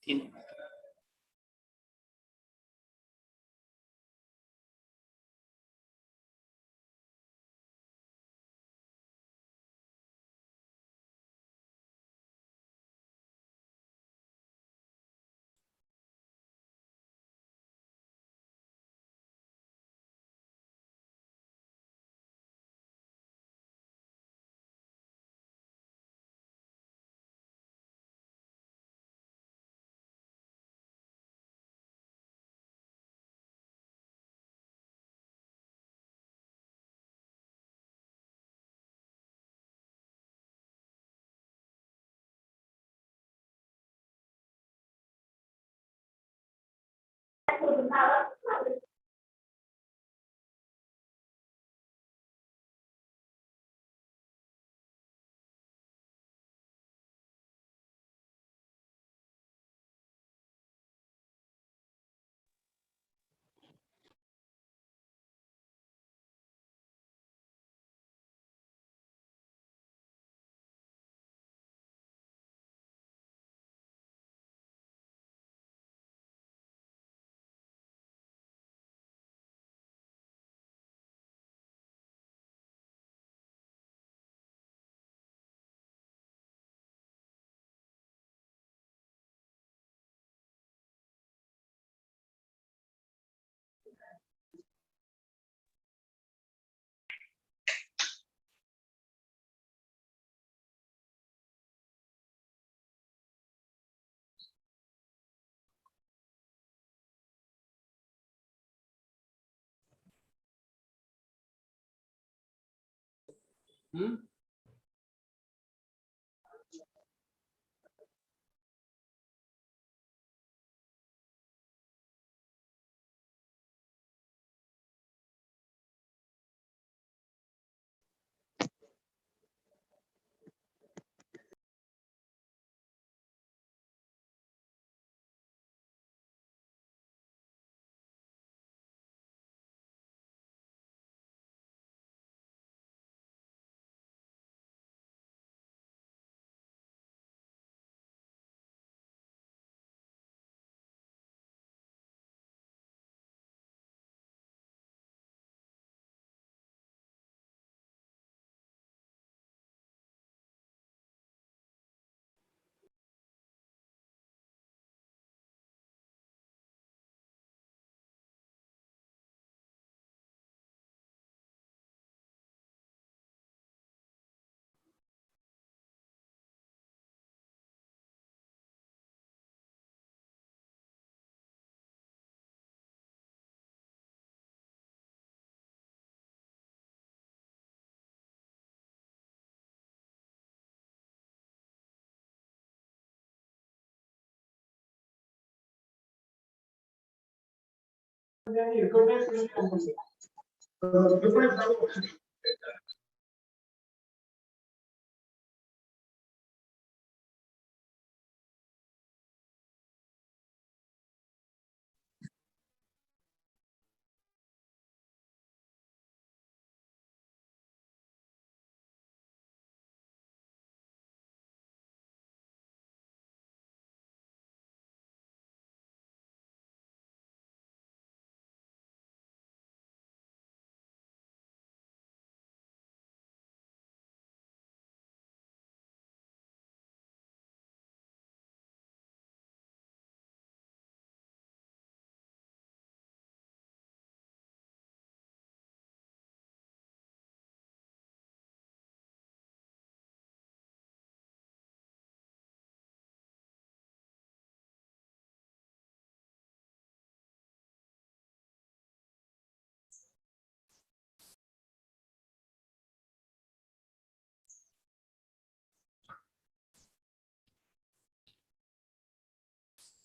in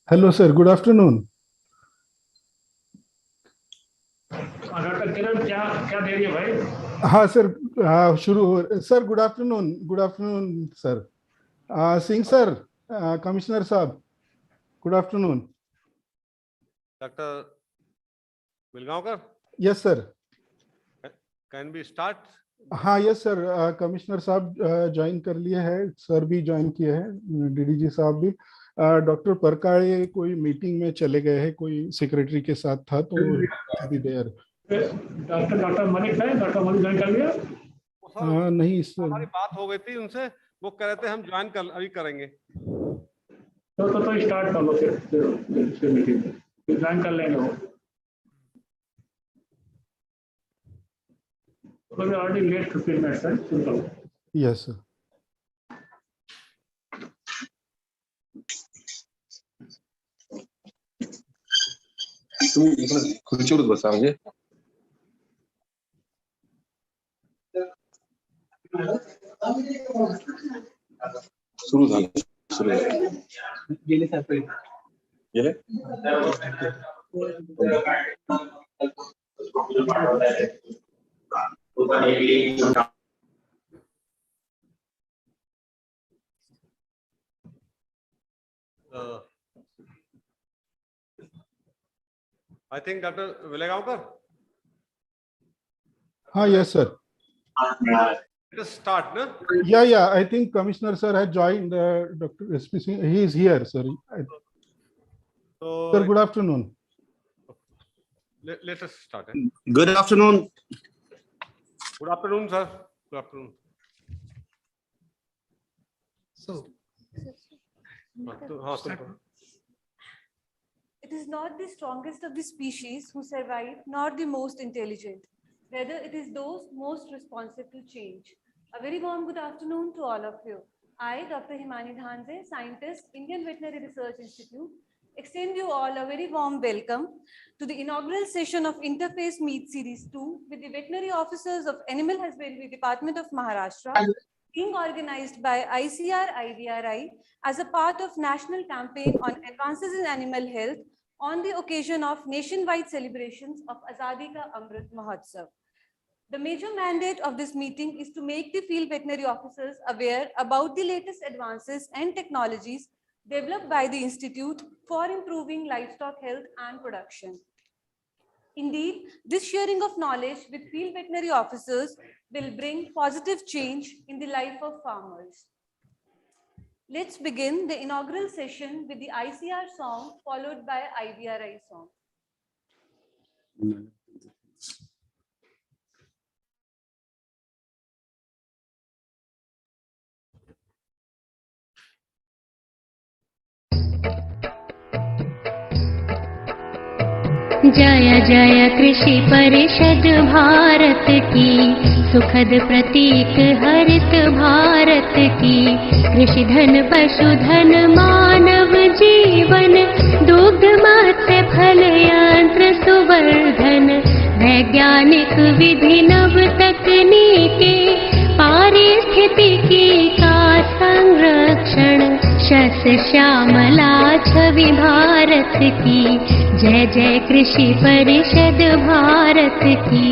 hello sir, good afternoon. Kiran क्या क्या दे रही है भाई? हाँ सर, शुरू हो sir. Good afternoon, good afternoon sir. Singh sir, commissioner साहब, good afternoon. Doctor Milgaonkar, yes sir. Can be start? हाँ यस सर, कमिश्नर साहब ज्वाइन कर लिए हैं, सर भी ज्वाइन किए हैं, डीडीजी साहब भी। डॉक्टर परकाळे कोई मीटिंग में चले गए हैं, कोई सेक्रेटरी के साथ था, तो अभी देर डॉक्टर मलिक है, डॉक्टर मलिक ज्वाइन कर लिया। वो सर, नहीं सर, हमारी बात हो गई थी उनसे, वो कह रहे थे हम ज्वाइन कर अभी करेंगे। तो स्टार्ट कर लो फिर मीटिंग ज्वाइन कर लेंगे वो। तो ऑलरेडी लेट 15 मिनट्स है, शुरू करो। Yes sir. तुम्ही इकडे खुर्चीवर बसा म्हणजे सुरू झालं. गेले गेले I think Dr. Vilegaonkar. हाँ, yes sir. Let us start, no? Yeah. I think Commissioner sir had joined. Dr. SP Singh, he is here, sir. So, Sir, good afternoon. let us start. Good afternoon. Good afternoon, sir. Good afternoon. It is not the strongest of the species who survive, nor the most intelligent. Rather, it is those most responsive to change. A very warm good afternoon to all of you. I, Dr. Himani Dhanze, scientist, Indian Veterinary Research Institute, extend you all a very warm welcome to the inaugural session of Interface Meet Series 2 with the veterinary officers of Animal Husbandry Department of Maharashtra, being organized by ICR-IVRI as a part of national campaign on advances in animal health on the occasion of nationwide celebrations of Azadi Ka Amrit Mahotsav. The major mandate of this meeting is to make the field veterinary officers aware about the latest advances and technologies developed by the Institute for improving livestock health and production. Indeed, this sharing of knowledge with field veterinary officers will bring positive change in the life of farmers. Let's begin the inaugural session with the ICR song followed by IVRI song. जय जय कृषि परिषद भारत की, सुखद प्रतीक हरित भारत की। कृषि धन पशुधन मानव जीवन, दुग्ध मत्स्य फल यंत्र सुवर्धन। वैज्ञानिक विधि नव तकनीके, पारिस्थितिकी का संरक्षण। शस्य श्यामला छवि भारत की, जय जय कृषि परिषद भारत की।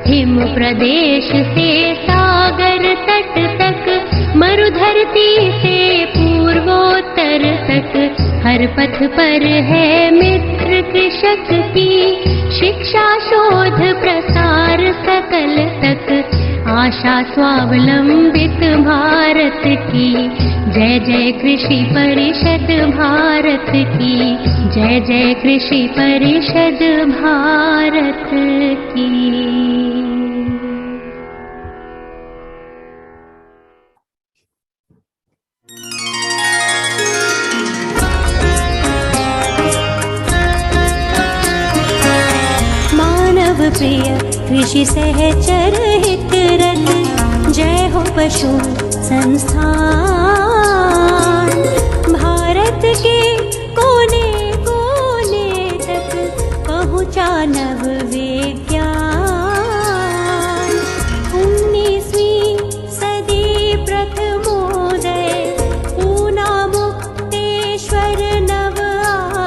हिम प्रदेश से सागर तट तक, मरुधरती से पूर्वोत्तर तक, हर पथ पर है मित्र कृषक की। शिक्षा शोध प्रसार सकल तक, आशा स्वावलंबित भारत की। जय जय कृषि परिषद भारत की, जय जय कृषि परिषद भारत की। मानव प्रिय कृषि सहचर हित रत, जय हो पशु संस्थान। भारत के कोने कोने तक पहुँचा नव विज्ञान। 19वीं सदी प्रथमोदय, पूना मुक्तेश्वर नव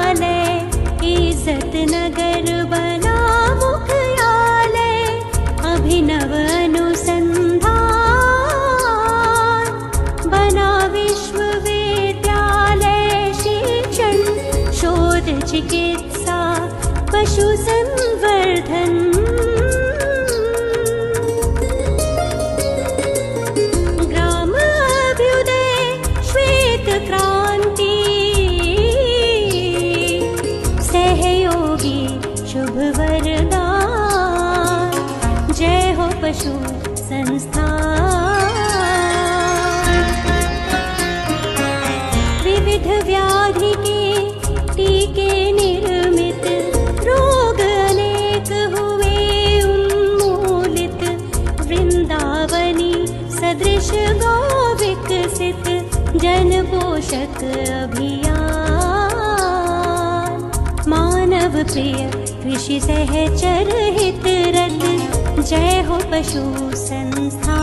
आलय। इज्जत नगर बना मुख्यालय, अभिनव अनुसंधान। बना विश्वविद्यालय, शिक्षण शोध चिकित्सा पशु संवर्धन। ग्राम अभ्युदय, श्वेत पशु संस्थान। विविध व्याधि के टीके निर्मित, रोग अनेक हुए उन्मूलित। वृंदावनी सदृश गो विकसित, जन पोषक अभियान। मानव प्रिय कृषि सहचर हित रत, जय हो पशु संस्थान।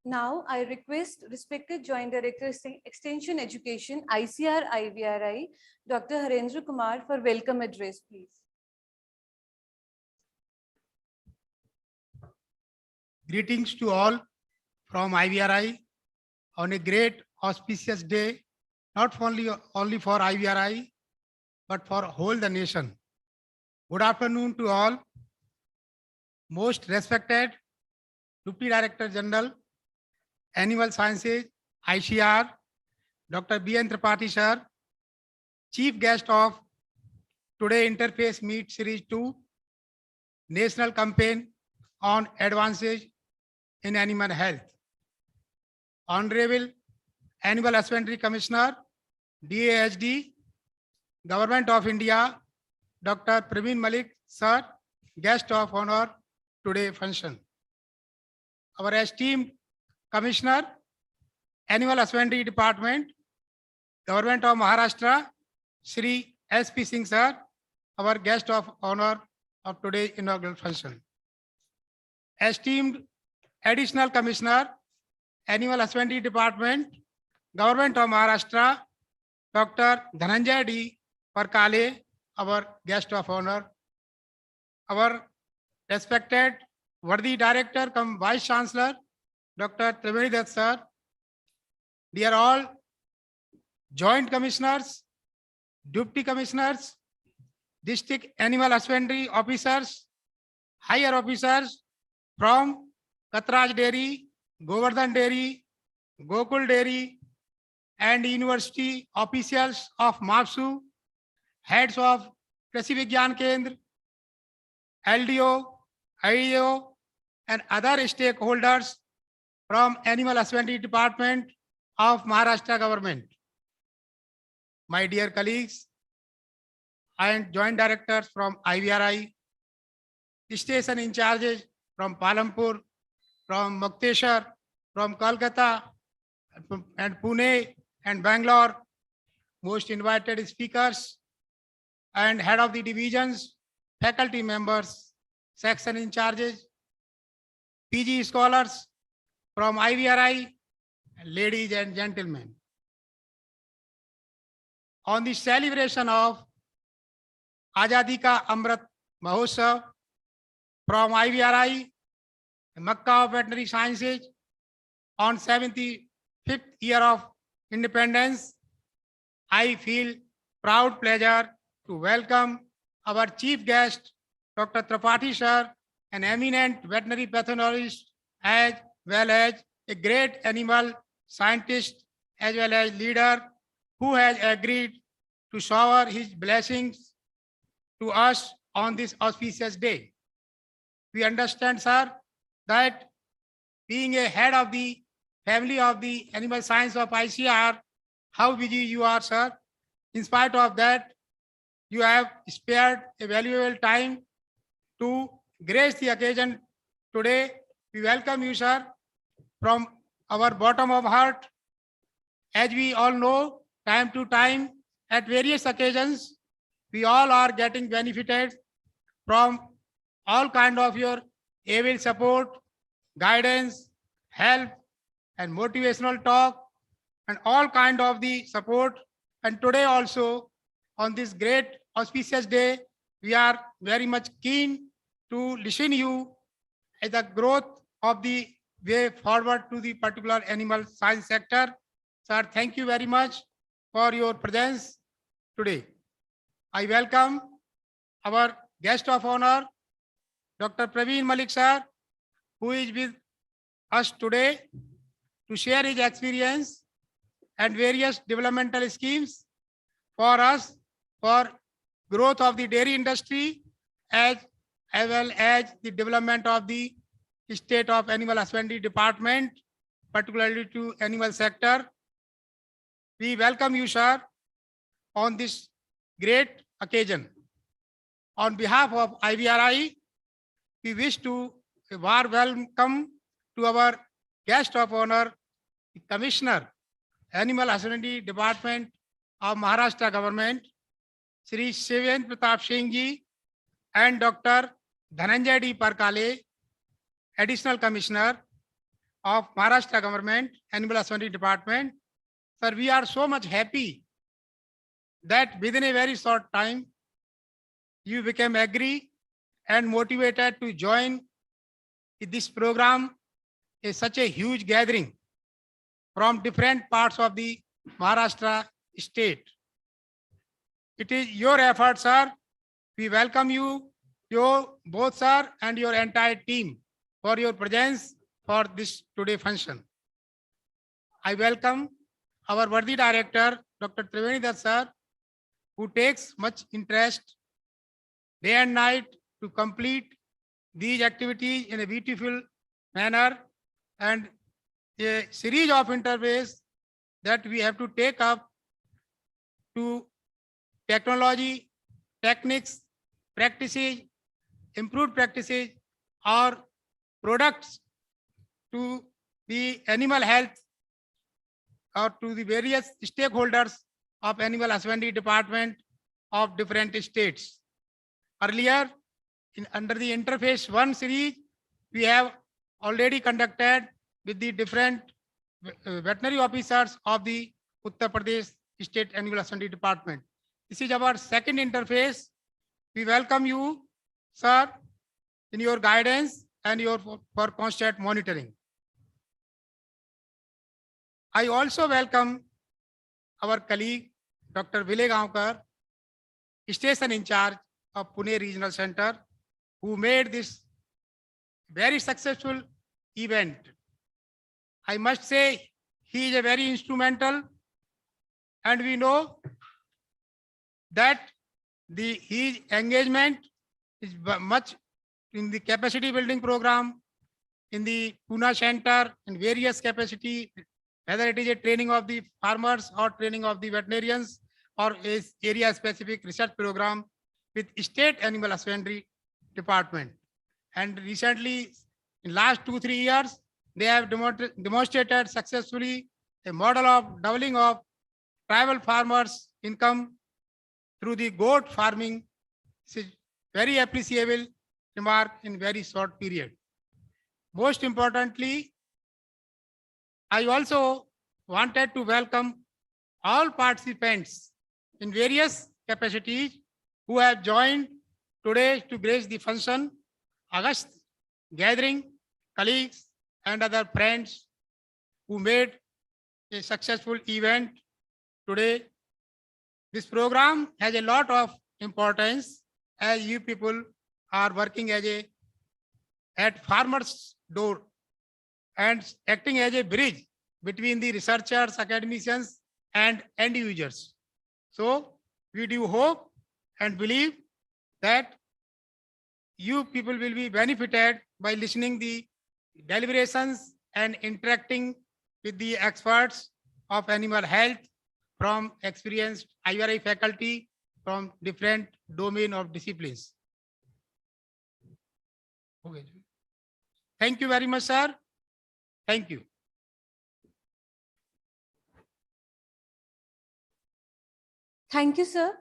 Now, I request respected Joint Director Extension Education, ICR IVRI, Dr. Harendra Kumar for welcome address, please. Greetings to all from IVRI on a great auspicious day, not only for IVRI, but for whole the nation. Good afternoon to all. Most respected Deputy Director General, Animal Sciences, ICR, Dr. B. N. Tripathi sir, Chief Guest of today Interface Meet Series 2, National Campaign on Advances in Animal Health. Honorable Animal Husbandry Commissioner, DAHD, Government of India, Dr. Praveen Malik sir, Guest of Honor today function. Our esteemed Commissioner, Animal Husbandry Department, Government of Maharashtra, Shri S.P. Singh sir, our guest of honor of today's inaugural function. Esteemed Additional Commissioner, Animal Husbandry Department, Government of Maharashtra, Dr. Dhananjay D. Parkale, our guest of honor. Our respected worthy Director cum Vice Chancellor, Dr. Trivedi Dutt sir, dear all Joint Commissioners, Deputy Commissioners, District Animal Husbandry Officers, Higher Officers from Katraj Dairy, Govardhan Dairy, Gokul Dairy, and University officials of MAPSU, heads of Krishi Vigyan Kendra, LDO, IDO, and other stakeholders from Animal Husbandry Department of Maharashtra Government. My dear colleagues and joint directors from IVRI, station in charges from Palampur, from Mukteshwar, from Kolkata, and Pune and Bangalore, most invited speakers and head of the divisions, faculty members, section in charges, PG scholars from IVRI, ladies and gentlemen. On the celebration of Azadi Ka Amrit Mahotsav from IVRI, Makkah of Veterinary Sciences, on 75th year of independence, I feel proud pleasure to welcome our chief guest, Dr. Tripathi sir, an eminent veterinary pathologist, as well as a great animal scientist, as well as leader, who has agreed to shower his blessings to us on this auspicious day. We understand, sir, that being a head of the family of the animal science of ICR, how busy you are, sir. In spite of that, you have spared a valuable time to grace the occasion today. We welcome you, sir, from our bottom of heart. As we all know, time to time, at various occasions, we all are getting benefited from all kind of your able support, guidance, help, and motivational talk, and all kind of the support. And today also, on this great auspicious day, we are very much keen to listen you as the growth of the way forward to the particular animal science sector. Sir, thank you very much for your presence today. I welcome our guest of honor, Dr. Praveen Malik sir, who is with us today to share his experience and various developmental schemes for us for growth of the dairy industry as well as the development of the state of animal husbandry department, particularly to animal sector. We welcome you, sir, on this great occasion. On behalf of IVRI, we wish to a warm welcome to our guest of honor, the Commissioner, Animal Husbandry Department of Maharashtra Government, Shri Shivendra Pratap Singh ji, and Dr. Dhananjay D. Parkale, Additional Commissioner of Maharashtra Government, Animal Husbandry Department. Sir, we are so much happy that within a very short time, you became agree and motivated to join this program, is such a huge gathering from different parts of the Maharashtra state. It is your effort, sir. We welcome you, both, sir, and your entire team for your presence for this today function. I welcome our worthy director, Dr. Triveni Dutt, sir, who takes much interest day and night to complete these activities in a beautiful manner, and a series of interviews that we have to take up to technology, techniques, practices, improved practices, or products to the animal health or to the various stakeholders of animal husbandry department of different states. Earlier, under the interface 1 series, we have already conducted with the different veterinary officers of the Uttar Pradesh State Animal Husbandry Department. This is our second interface. We welcome you, sir, in your guidance and for constant monitoring. I also welcome our colleague, Dr. Vile Gaonkar, Station in charge of Pune Regional Center, who made this very successful event. I must say he is a very instrumental, and we know that his engagement is much in the capacity building program, in the Pune Center, in various capacity, whether it is a training of the farmers or training of the veterinarians or a area specific research program with State Animal Husbandry Department. And recently, in last 2-3 years, they have demonstrated successfully a model of doubling of tribal farmers' income through the goat farming. This is very appreciable remark in very short period. Most importantly, I also wanted to welcome all participants in various capacities who have joined today to grace the function, August gathering, colleagues and other friends who made a successful event today. This program has a lot of importance as you people are working at farmers' door and acting as a bridge between the researchers, academicians, and end users. So we do hope and believe that you people will be benefited by listening the deliberations and interacting with the experts of animal health from experienced IVRI faculty from different domain of disciplines. Okay. Thank you very much, sir. Thank you. Thank you, sir.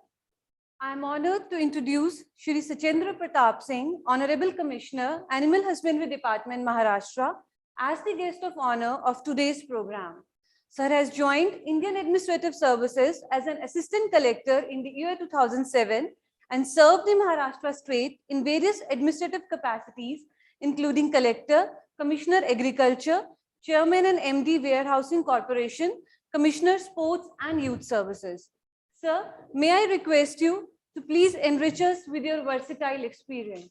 I am honored to introduce Shri Sachendra Pratap Singh, Honorable Commissioner, Animal Husbandry Department, Maharashtra, as the guest of honor of today's program. Sir has joined Indian Administrative Services as an Assistant Collector in the year 2007 and served the Maharashtra state in various administrative capacities, including Collector, Commissioner Agriculture, Chairman and MD Warehousing Corporation, Commissioner Sports and Youth Services. Sir, may I request you to please enrich us with your versatile experience.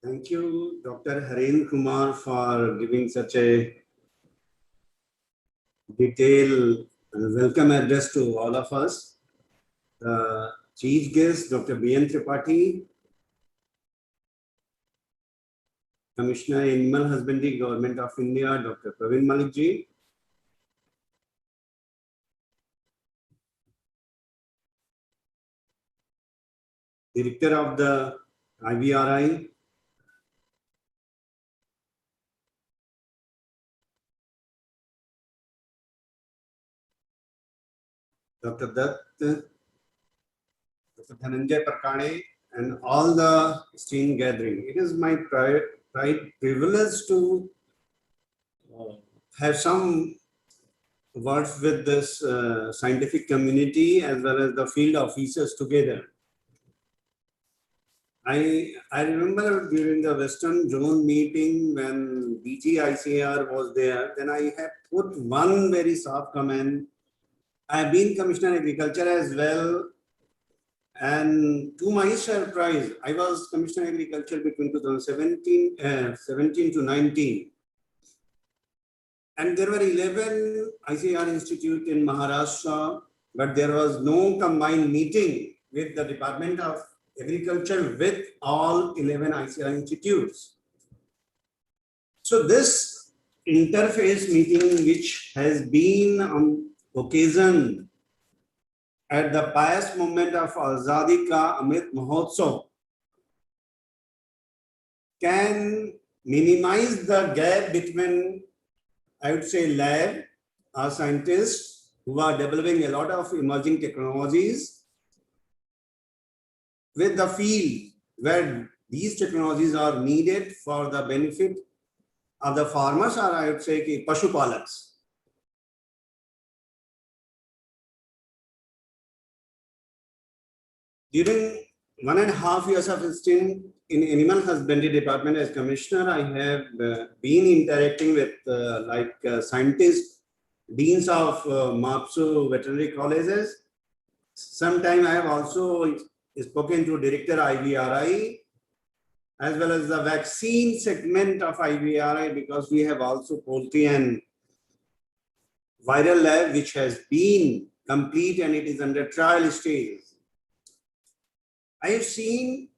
Thank you, Dr. Haren Kumar, for giving such a detailed welcome address to all of us. The chief guest, Dr. B.N. Tripathi, Commissioner Animal Husbandry, Government of India, Dr. Praveen Malik ji, Director of the IVRI, Dr. Dutt, Dr. Dhananjay Parkane, and all the esteemed gathering. It is my pride privilege to have some words with this scientific community as well as the field officers together. I remember during the Western Zone meeting when DG-ICAR was there, then I had put one very soft comment. I have been Commissioner Agriculture as well, and to my surprise, I was Commissioner Agriculture between 2017 17 to 19. And there were 11 ICAR institutes in Maharashtra, but there was no combined meeting with the Department of Agriculture with all 11 ICAR institutes. So this interface meeting, which has been on occasion at the pious moment of Azadi Ka Amrit Mahotsav, can minimize the gap between, I would say, lab, our scientists who are developing a lot of emerging technologies, with the field where these technologies are needed for the benefit of the farmers, or I would say Pashupalaks. During 1.5 years of stint in Animal Husbandry Department as Commissioner, I have been interacting with scientists, deans of MAPSU veterinary colleges. Sometime I have also spoken to Director IVRI as well as the vaccine segment of IVRI, because we have also poultry and viral lab which has been complete and it is under trial stage. I have seen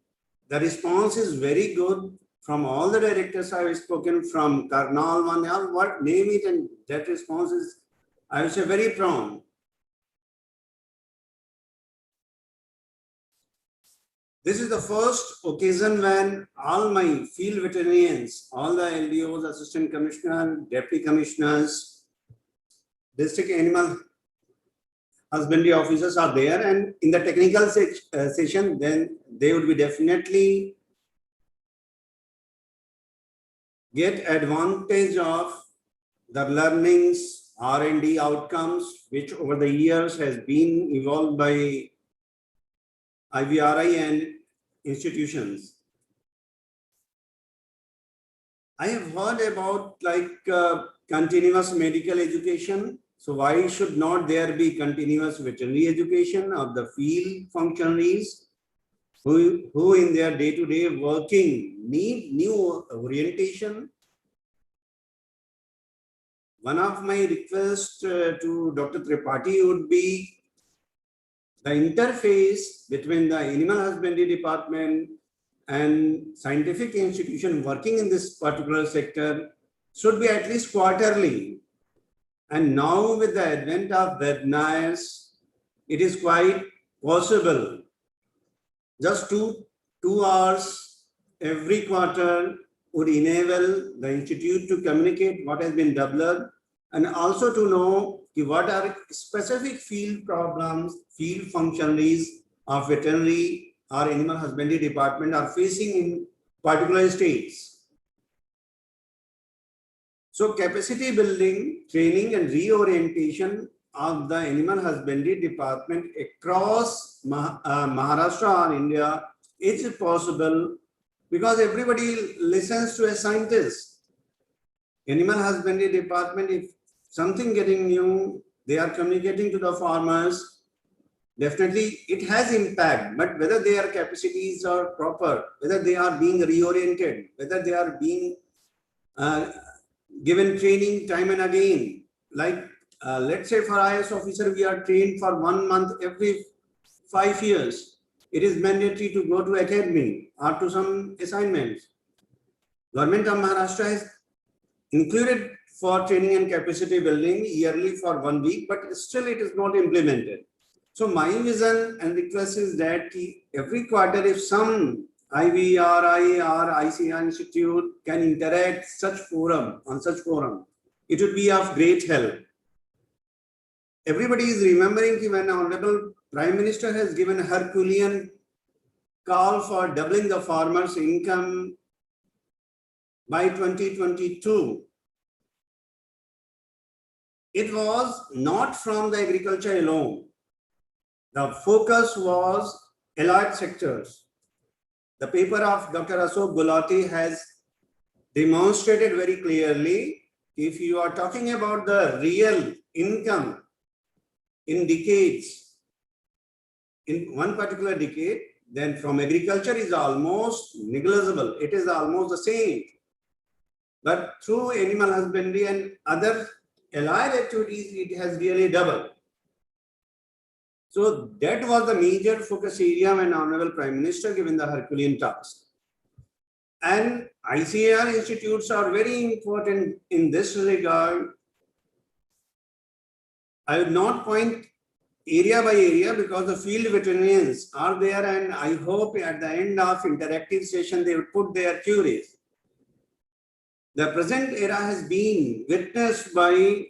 the response is very good from all the directors I have spoken, from Karnal, Manyal, what name it, and that response is, I would say, very prompt. This is the first occasion when all my field veterinarians, all the LDOs, assistant commissioner, deputy commissioners, district animal husbandry officers are there, and in the technical session, then they would be definitely get advantage of the learnings, R&D outcomes, which over the years has been evolved by IVRI and institutions. I have heard about continuous medical education. So why should not there be continuous veterinary education of the field functionaries who in their day-to-day working need new orientation? One of my requests to Dr. Tripathi would be the interface between the Animal Husbandry Department and scientific institution working in this particular sector should be at least quarterly. And now with the advent of webinars, it is quite possible. Just two hours every quarter would enable the institute to communicate what has been developed and also to know what are specific field problems, field functionaries of veterinary or animal husbandry department are facing in particular states. So capacity building, training and reorientation of the animal husbandry department across Maharashtra or India is possible because everybody listens to a scientist. Animal husbandry department, if something getting new, they are communicating to the farmers. definitely it has impact, but whether their capacities are proper, whether they are being reoriented, whether they are being given training time and again, like let's say for IS officer, we are trained for 1 month every 5 years. It is mandatory to go to academy or to some assignments. Government of Maharashtra has included for training and capacity building yearly for 1 week, but still it is not implemented. So my vision and request is that every quarter, if some IVRI or ICR institute can interact on such forum, it would be of great help. Everybody is remembering when Honorable Prime Minister has given a Herculean call for doubling the farmers' income by 2022. It was not from the agriculture alone. The focus was allied sectors. The paper of Dr. Ashok Gulati has demonstrated very clearly, if you are talking about the real income in decades, in one particular decade, then from agriculture is almost negligible. It is almost the same. But through animal husbandry and other allied activities, it has really doubled. So that was the major focus area when Honorable Prime Minister given the Herculean task. And ICAR institutes are very important in this regard. I would not point area by area because the field veterinarians are there, and I hope at the end of interactive session they would put their queries. The present era has been witnessed by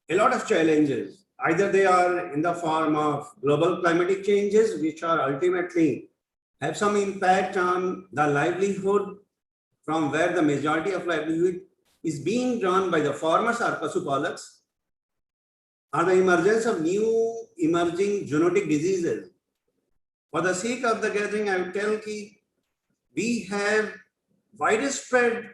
a lot of challenges. Either they are in the form of global climatic changes, which are ultimately have some impact on the livelihood, from where the majority of livelihood is being drawn by the farmers or pasupalaks, or the emergence of new emerging zoonotic diseases. For the sake of the gathering, I would tell you, we have widespread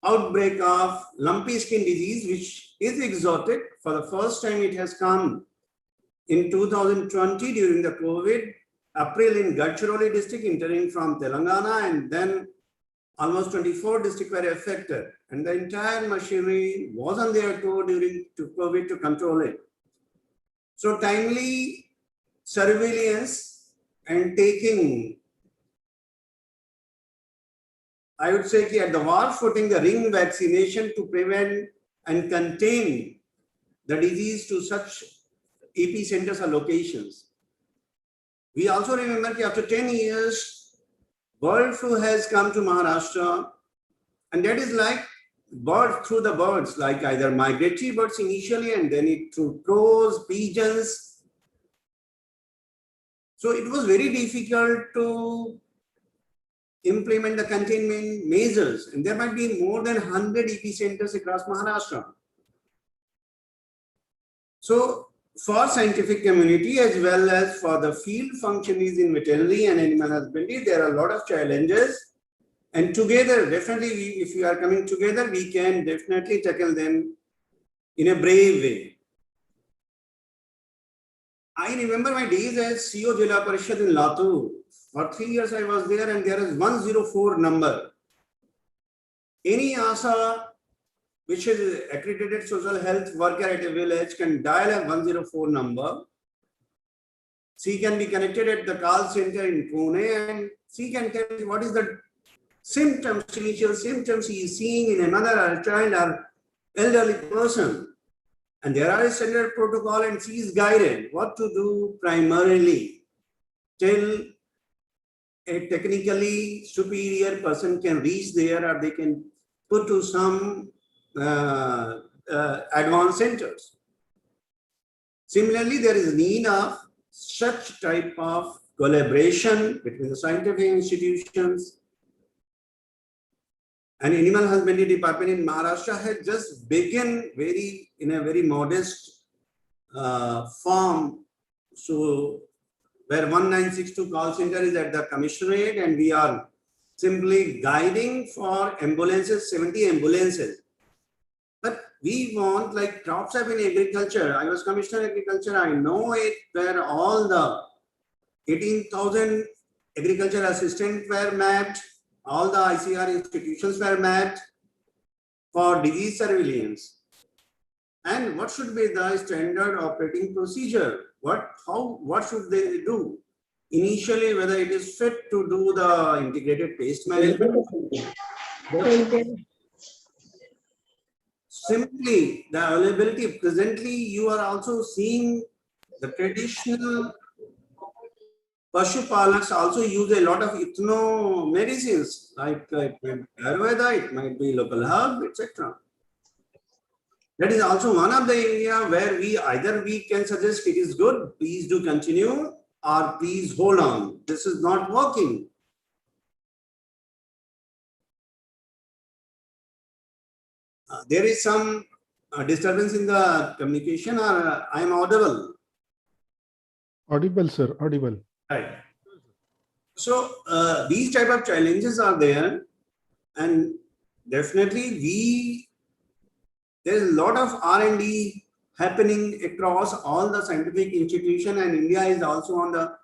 outbreak of lumpy skin disease, which is exotic. For the first time, it has come in 2020 during the COVID, April in Gadchiroli district, entering from Telangana, and then almost 24 districts were affected. And the entire machinery was on their toe during COVID to control it. So timely surveillance and taking, I would say, at the war footing, the ring vaccination to prevent and contain the disease to such epicenters or locations. We also remember that after 10 years, bird flu has come to Maharashtra, and that is like bird through the birds, like either migratory birds initially, and then it through crows, pigeons. So it was very difficult to implement the containment measures, and there might be more than 100 epicenters across Maharashtra. So for scientific community as well as for the field functionaries in veterinary and animal husbandry, there are a lot of challenges, and together, definitely, if we are coming together, we can definitely tackle them in a brave way. I remember my days as CO Jila Parishad in Latur. For 3 years I was there, and there is 104 number. Any ASA which is accredited social health worker at a village can dial a 104 number. She can be connected at the call center in Pune, and she can tell you what is the symptoms, initial symptoms he is seeing in another child or elderly person. And there are a standard protocol, and she is guided what to do primarily till a technically superior person can reach there, or they can put to some advanced centers. Similarly, there is need of such type of collaboration between the scientific institutions. And animal husbandry department in Maharashtra had just begun in a very modest form. So where 1962 call center is at the commissionerate, and we are simply guiding for ambulances, 70 ambulances. But we want, like crops have in agriculture. I was Commissioner Agriculture. I know it, where all the 18,000 agriculture assistants were mapped, all the ICR institutions were mapped for disease surveillance. And what should be the standard operating procedure? What should they do? Initially, whether it is fit to do the integrated pest management. Simply the availability. Presently, you are also seeing the traditional Pashupalaks also use a lot of ethno medicines, like Ayurveda, it might be local herb, etc. That is also one of the area where we can suggest it is good, please do continue, or please hold on. This is not working. There is some disturbance in the communication, or I am audible. Audible, sir. Audible. Right. So these type of challenges are there, and definitely there is a lot of R&D happening across all the scientific institutions, and India is also on the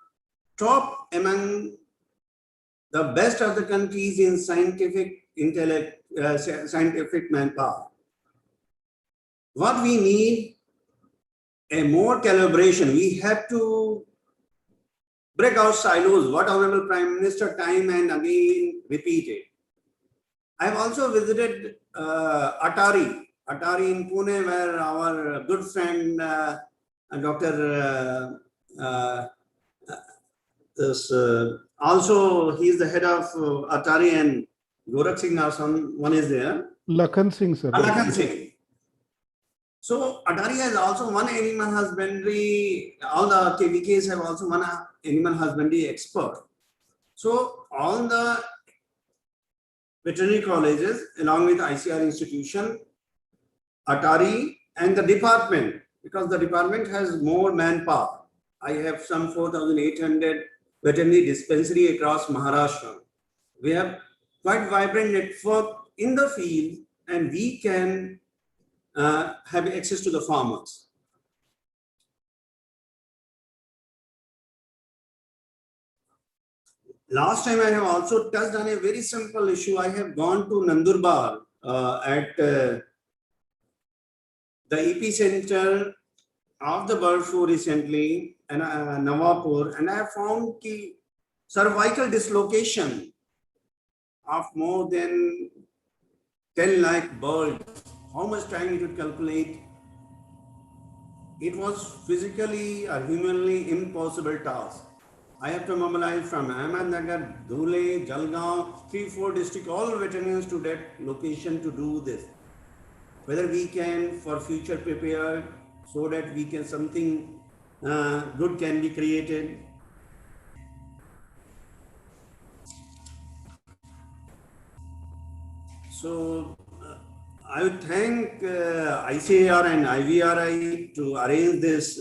top among the best of the countries in scientific intellect, scientific manpower. What we need a more collaboration. We have to break our silos, what Honorable Prime Minister time and again repeated. I have also visited Atari in Pune, where our good friend Dr. Also he is the head of Atari, and Gorakh Singh or someone is there. Lakhan Singh, sir. Lakhan Singh. So Atari has also one animal husbandry, all the KVKs have also one animal husbandry expert. So all the veterinary colleges along with ICR institution, Atari and the department, because the department has more manpower. I have some 4,800 veterinary dispensary across Maharashtra. We have quite vibrant network in the field, and we can have access to the farmers. Last time I have also touched on a very simple issue. I have gone to Nandurbar at the epicenter of the bird flu recently, and Nawapur, and I have found the cervical dislocation of more than 10 lakh birds. How much time it would calculate? It was physically or humanly impossible task. I have to mobilize from Ahmednagar, Dhule, Jalgaon, 3-4 districts, all veterinarians to that location to do this. Whether we can for future prepare so that we can something good can be created. So I would thank ICAR and IVRI to arrange this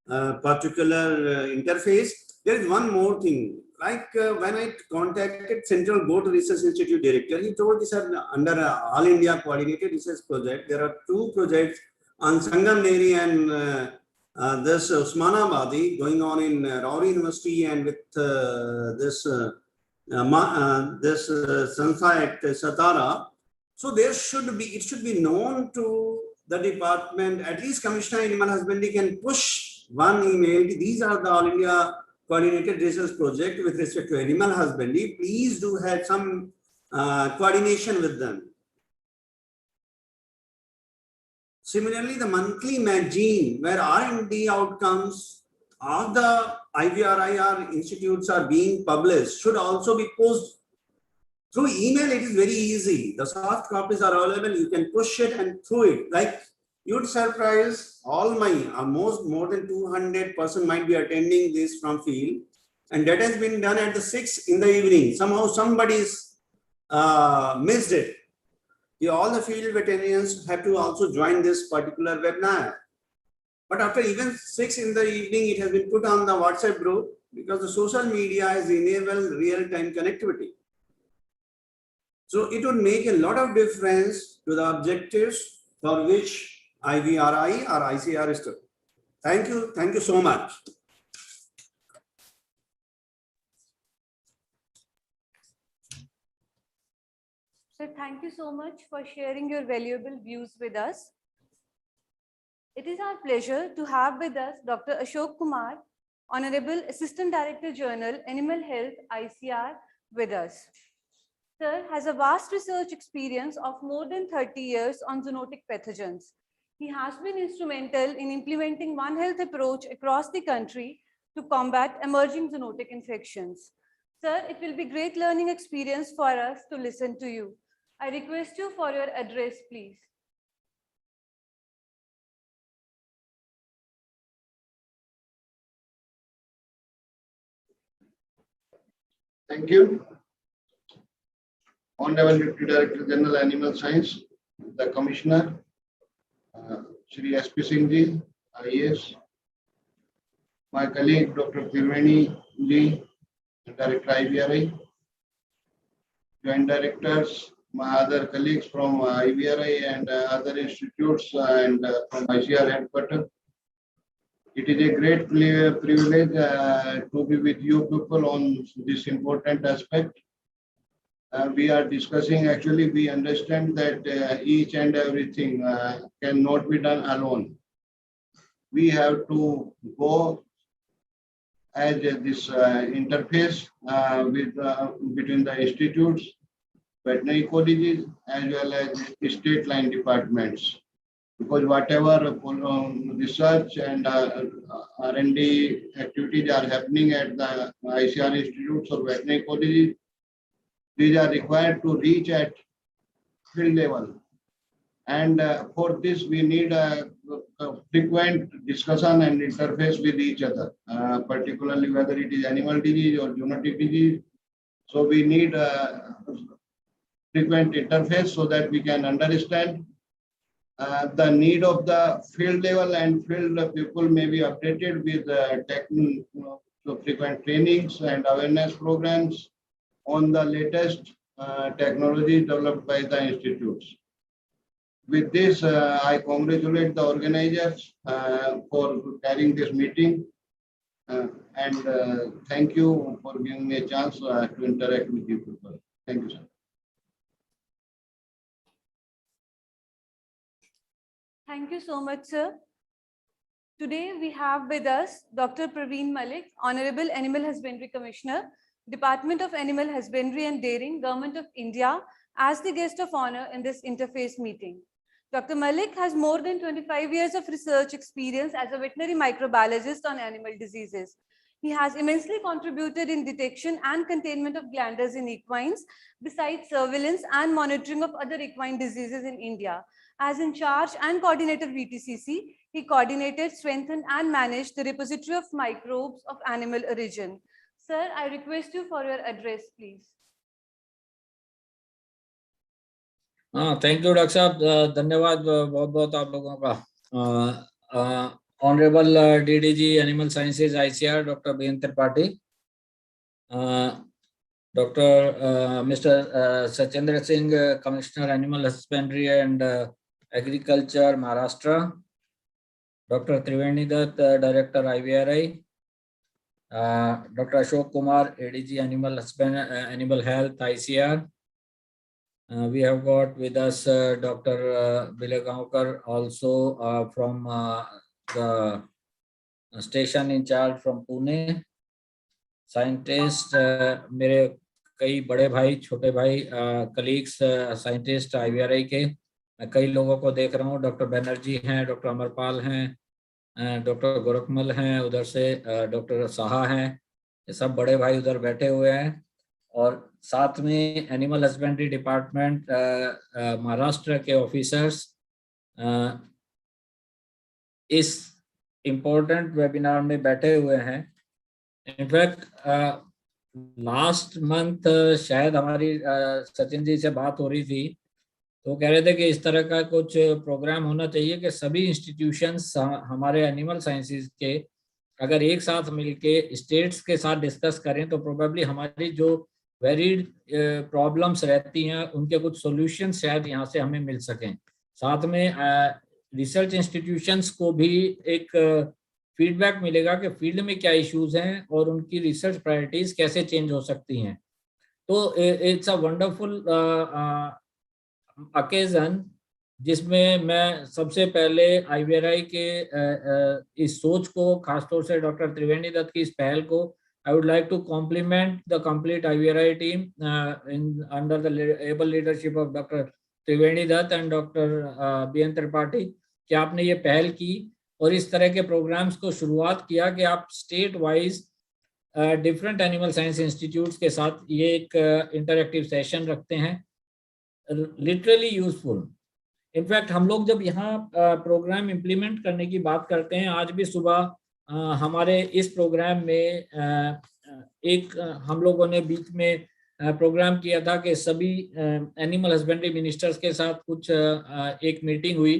particular interface. There is one more thing. Like when I contacted Central Goat Research Institute director, he told me, sir, under All India Coordinated Research Project, there are 2 projects on Sangam Dairy and this Usmanabadi going on in Rory University, and with this Sansa at Satara. So there should be, it should be known to the department, at least Commissioner Animal Husbandry can push one email. These are the All India Coordinated Research Project with respect to animal husbandry. Please do have some coordination with them. Similarly, the monthly magazine where R&D outcomes of the IVRIR institutes are being published should also be posted. Through email, it is very easy. The soft copies are available. You can push it and through it. Like you'd surprise all my more than 200 person might be attending this from field, and that has been done at the 6 in the evening. Somehow somebody's missed it. All the field veterinarians have to also join this particular webinar. But after even 6 in the evening, it has been put on the WhatsApp group because the social media has enabled real-time connectivity. So it would make a lot of difference to the objectives for which IVRI or ICR is to. Thank you so much. Sir, thank you so much for sharing your valuable views with us. It is our pleasure to have with us Dr. Ashok Kumar, Honorable Assistant Director General, Animal Health, ICR, with us. Sir has a vast research experience of more than 30 years on zoonotic pathogens. He has been instrumental in implementing One Health approach across the country to combat emerging zoonotic infections. Sir, it will be great learning experience for us to listen to you. I request you for your address, please. Thank you. Honorable Deputy Director General Animal Science, the Commissioner, Shri S.P. Singh Ji, IAS, my colleague Dr. Triveni Ji, Director IVRI, Joint Directors, my other colleagues from IVRI and other institutes and from ICR headquarters. It is a great privilege to be with you people on this important aspect. We are discussing, actually, we understand that each and everything cannot be done alone. We have to go as this interface between the institutes, veterinary colleges, as well as state line departments. Because whatever research and R&D activities are happening at the ICR institutes or veterinary colleges, these are required to reach at field level. And for this, we need a frequent discussion and interface with each other, particularly whether it is animal disease or zoonotic disease. So we need a frequent interface so that we can understand the need of the field level, and field people may be updated with so frequent trainings and awareness programs on the latest technology developed by the institutes. With this, I congratulate the organizers for carrying this meeting and thank you for giving me a chance to interact with you people. Thank you, sir. Thank you so much, sir. Today we have with us Dr. Praveen Malik, Honorable Animal Husbandry Commissioner, Department of Animal Husbandry and Dairying, Government of India, as the guest of honor in this interface meeting. Dr. Malik has more than 25 years of research experience as a veterinary microbiologist on animal diseases. He has immensely contributed in detection and containment of glanders in equines, besides surveillance and monitoring of other equine diseases in India. As in charge and coordinator VTCC, he coordinated, strengthened and managed the repository of microbes of animal origin. Sir, I request you for your address, please. Thank you doctor साहब, धन्यवाद बहुत बहुत आप लोगों का. Honourable DDG animal sciences ICR doctor BN Tripathi, doctor mister Sachendra Singh, commissioner animal husbandry and agriculture Maharashtra, doctor Triveni Dutt, director IVRI, doctor Ashok Kumar, ADG animal health ICR. We have got with us Dr. Bilegaonkar, also from the station in charge from Pune. Scientist, मेरे कई बड़े भाई, छोटे भाई, colleagues, scientist IVRI के, मैं कई लोगों को देख रहा हूँ. डॉक्टर बनर्जी हैं, डॉक्टर अमरपाल हैं, डॉक्टर गोरखमल हैं, उधर से डॉक्टर साहा हैं. ये सब बड़े भाई उधर बैठे हुए हैं. और साथ में एनिमल हस्बेंड्री डिपार्टमेंट महाराष्ट्र के ऑफिसर्स इस इम्पोर्टेंट वेबिनार में बैठे हुए हैं. इनफैक्ट लास्ट मंथ शायद हमारी सचिन जी से बात हो रही थी, तो कह रहे थे कि इस तरह का कुछ प्रोग्राम होना चाहिए कि सभी इंस्टीट्यूशंस हमारे एनिमल साइंसेज के अगर एक साथ मिलके स्टेट्स के साथ डिस्कस करें तो प्रोबेबली हमारी जो वेरिड प्रॉब्लम्स रहती हैं, उनके कुछ सॉल्यूशन शायद यहाँ से हमें मिल सकें। साथ में रिसर्च इंस्टीट्यूशंस को भी एक फीडबैक मिलेगा कि फील्ड में क्या इश्यूज हैं और उनकी रिसर्च प्रायोरिटीज कैसे चेंज हो सकती हैं। तो इट्स अ वंडरफुल ओकेजन जिसमें मैं सबसे पहले IVRI के इस सोच को, खासतौर से डॉक्टर त्रिवेणी दत्त की इस पहल को, I would like to compliment the complete IVRI team under the able leadership of Dr. Triveni Dutt and Dr. BN Tripathi कि आपने ये पहल की और इस तरह के प्रोग्राम्स को शुरुआत किया कि आप state wise different animal science institutes के साथ ये एक इंटरैक्टिव सेशन रखते हैं, लिटरली यूजफुल। इनफैक्ट हम लोग जब यहाँ प्रोग्राम इम्प्लीमेंट करने की बात करते हैं, आज भी सुबह हमारे इस प्रोग्राम में एक हम लोगों ने बीच में प्रोग्राम किया था कि सभी एनिमल हस्बेंड्री मिनिस्टर्स के साथ कुछ एक मीटिंग हुई,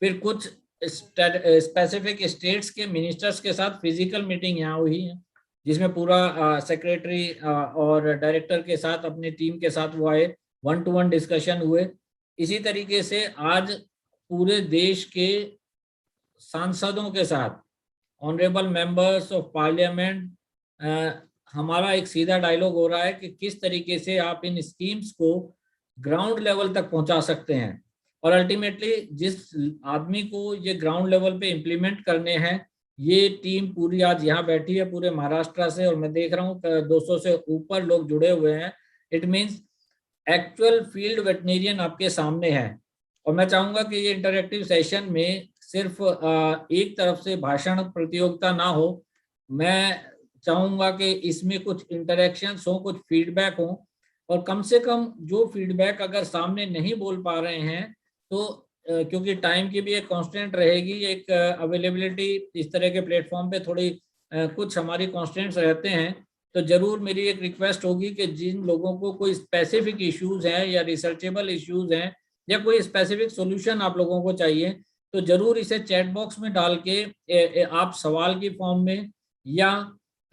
फिर कुछ स्पेसिफिक स्टेट्स के मिनिस्टर्स के साथ फिजिकल मीटिंग यहाँ हुई है, जिसमें पूरा सेक्रेटरी और डायरेक्टर के साथ अपनी टीम के साथ वो आए, 1-to-1 डिस्कशन हुए। इसी तरीके से आज पूरे देश के सांसदों के साथ, ऑनरेबल मेंबर्स ऑफ पार्लियामेंट, हमारा एक सीधा डायलॉग हो रहा है कि किस तरीके से आप इन स्कीम्स को ग्राउंड लेवल तक पहुंचा सकते हैं और अल्टीमेटली जिस आदमी को ये ग्राउंड लेवल पे इम्प्लीमेंट करने हैं, ये टीम पूरी आज यहाँ बैठी है पूरे महाराष्ट्र से, और मैं देख रहा हूँ 200 से ऊपर लोग जुड़े हुए हैं। It means actual field veterinarian आपके सामने है। और मैं चाहूंगा कि ये इंटरैक्टिव सेशन में सिर्फ एक तरफ से भाषण प्रतियोगिता ना हो, मैं चाहूंगा कि इसमें कुछ इंटरेक्शंस हो, कुछ फीडबैक हो, और कम से कम जो फीडबैक अगर सामने नहीं बोल पा रहे हैं तो क्योंकि टाइम की भी एक कांस्टेंट रहेगी, एक अवेलेबिलिटी इस तरह के प्लेटफॉर्म पे थोड़ी कुछ हमारी कांस्टेंट्स रहते हैं, तो जरूर मेरी एक रिक्वेस्ट होगी कि जिन लोगों को कोई स्पेसिफिक इश्यूज हैं या रिसर्चेबल इश्यूज हैं या कोई स्पेसिफिक सॉल्यूशन आप लोगों को चाहिए, तो जरूर इसे चैट बॉक्स में डाल के आप सवाल की फॉर्म में या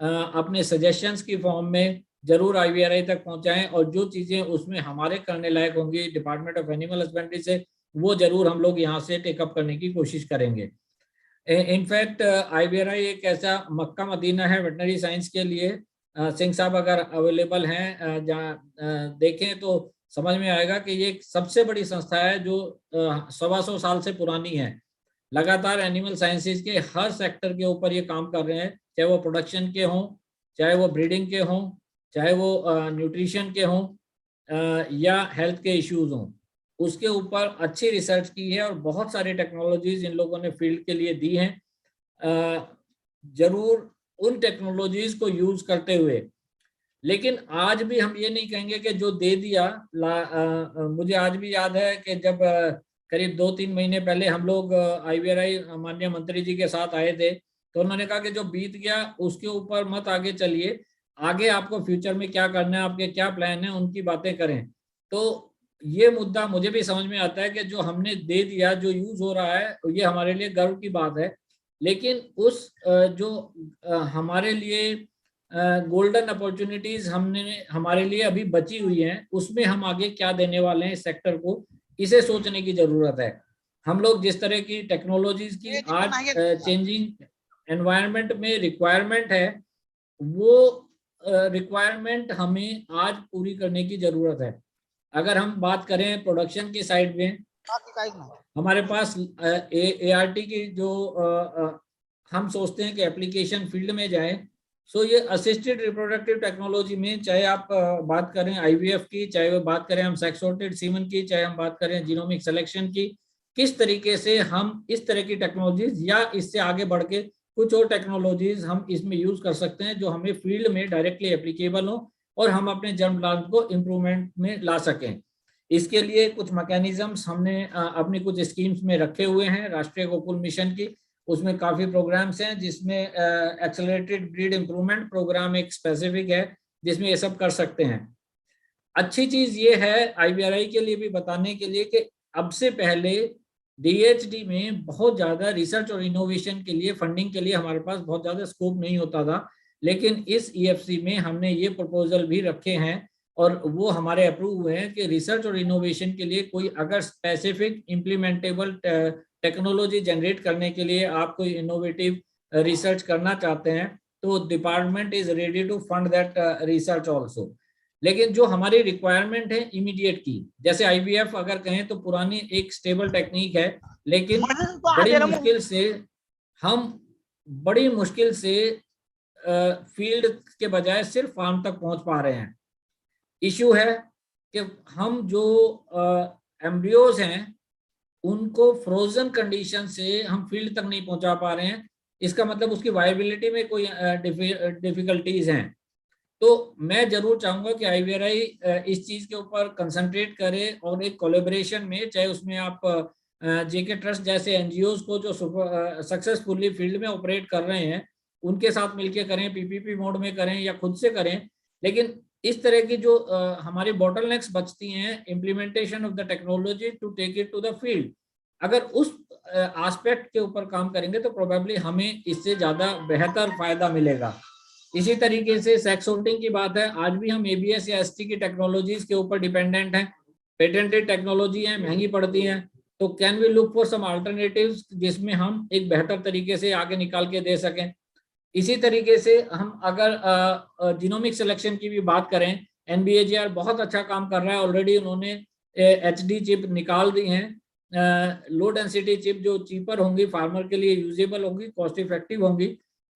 अपने सजेशंस की फॉर्म में जरूर IVRI तक पहुंचाएं, और जो चीजें उसमें हमारे करने लायक होंगी डिपार्टमेंट ऑफ एनिमल हस्बेंड्री से, वो जरूर हम लोग यहाँ से टेकअप करने की कोशिश करेंगे। इनफैक्ट IVRI एक ऐसा मक्का मदीना है वेटनरी साइंस के लिए। सिंह साहब अगर अवेलेबल हैं, जहाँ देखें तो समझ में आएगा कि ये एक सबसे बड़ी संस्था है जो 125 साल से पुरानी है। लगातार एनिमल साइंसेज के हर सेक्टर के ऊपर ये काम कर रहे हैं, चाहे वो प्रोडक्शन के हों, चाहे वो ब्रीडिंग के हों, चाहे वो न्यूट्रिशन के हों या हेल्थ के इश्यूज हों, उसके ऊपर अच्छी रिसर्च की है और बहुत सारी टेक्नोलॉजीज इन लोगों ने फील्ड के लिए दी हैं। जरूर उन टेक्नोलॉजीज को यूज करते हुए, लेकिन आज भी हम ये नहीं कहेंगे कि जो दे दिया। मुझे आज भी याद है कि जब करीब 2-3 महीने पहले हम लोग IVRI माननीय मंत्री जी के साथ आए थे, तो उन्होंने कहा कि जो बीत गया उसके ऊपर मत आगे चलिए, आगे आपको फ्यूचर में क्या करना है, आपके क्या प्लान है, उनकी बातें करें। तो ये मुद्दा मुझे भी समझ में आता है कि जो हमने दे दिया, जो यूज हो रहा है, ये हमारे लिए गर्व की बात है, लेकिन उस जो हमारे लिए गोल्डन अपॉर्चुनिटीज हमारे लिए अभी बची हुई हैं, उसमें हम आगे क्या देने वाले हैं इस सेक्टर को, इसे सोचने की जरूरत है। हम लोग जिस तरह की टेक्नोलॉजीज की आज चेंजिंग एनवायरनमेंट में रिक्वायरमेंट है, वो रिक्वायरमेंट हमें आज पूरी करने की जरूरत है। अगर हम बात करें प्रोडक्शन की साइड में, हमारे पास ART की जो हम सोचते हैं कि एप्लीकेशन फील्ड में जाए, सो ये असिस्टेड रिप्रोडक्टिव टेक्नोलॉजी में, चाहे आप बात करें IVF की, चाहे वो बात करें हम सेक्स सॉर्टेड सीमन की, चाहे हम बात करें जीनोमिक सिलेक्शन की, किस तरीके से हम इस तरह की टेक्नोलॉजीज या इससे आगे बढ़ के कुछ और टेक्नोलॉजीज हम इसमें यूज कर सकते हैं जो हमें फील्ड में डायरेक्टली एप्लीकेबल हो और हम अपने जर्म प्लांट को इम्प्रूवमेंट में ला सकें। इसके लिए कुछ मैकेनिज्म्स हमने अपनी कुछ स्कीम्स में रखे हुए हैं। राष्ट्रीय गोकुल मिशन की, उसमें काफी प्रोग्राम्स हैं, जिसमें एक्सेलरेटेड ब्रीड इम्प्रूवमेंट प्रोग्राम एक स्पेसिफिक है जिसमें ये सब कर सकते हैं। अच्छी चीज ये है IVRI के लिए भी बताने के लिए कि अब से पहले DHD में बहुत ज्यादा रिसर्च और इनोवेशन के लिए, फंडिंग के लिए हमारे पास बहुत ज्यादा स्कोप नहीं होता था, लेकिन इस EFC में हमने ये प्रपोजल भी रखे हैं और वो हमारे अप्रूव हुए हैं कि रिसर्च और इनोवेशन के लिए कोई अगर स्पेसिफिक इम्प्लीमेंटेबल टेक्नोलॉजी जनरेट करने के लिए आप कोई इनोवेटिव रिसर्च करना चाहते हैं तो department is ready to fund that research also. लेकिन जो हमारी रिक्वायरमेंट है इमीडिएट की, जैसे IVF अगर कहें तो पुरानी एक स्टेबल टेक्निक है, लेकिन बड़ी मुश्किल से फील्ड के बजाय सिर्फ फार्म तक पहुंच पा रहे हैं। इशू है कि हम जो एम्ब्रियोज हैं उनको फ्रोजन कंडीशन से हम फील्ड तक नहीं पहुंचा पा रहे हैं, इसका मतलब उसकी वायबिलिटी में कोई डिफिकल्टीज हैं। तो मैं जरूर चाहूंगा कि IVRI इस चीज के ऊपर कंसंट्रेट करे और एक कोलैबोरेशन में, चाहे उसमें आप JK ट्रस्ट जैसे NGOs को जो सक्सेसफुली फील्ड में ऑपरेट कर रहे हैं उनके साथ मिलकर करें, PPP मोड में करें या खुद से करें, लेकिन इस तरह की जो हमारी बॉटलनेक्स बचती हैं implementation of the technology to take it to the field, अगर उस एस्पेक्ट के ऊपर काम करेंगे तो प्रोबेबली हमें इससे ज्यादा बेहतर फायदा मिलेगा। इसी तरीके से सेक्स सॉर्टिंग की बात है, आज भी हम ABS या ST की टेक्नोलॉजीज के ऊपर डिपेंडेंट हैं, पेटेंटेड टेक्नोलॉजी है, महंगी पड़ती हैं, तो can we look for some alternatives जिसमें हम एक बेहतर तरीके से आगे निकाल के दे सकें। इसी तरीके से हम अगर जीनोमिक सिलेक्शन की भी बात करें, NBAGR बहुत अच्छा काम कर रहा है, ऑलरेडी उन्होंने HD चिप निकाल दी हैं, लो डेंसिटी चिप जो चीपर होंगी, फार्मर के लिए यूजेबल होंगी, कॉस्ट इफेक्टिव होंगी,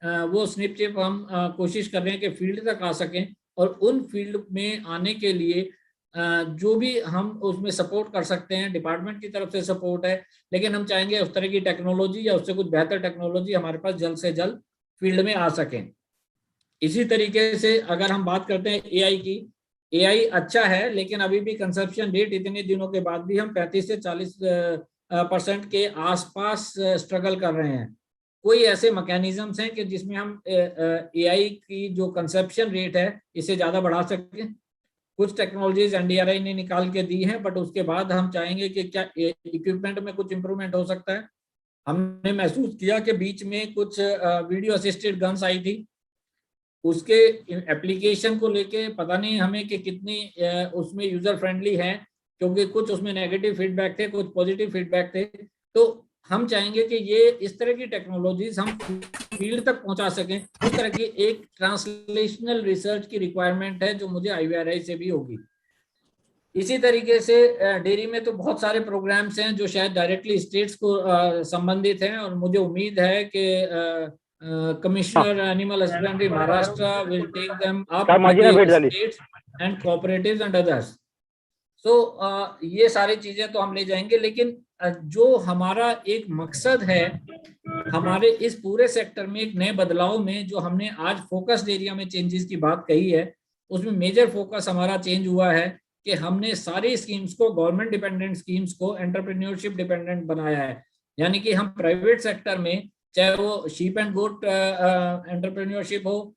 वो स्निप चिप हम कोशिश कर रहे हैं कि फील्ड तक आ सकें, और उन फील्ड में आने के लिए जो भी हम उसमें सपोर्ट कर सकते हैं, डिपार्टमेंट की तरफ से सपोर्ट है, लेकिन हम चाहेंगे उस तरह की टेक्नोलॉजी या उससे कुछ बेहतर टेक्नोलॉजी हमारे पास जल्द से जल्द फील्ड में आ सकें। इसी तरीके से अगर हम बात करते हैं AI की, AI अच्छा है, लेकिन अभी भी कंजप्शन रेट इतने दिनों के बाद भी हम 35 से 40% के आसपास स्ट्रगल कर रहे हैं। कोई ऐसे मैकेनिज्म्स हैं कि जिसमें हम AI की जो कंजप्शन रेट है इसे ज्यादा बढ़ा सकें? कुछ टेक्नोलॉजीज NDRI ने निकाल के दी हैं, बट उसके बाद हम चाहेंगे कि क्या इक्विपमेंट में कुछ इंप्रूवमेंट हो सकता है। हमने महसूस किया कि बीच में कुछ वीडियो असिस्टेड गन्स आई थी, उसके एप्लीकेशन को लेके पता नहीं हमें कि कितनी उसमें यूजर फ्रेंडली है, क्योंकि कुछ उसमें नेगेटिव फीडबैक थे, कुछ पॉजिटिव फीडबैक थे। तो हम चाहेंगे कि ये इस तरह की टेक्नोलॉजीज हम फील्ड तक पहुंचा सकें। उस तरह की एक ट्रांसलेशनल रिसर्च की रिक्वायरमेंट है जो मुझे IVRI से भी होगी। इसी तरीके से डेयरी में तो बहुत सारे प्रोग्राम्स हैं जो शायद डायरेक्टली स्टेट्स को संबंधित हैं, और मुझे उम्मीद है कि commissioner animal husbandry Maharashtra will take them up with states and cooperatives and others. So ये सारी चीजें तो हम ले जाएंगे, लेकिन जो हमारा एक मकसद है हमारे इस पूरे सेक्टर में एक नए बदलाव में, जो हमने आज फोकस्ड एरिया में चेंजेस की बात कही है, उसमें मेजर फोकस हमारा चेंज हुआ है कि हमने सारी स्कीम्स को, गवर्नमेंट डिपेंडेंट स्कीम्स को एंटरप्रेन्योरशिप डिपेंडेंट बनाया है। यानी कि हम प्राइवेट सेक्टर में, चाहे वो शीप एंड गोट एंटरप्रेन्योरशिप हो,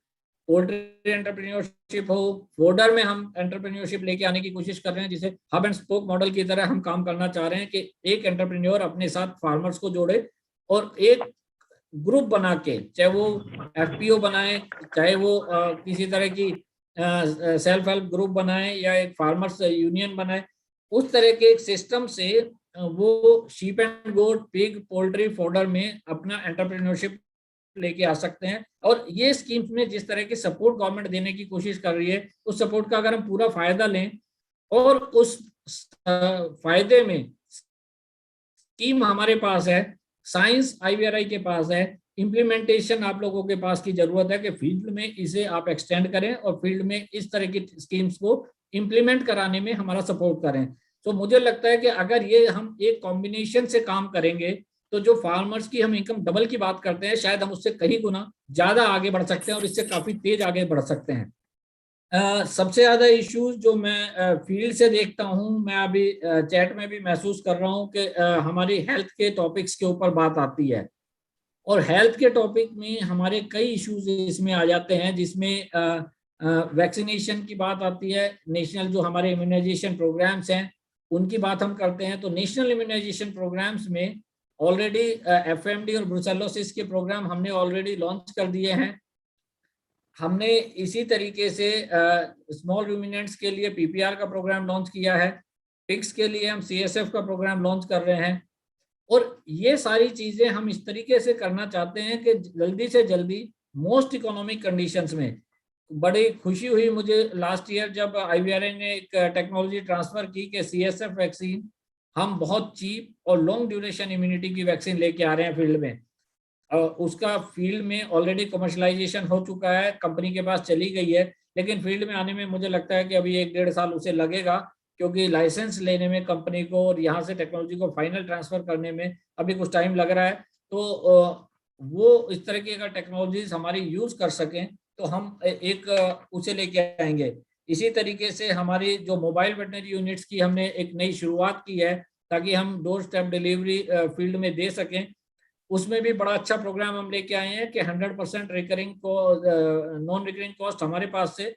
पोल्ट्री एंटरप्रेन्योरशिप हो, फोडर में हम एंटरप्रेन्योरशिप लेके आने की कोशिश कर रहे हैं, जिसे हब एंड स्पोक मॉडल की तरह हम काम करना चाह रहे हैं कि एक एंटरप्रेन्योर अपने साथ फार्मर्स को जोड़े और एक ग्रुप बना के, चाहे वो FPO बनाए, चाहे वो किसी तरह की सेल्फ हेल्प ग्रुप बनाए या एक फार्मर्स यूनियन बनाए, उस तरह के एक सिस्टम से वो sheep and goat, pig, poultry, fodder में अपना एंटरप्रेन्योरशिप लेके आ सकते हैं। और ये स्कीम्स में जिस तरह की सपोर्ट गवर्नमेंट देने की कोशिश कर रही है, उस सपोर्ट का अगर हम पूरा फायदा लें और उस फायदे में स्कीम हमारे पास है, साइंस IVRI के पास है, इम्प्लीमेंटेशन आप लोगों के पास की जरूरत है कि फील्ड में इसे आप एक्सटेंड करें और फील्ड में इस तरह की स्कीम्स को इम्प्लीमेंट कराने में हमारा सपोर्ट करें। तो मुझे लगता है कि अगर ये हम एक कॉम्बिनेशन से काम करेंगे तो जो फार्मर्स की हम इनकम डबल की बात करते हैं, शायद हम उससे कहीं गुना ज्यादा आगे बढ़ सकते हैं और इससे काफी तेज आगे बढ़ सकते हैं। सबसे ज्यादा इश्यूज जो मैं फील्ड से देखता हूं, मैं अभी चैट में भी महसूस कर रहा हूं कि हमारी हेल्थ के टॉपिक्स के ऊपर बात आती है, और हेल्थ के टॉपिक में हमारे कई इश्यूज इसमें आ जाते हैं, जिसमें वैक्सीनेशन की बात आती है, नेशनल जो हमारे इम्यूनाइजेशन प्रोग्राम्स हैं उनकी बात हम करते हैं। तो नेशनल इम्यूनाइजेशन प्रोग्राम्स में ऑलरेडी FMD और ब्रुसेलोसिस के प्रोग्राम हमने ऑलरेडी लॉन्च कर दिए हैं। हमने इसी तरीके से स्मॉल रूमिनेंट्स के लिए पीपीआर का प्रोग्राम लॉन्च किया है, पिग्स के लिए हम सीएसएफ का प्रोग्राम लॉन्च कर रहे हैं। और ये सारी चीजें हम इस तरीके से करना चाहते हैं कि जल्दी से जल्दी मोस्ट इकोनॉमिक कंडीशंस में। बड़ी खुशी हुई मुझे लास्ट ईयर जब आईवीआरआई ने एक टेक्नोलॉजी ट्रांसफर की कि सीएसएफ वैक्सीन हम बहुत चीप और लॉन्ग ड्यूरेशन इम्यूनिटी की वैक्सीन लेके आ रहे हैं फील्ड में। उसका फील्ड में ऑलरेडी कमर्शलाइजेशन हो चुका है, कंपनी के पास चली गई है, लेकिन फील्ड में आने में मुझे लगता है कि अभी 1-1.5 साल उसे लगेगा, क्योंकि लाइसेंस लेने में कंपनी को और यहाँ से टेक्नोलॉजी को फाइनल ट्रांसफर करने में अभी कुछ टाइम लग रहा है। तो वो इस तरीके का टेक्नोलॉजीज हमारी यूज कर सकें तो हम एक उसे लेके आएंगे। इसी तरीके से हमारी जो मोबाइल वेटनरी यूनिट्स की हमने एक नई शुरुआत की है ताकि हम डोर स्टेप डिलीवरी फील्ड में दे सकें। उसमें भी बड़ा अच्छा प्रोग्राम हम लेके आए हैं कि 100% रिकरिंग को नॉन रिकरिंग कॉस्ट हमारे पास से,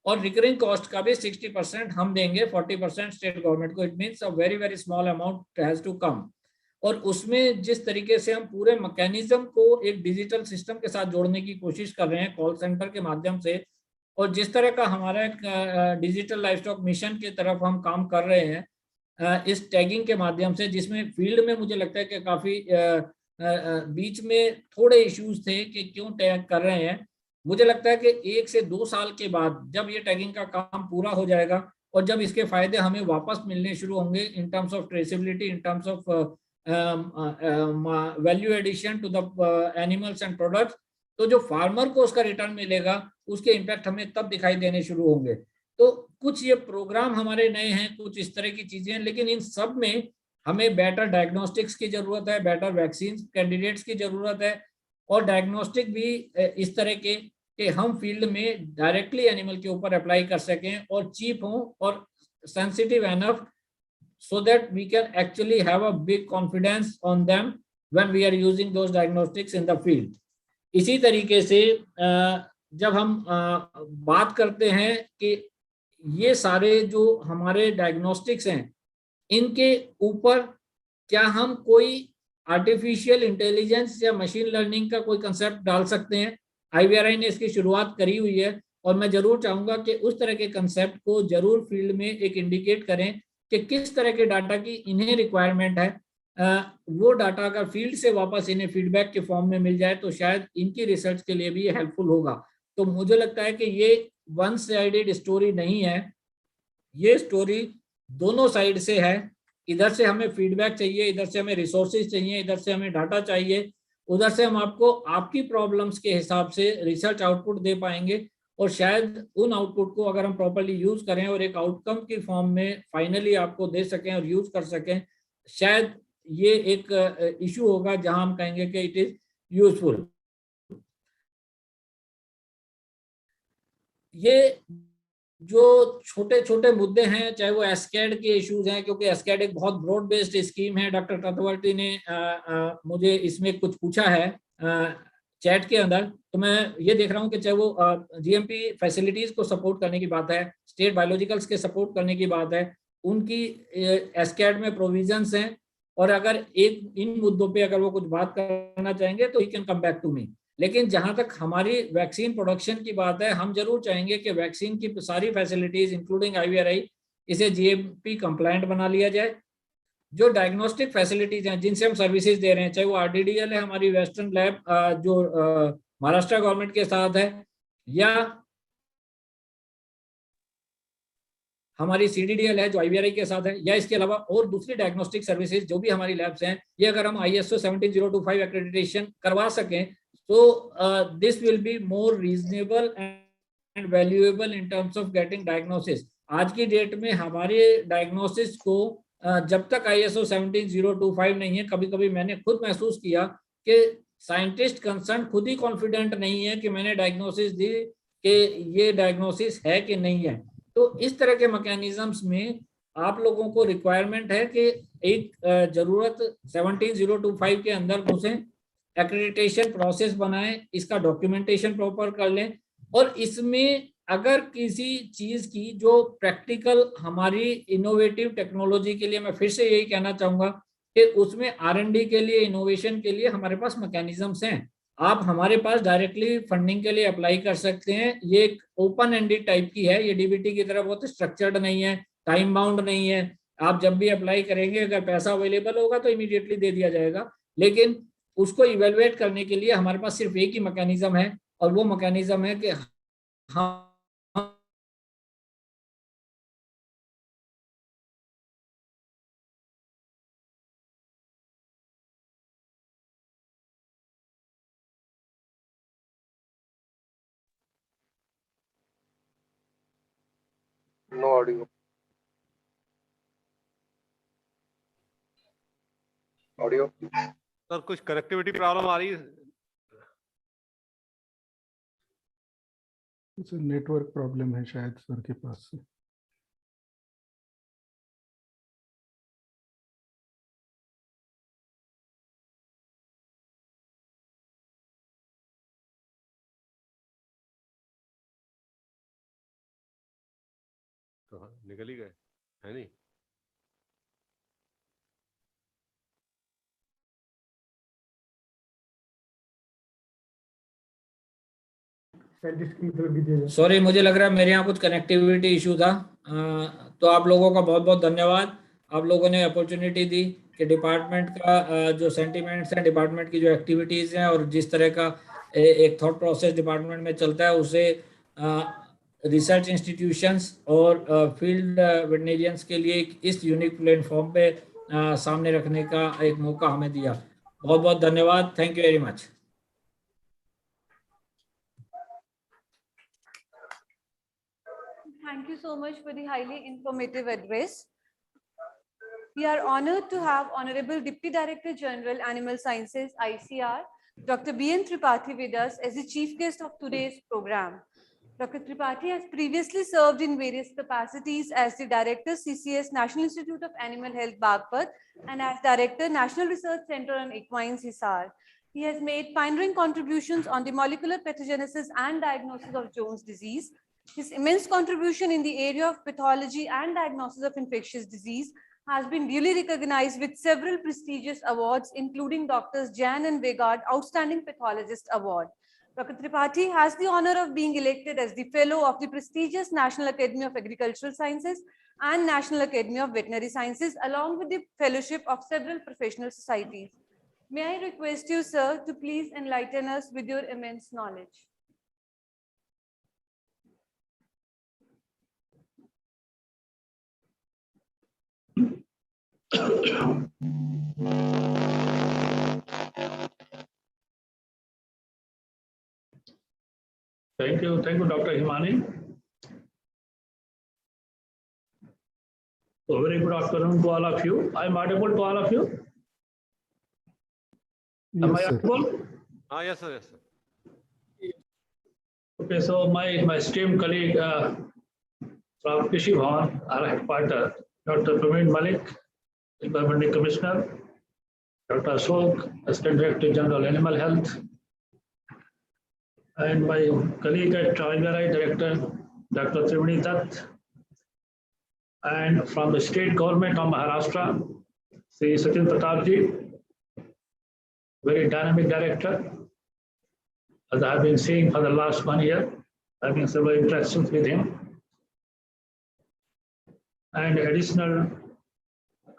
और रिकरिंग कॉस्ट का भी 60% हम देंगे, 40% स्टेट गवर्नमेंट को। It means a very very small amount has to come. और उसमें जिस तरीके से हम पूरे मैकेनिज्म को एक डिजिटल सिस्टम के साथ जोड़ने की कोशिश कर रहे हैं कॉल सेंटर के माध्यम से, और जिस तरह का हमारा डिजिटल लाइवस्टॉक मिशन की तरफ हम काम कर रहे हैं इस टैगिंग के माध्यम से, जिसमें फील्ड में मुझे लगता है कि काफी बीच में थोड़े इश्यूज थे कि क्यों टैग कर रहे हैं। मुझे लगता है कि 1 से 2 साल के बाद जब ये टैगिंग का काम पूरा हो जाएगा और जब इसके फायदे हमें वापस मिलने शुरू होंगे in terms of traceability, in terms of value addition to the animals and products, तो जो फार्मर को उसका रिटर्न मिलेगा उसके इम्पैक्ट हमें तब दिखाई देने शुरू होंगे। तो कुछ ये प्रोग्राम हमारे नए हैं, कुछ इस तरह की चीजें हैं, लेकिन इन सब में हमें बेटर डायग्नोस्टिक्स की जरूरत है, बेटर वैक्सीन कैंडिडेट्स की जरूरत है, और डायग्नोस्टिक भी इस तरह के कि हम फील्ड में डायरेक्टली एनिमल के ऊपर अप्लाई कर सकें और चीप हों और sensitive enough, so that we can actually have a big confidence on them when we are using those diagnostics in the field. इसी तरीके से जब हम बात करते हैं कि ये सारे जो हमारे डायग्नोस्टिक्स हैं इनके ऊपर क्या हम कोई आर्टिफिशियल इंटेलिजेंस या मशीन लर्निंग का कोई कंसेप्ट डाल सकते हैं। आईवीआरआई ने इसकी शुरुआत करी हुई है और मैं जरूर चाहूंगा कि उस तरह के कंसेप्ट को जरूर फील्ड में एक इंडिकेट करें कि किस तरह के डाटा की इन्हें रिक्वायरमेंट है। वो डाटा अगर फील्ड से वापस इन्हें फीडबैक के फॉर्म में मिल जाए तो शायद इनकी रिसर्च के लिए भी ये हेल्पफुल होगा। तो मुझे लगता है कि ये वन साइडेड स्टोरी नहीं है, ये स्टोरी दोनों साइड से है। इधर से हमें फीडबैक चाहिए, इधर से हमें रिसोर्सेज चाहिए, इधर से हमें डाटा चाहिए, उधर से हम आपको आपकी प्रॉब्लम्स के हिसाब से रिसर्च आउटपुट दे पाएंगे, और शायद उन आउटपुट को अगर हम प्रॉपर्ली यूज करें और एक आउटकम की फॉर्म में फाइनली आपको दे सकें और यूज कर सकें, शायद ये एक इशू होगा जहां हम कहेंगे कि इट इज यूजफुल। ये जो छोटे छोटे मुद्दे हैं, चाहे वो एस्कैड के इश्यूज हैं, क्योंकि एस्कैड एक बहुत ब्रॉड बेस्ड स्कीम है। डॉक्टर चतुर्वेदी ने मुझे इसमें कुछ पूछा है चैट के अंदर, तो मैं ये देख रहा हूँ कि चाहे वो जीएमपी फैसिलिटीज को सपोर्ट करने की बात है, स्टेट बायोलॉजिकल्स के सपोर्ट करने की बात है, उनकी एस्कैड में प्रोविजंस हैं, और अगर एक इन मुद्दों पे अगर वो कुछ बात करना चाहेंगे तो he can come back to me. लेकिन जहां तक हमारी वैक्सीन प्रोडक्शन की बात है, हम जरूर चाहेंगे कि वैक्सीन की सारी फैसिलिटीज इंक्लूडिंग आईवीआरआई इसे जीएमपी कंप्लायंट बना लिया जाए। जो डायग्नोस्टिक फैसिलिटीज हैं जिनसे हम सर्विसेज दे रहे हैं, चाहे वो आरडीडीएल है हमारी वेस्टर्न लैब जो महाराष्ट्र गवर्नमेंट के साथ है, या हमारी सीडीडीएल है जो आईवीआरआई के साथ है, या इसके अलावा और दूसरी डायग्नोस्टिक सर्विसेज जो भी हमारी लैब्स हैं, ये अगर हम ISO 17025 एक्रेडिटेशन करवा सकें तो this will be more reasonable and valuable in terms of getting diagnosis. आज की डेट में हमारे डायग्नोसिस को जब तक ISO 17025 नहीं है, कभी कभी मैंने खुद महसूस किया कि साइंटिस्ट कंसर्न खुद ही कॉन्फिडेंट नहीं है कि मैंने डायग्नोसिस दी कि ये डायग्नोसिस है कि नहीं है। तो इस तरह के मैकेनिज्म्स में आप लोगों को रिक्वायरमेंट है कि एक जरूरत 17025 के अंदर घुसें, एक्रेडिटेशन प्रोसेस बनाएं, इसका डॉक्यूमेंटेशन प्रॉपर कर लें, और इसमें अगर किसी चीज की जो प्रैक्टिकल हमारी इनोवेटिव टेक्नोलॉजी के लिए, मैं फिर से यही कहना चाहूंगा कि उसमें R&D के लिए, इनोवेशन के लिए हमारे पास मैकेनिज्म्स हैं। आप हमारे पास डायरेक्टली फंडिंग के लिए अप्लाई कर सकते हैं। ये एक ओपन एंडेड टाइप की है, ये डीबीटी की तरह बहुत स्ट्रक्चर्ड नहीं है, टाइम बाउंड नहीं है। आप जब भी अप्लाई करेंगे अगर पैसा अवेलेबल होगा तो इमीडिएटली दे दिया जाएगा, लेकिन उसको इवेलुएट करने के लिए हमारे पास सिर्फ एक ही मैकेनिज्म है, और वो मैकेनिज्म है कि हम नो ऑडियो। ऑडियो सर कुछ कनेक्टिविटी प्रॉब्लम आ रही है। नेटवर्क प्रॉब्लम है शायद सर के पास से। तो हाँ, निकल ही गए है नहीं। सॉरी, मुझे लग रहा है मेरे यहाँ कुछ कनेक्टिविटी इशू था। तो आप लोगों का बहुत बहुत धन्यवाद, आप लोगों ने अपॉर्चुनिटी दी कि डिपार्टमेंट का जो सेंटिमेंट्स हैं, डिपार्टमेंट की जो एक्टिविटीज़ हैं और जिस तरह का एक थॉट प्रोसेस डिपार्टमेंट में चलता है उसे रिसर्च इंस्टीट्यूशंस और फील्ड वेटनेरियंस के लिए इस यूनिक प्लेटफॉर्म पे सामने रखने का एक मौका हमें दिया। बहुत बहुत धन्यवाद, thank you very much. Thank you so much for the highly informative address. We are honored to have Honorable Deputy Director General, Animal Sciences, ICR, Dr. B.N. Tripathi with us as the chief guest of today's program. Dr. Tripathi has previously served in various capacities as the Director, CCS, National Institute of Animal Health, Bagpat, and as Director, National Research Center on Equines, Hisar. He has made pioneering contributions on the molecular pathogenesis and diagnosis of Jones disease. His immense contribution in the area of pathology and diagnosis of infectious disease has been duly recognized with several prestigious awards, including Drs. Jan and Vegard Outstanding Pathologist Award. Dr. Tripathi has the honor of being elected as the Fellow of the prestigious National Academy of Agricultural Sciences and National Academy of Veterinary Sciences, along with the fellowship of several professional societies. May I request you, sir, to please enlighten us with your immense knowledge. Thank you, Dr. Himani. So very good afternoon to all of you. I am audible to all of you. Am I audible? Yes, sir. Yes, sir. Okay, so my esteemed colleague from Krishi Bhavan, our headquarters, Dr. Praveen Malik, Environmental Commissioner, Dr. Ashok, Assistant Director General Animal Health, and my colleague at IVRI Director, Dr. Triveni Dutt, and from the state government of Maharashtra, Sri Sachin Pratapji, very dynamic director, as I have been seeing for the last 1 year, having several interactions with him, and additional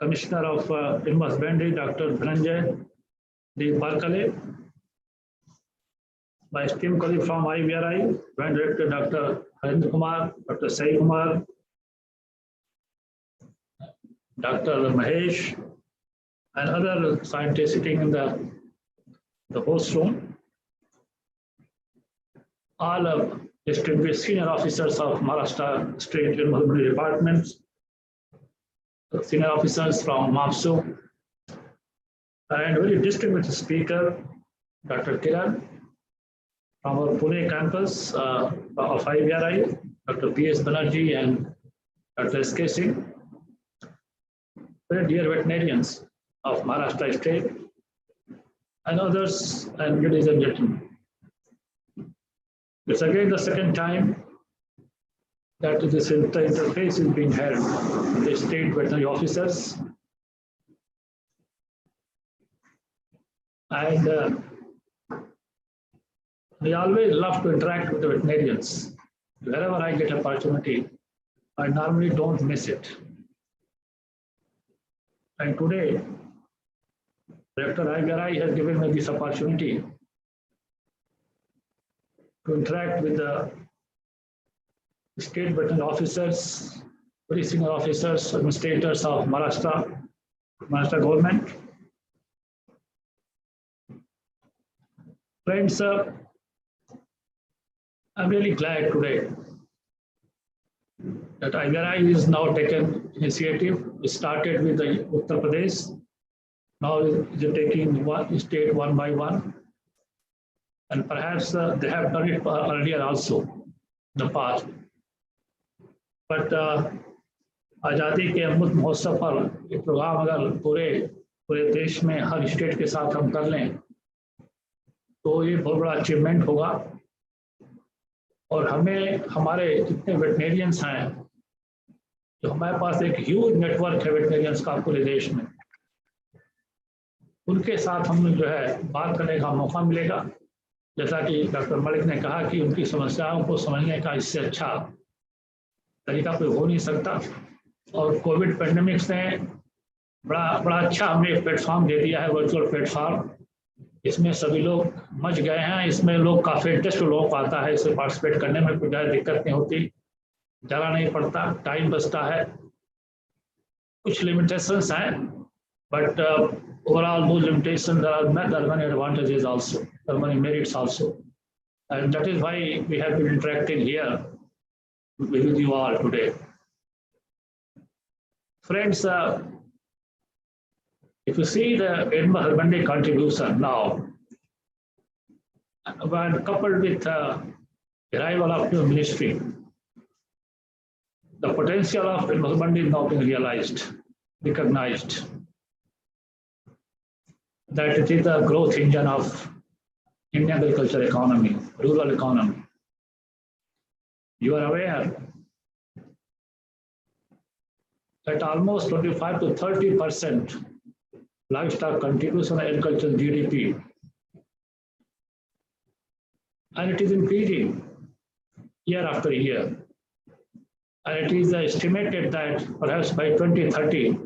Commissioner of Animal Husbandry, Dr. Dhananjay D. Parkale, my esteemed colleague from IVRI, Joint Director Dr. Harendra Kumar, Dr. Sai Kumar, Dr. Mahesh, and other scientists sitting in the host room, all distinguished senior officers of Maharashtra State Animal Husbandry Departments, senior officers from MAPSU, and very distinguished speaker, Dr. Kiran, from our Pune campus of IVRI, Dr. P.S. Banerjee and Dr. S.K. Singh, very dear veterinarians of Maharashtra State, and others, and ladies and gentlemen. It's again the second time that this interface is being held with the state veterinary officers. And I always love to interact with the veterinarians. Wherever I get opportunity, I normally don't miss it. And today, Dr. IVRI has given me this opportunity to interact with the state veterinary officers, very senior officers, administrators of Maharashtra government. Friends, I'm really glad today that IVRI is now taken initiative. It started with the Uttar Pradesh. Now it's taking one state one by one. And perhaps they have done it earlier also, in the past. But आज़ादी के अमृत महोत्सव पर ये programme अगर पूरे देश में हर state के साथ हम कर लें तो ये बहुत बड़ा अचीवमेंट होगा और हमें हमारे जितने वेटनेरियंस हैं जो हमारे पास एक ह्यूज नेटवर्क है वेटनेरियंस का पूरे देश में उनके साथ हम जो है बात करने का मौका मिलेगा जैसा कि डॉक्टर मलिक ने कहा कि उनकी समस्याओं को समझने का इससे अच्छा तरीका कोई हो नहीं सकता और कोविड पेंडेमिक्स ने बड़ा अच्छा हमें प्लेटफॉर्म दे दिया है वर्चुअल प्लेटफॉर्म इसमें सभी लोग मच गए हैं इसमें लोग काफ़ी इंटरेस्ट लोगों को आता है इसमें पार्टिसिपेट करने में कोई ज़्यादा दिक्कत नहीं होती जाना नहीं पड़ता टाइम बचता है कुछ लिमिटेशंस हैं but overall those limitations there are many advantages also there are many merits also and that is why we have been interacting here with you all today friends if you see the animal husbandry contribution now when coupled with arrival of new ministry the potential of animal husbandry is now being realized recognized that it is the growth engine of Indian agriculture economy, rural economy. You are aware that almost 25 to 30% livestock contribution to agricultural GDP. And it is increasing year after year. And it is estimated that perhaps by 2030,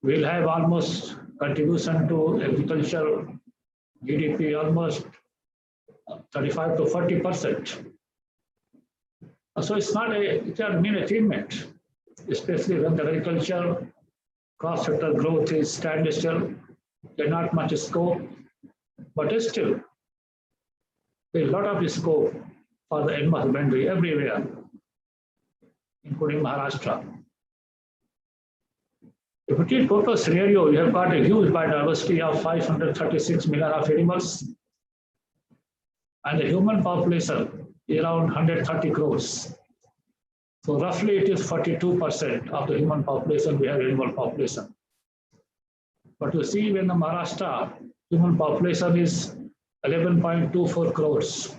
we'll have almost contribution to agricultural GDP almost 35 to 40%. So it's not a mean achievement, especially when the agriculture cross-sector growth is standstill, there's not much scope, but still there's a lot of scope for the animal husbandry everywhere, including Maharashtra. If it is total scenario, you have got a huge biodiversity of 536 million of animals, and the human population is around 130 crores. So roughly it is 42% of the human population, we have animal population. But you see when the Maharashtra human population is 11.24 crores,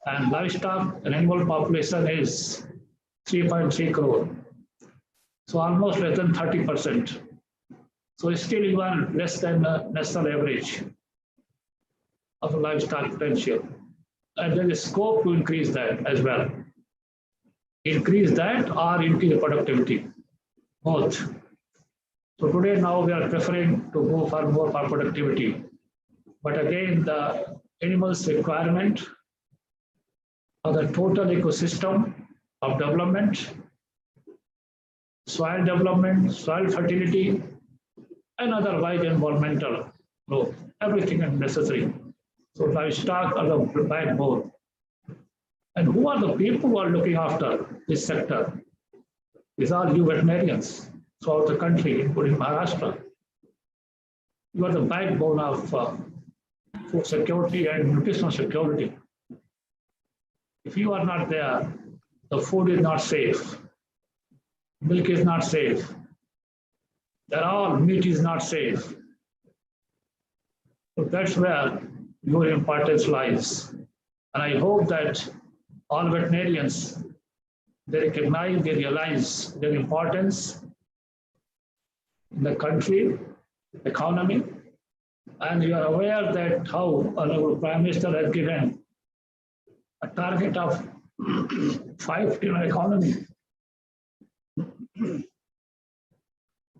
and livestock and animal population is 3.3 crore. So almost less than 30%. So it's still even less than the national average of the livestock potential. And there is scope to increase that as well. Increase that or increase the productivity, both. So today now we are preferring to go for more for productivity. But again, the animals' requirement of the total ecosystem of development, soil development, soil fertility, and otherwise environmental growth. Everything is necessary. So livestock are the backbone. And who are the people who are looking after this sector? These are you veterinarians throughout the country, including Maharashtra. You are the backbone of food security and nutritional security. If you are not there, the food is not safe. Milk is not safe. Meat is not safe. So that's where your importance lies. And I hope that all veterinarians, they recognize, they realize their importance in the country, economy, And you are aware that how our Prime Minister has given a target of 5 trillion economy.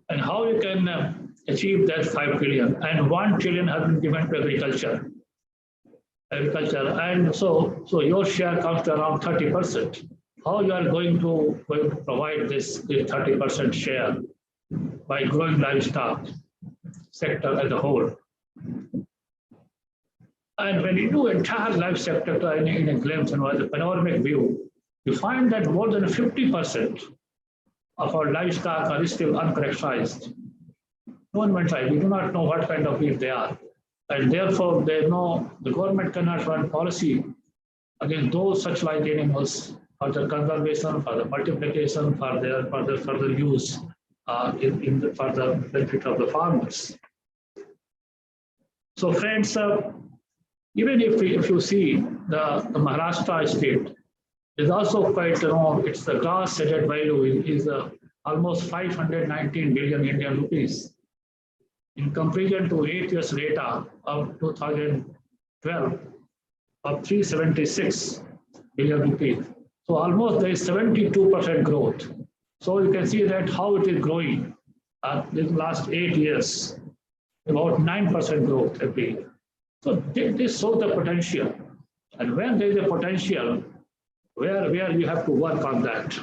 And how you can achieve that 5 trillion, and 1 trillion has been given to agriculture. And so your share comes to around 30%. How you are going to provide this 30% share by growing livestock sector as a whole? And when you do entire life sector in a glimpse and with a panoramic view, you find that more than 50% of our livestock are still uncharacterized. No inventory. We do not know what kind of breed they are. And therefore, the government cannot run policy against those such like animals for their conservation, for the multiplication, for their further use for the benefit of the farmers. So friends, even if you see the Maharashtra state is also quite, it's the gross added value is almost 519 billion Indian rupees in comparison to 8 years data of 2012 of 376 billion rupees. So almost there is 72% growth. So you can see that how it is growing in the last 8 years, about 9% growth every year. So this shows the potential. And when there is a potential, where you have to work on that.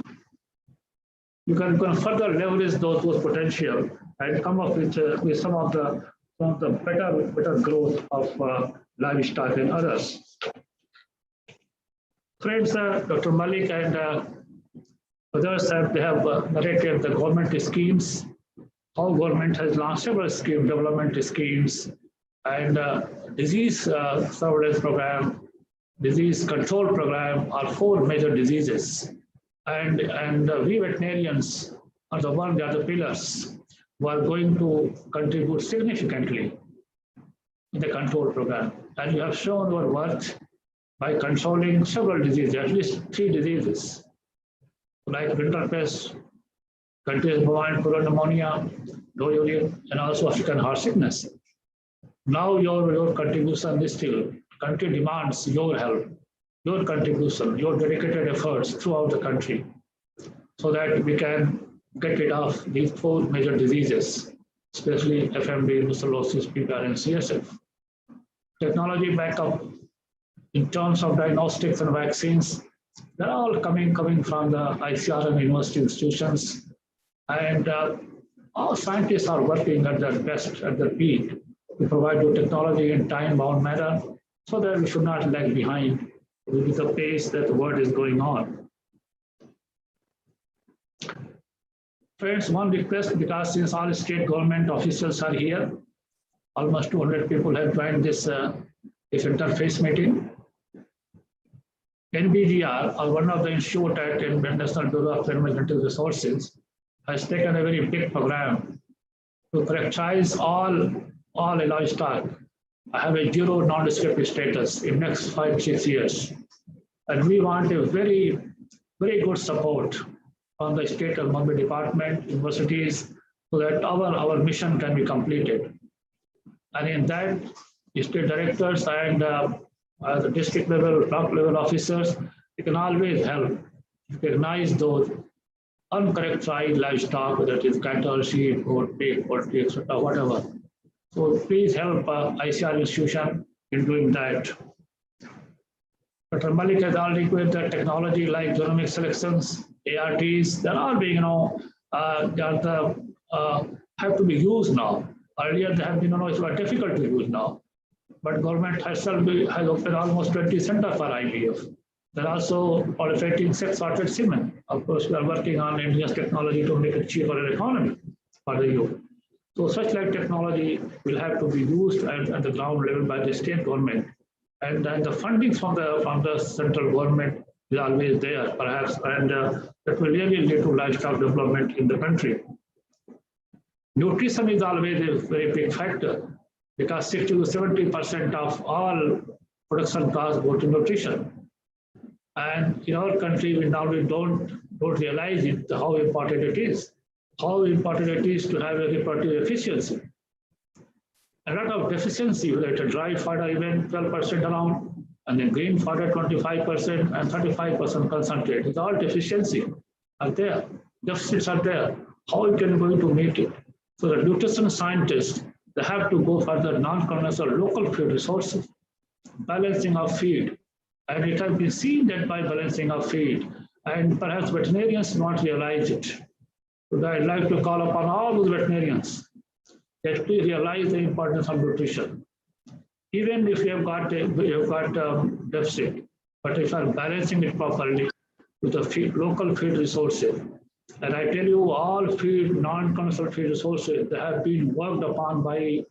You can further leverage those potential and come up with some of the better growth of livestock and others. Friends, Dr. Malik and others have narrated the government schemes, how government has launched several schemes, development schemes, and disease surveillance program, disease control program are 4 major diseases. And we veterinarians are the other pillars who are going to contribute significantly in the control program. And you have shown your worth by controlling several diseases, at least 3 diseases, like winterpest, continuous bovine pneumonia, low urine, and also African heart sickness. Now your contribution is still, country demands your help, your contribution, your dedicated efforts throughout the country, so that we can get rid of these 4 major diseases, especially FMD, brucellosis, PPR, and CSF. Technology backup in terms of diagnostics and vaccines, they're all coming from the ICR and university institutions. And all scientists are working at their best, at their peak, to provide you technology in time-bound manner, so that we should not lag behind with the pace that the world is going on. Friends, one request, because since all state government officials are here, almost 200 people have joined this interface meeting. NBGR, or one of the institute at National Bureau of Environmental Resources, has taken a very big program to characterize all livestock. I have a 0 non-descriptive status in next 5-6 years. And we want a very, very good support from the state and government department, universities, so that our mission can be completed. And in that, state directors and the district level, block level officers, you can always help recognize those uncharacterized livestock, whether it is cattle, sheep, goat, pig, poultry, etc., whatever. So please help ICR institution in doing that. Dr. Malik has already equipped the technology like genomic selections, ARTs, they're all being, have to be used now. Earlier they have been, it was difficult to use now. But government has opened almost 20 centers for IVF. They're also proliferating sex-sorted semen. Of course, we are working on indigenous technology to make it cheaper in economy for the youth. So such like technology will have to be used at the ground level by the state government. And then the funding from the central government is always there, perhaps, and that will really lead to livestock development in the country. Nutrition is always a very big factor, because 60 to 70% of all production costs go to nutrition. And in our country, we don't realize it, how important it is to have a reproductive efficiency. a lot of deficiency, whether it's a dry fodder, even 12% around, and then green fodder 25% and 35% concentrate. It's all deficiency are there. Deficits are there. How you can going to meet it? So the nutrition scientists, they have to go for the non-conventional local feed resources, balancing of feed. And it has been seen that by balancing of feed, and perhaps veterinarians not realize it. So I'd like to call upon all those veterinarians that please realize the importance of nutrition. Even if you have got deficit, but if you are balancing it properly with the feed, local feed resources, and I tell you, all feed, non-conventional feed resources, they have been worked upon by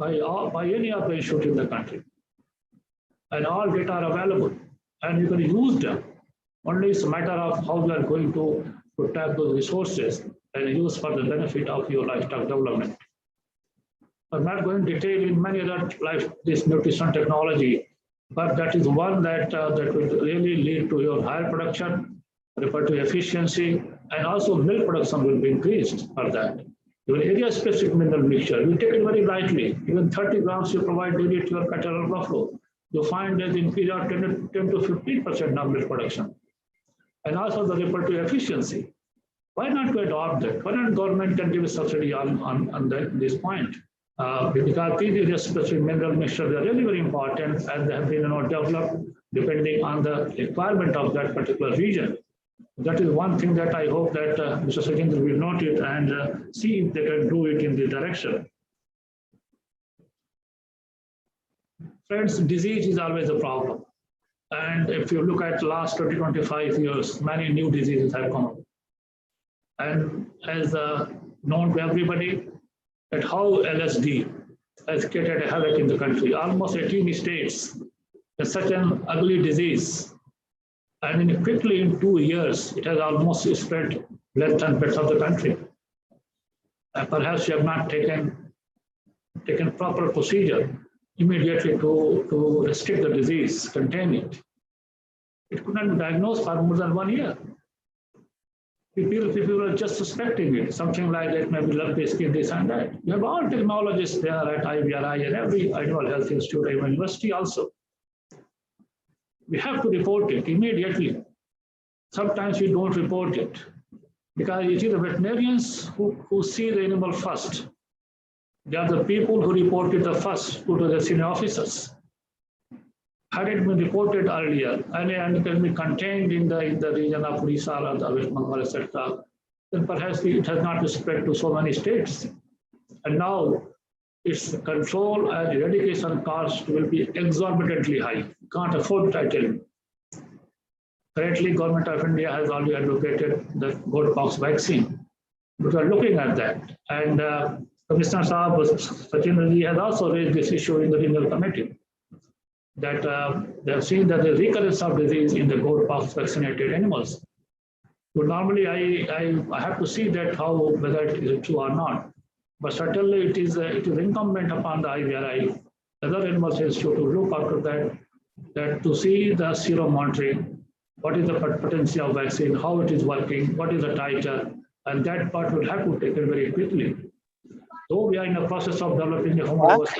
any of the institute in the country. And all data are available, and you can use them. Only it's a matter of how you are going to tap those resources and use for the benefit of your livestock development. I'm not going to detail in many other this nutrition technology, but that is one that that will really lead to your higher production, refer to efficiency, and also milk production will be increased for that. Even area-specific mineral mixture, you take it very lightly. Even 30 grams you provide daily to your cattle or buffalo, you find that increase of 10 to 15% of milk production. And also the refer to efficiency. Why not to adopt that? Why not government can give a subsidy on this point? Because these area-specific mineral mixtures are really very important, and they have been developed depending on the requirement of that particular region. That is one thing that I hope that Mr. Sajendra will note it and see if they can do it in this direction. Friends, disease is always a problem. And if you look at the last 20-25 years, many new diseases have come up. And as known to everybody, that how LSD has created a havoc in the country. Almost 18 states, it's such an ugly disease. And quickly in 2 years, it has almost spread length and breadth of the country. And perhaps you have not taken proper procedure immediately to restrict the disease, contain it. It could not be diagnosed for more than 1 year. People are just suspecting it, something like that, maybe lumpy skin, this and that. You have all technologists there at IVRI and every animal health institute, even university also. We have to report it immediately. Sometimes we don't report it because it is the veterinarians who see the animal first. They are the people who report it the first to the senior officers. Had it been reported earlier and it can be contained in the region of Odisha or the West Bengal, etc., then perhaps it has not spread to so many states. And now its control and eradication cost will be exorbitantly high. Can't afford it, I tell you. Currently, Government of India has already advocated the goatpox vaccine. We are looking at that. And Commissioner Saab Sachin has also raised this issue in the Regional Committee, that they have seen that the recurrence of disease in the goatpox vaccinated animals. So normally, I have to see that whether it is true or not. But certainly, it is incumbent upon the IVRI, other animal institute, to look after that to see the serum monitoring, what is the potency of vaccine, how it is working, what is the titer, and that part will have to take it very quickly. Though we are in the process of developing a homologous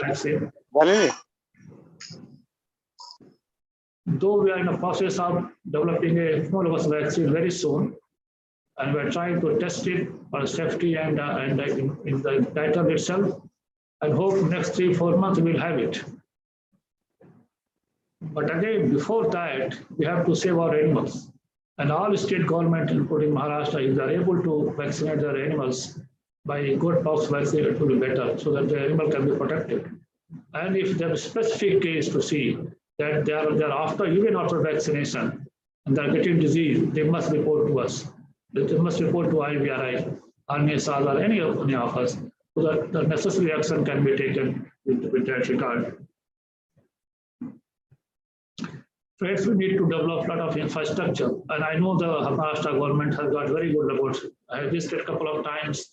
vaccine, very soon, and we're trying to test it for safety and in the titer itself, and hope next 3-4 months we'll have it. But again, before that, we have to save our animals. And all state government, including Maharashtra, if they are able to vaccinate their animals by goatpox vaccine, it will be better so that the animal can be protected. And if they have a specific case to see that they are even after vaccination and they are getting disease, they must report to us. They must report to IVRI, RNSAS, or any of us, so that the necessary action can be taken with that regard. Friends, we need to develop a lot of infrastructure. And I know the Maharashtra government has got very good laboratory. I have visited a couple of times.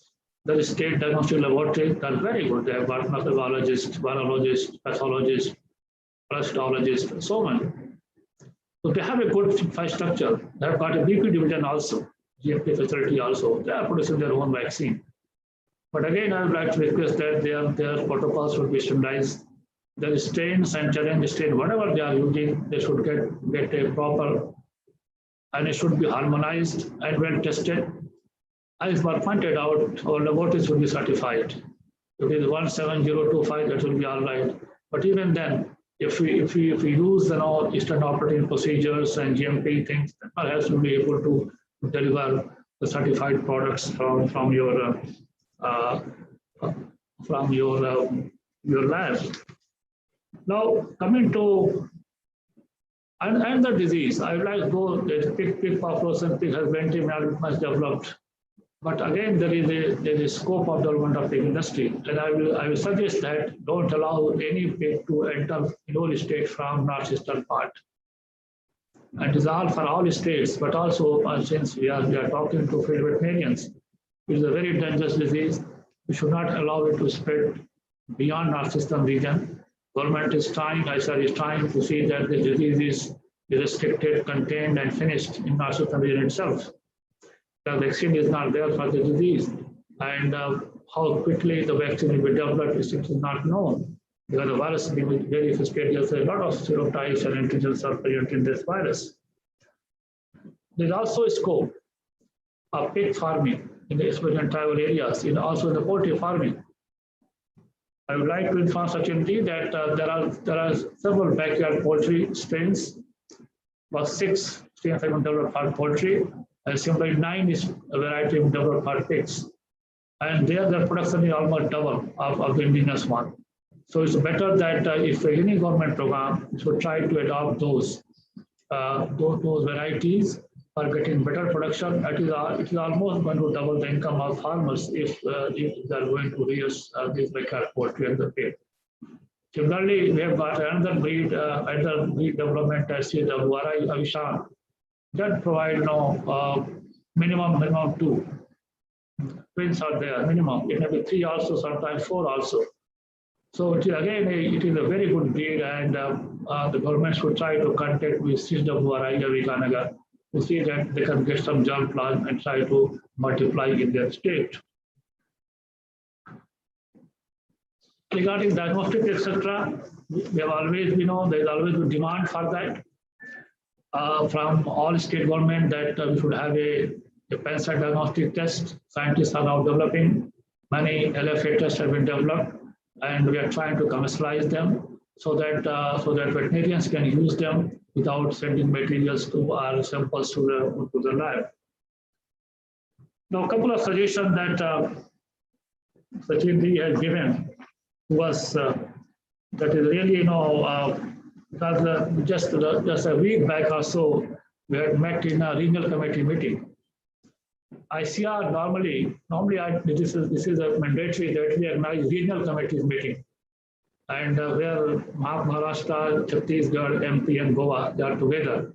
The state diagnostic laboratory, they're very good. They have got microbiologists, virologists, pathologists, parasitologists, and so on. So they have a good infrastructure. They have got a BP division also, GMP facility also. They are producing their own vaccine. But again, I would like to request that their protocols should be standardized. Their strains and challenge strain, whatever they are using, they should get a proper, and it should be harmonized and well tested. As was pointed out, our laboratories should be certified. If it is 17025, that will be all right. But even then, if we use Eastern operating procedures and GMP things, then perhaps we'll be able to deliver the certified products from your lab. Now, coming to the disease, I would like to go that pig population, pig husbandry much developed. But again, there is a scope of development of pig industry, and I will suggest that don't allow any pig to enter your state from northeastern part. And it is all for all states, but also since we are talking to field veterinarians, it is a very dangerous disease. We should not allow it to spread beyond northeastern region. Government is trying, ICAR is trying to see that the disease is restricted, contained, and finished in northeastern region itself. The vaccine is not there for the disease, and how quickly the vaccine will be developed is not known, because the virus being very fastidious. There's a lot of serotypes and antigens are present in this virus. There's also a scope of pig farming in the exposure tribal areas, also in the poultry farming. I would like to inform Sachin-ji that there are several backyard poultry strains, about 6 strains have been developed for poultry, and similarly 9 is a variety of developed for pigs. And their production is almost double of the indigenous one. So it's better that if any government program should try to adopt those varieties for getting better production. It is almost going to double the income of farmers if they are going to reuse these backyard poultry and the pig. Similarly, we have got another breed development as SDAH of Maharashtra that provide minimum 2 twins are there, minimum. It may be 3 also, sometimes 4 also. So it is a very good breed, and the government should try to contact with SDAH of Maharashtra to see that they can get some germplasm and try to multiply in their state. Regarding diagnostic, etc., we have always, there is always a demand for that from all state government that we should have a parasite diagnostic test. Scientists are now developing. Many LFA tests have been developed, and we are trying to commercialize them so that veterinarians can use them without sending materials to our samples to the lab. Now, a couple of suggestions that Sachin-ji has given to us that is really, because just a week back or so, we had met in a regional committee meeting. ICR normally this is a mandatory that we organize regional committees meeting, and where Maharashtra, Chhattisgarh, MP, and Goa, they are together,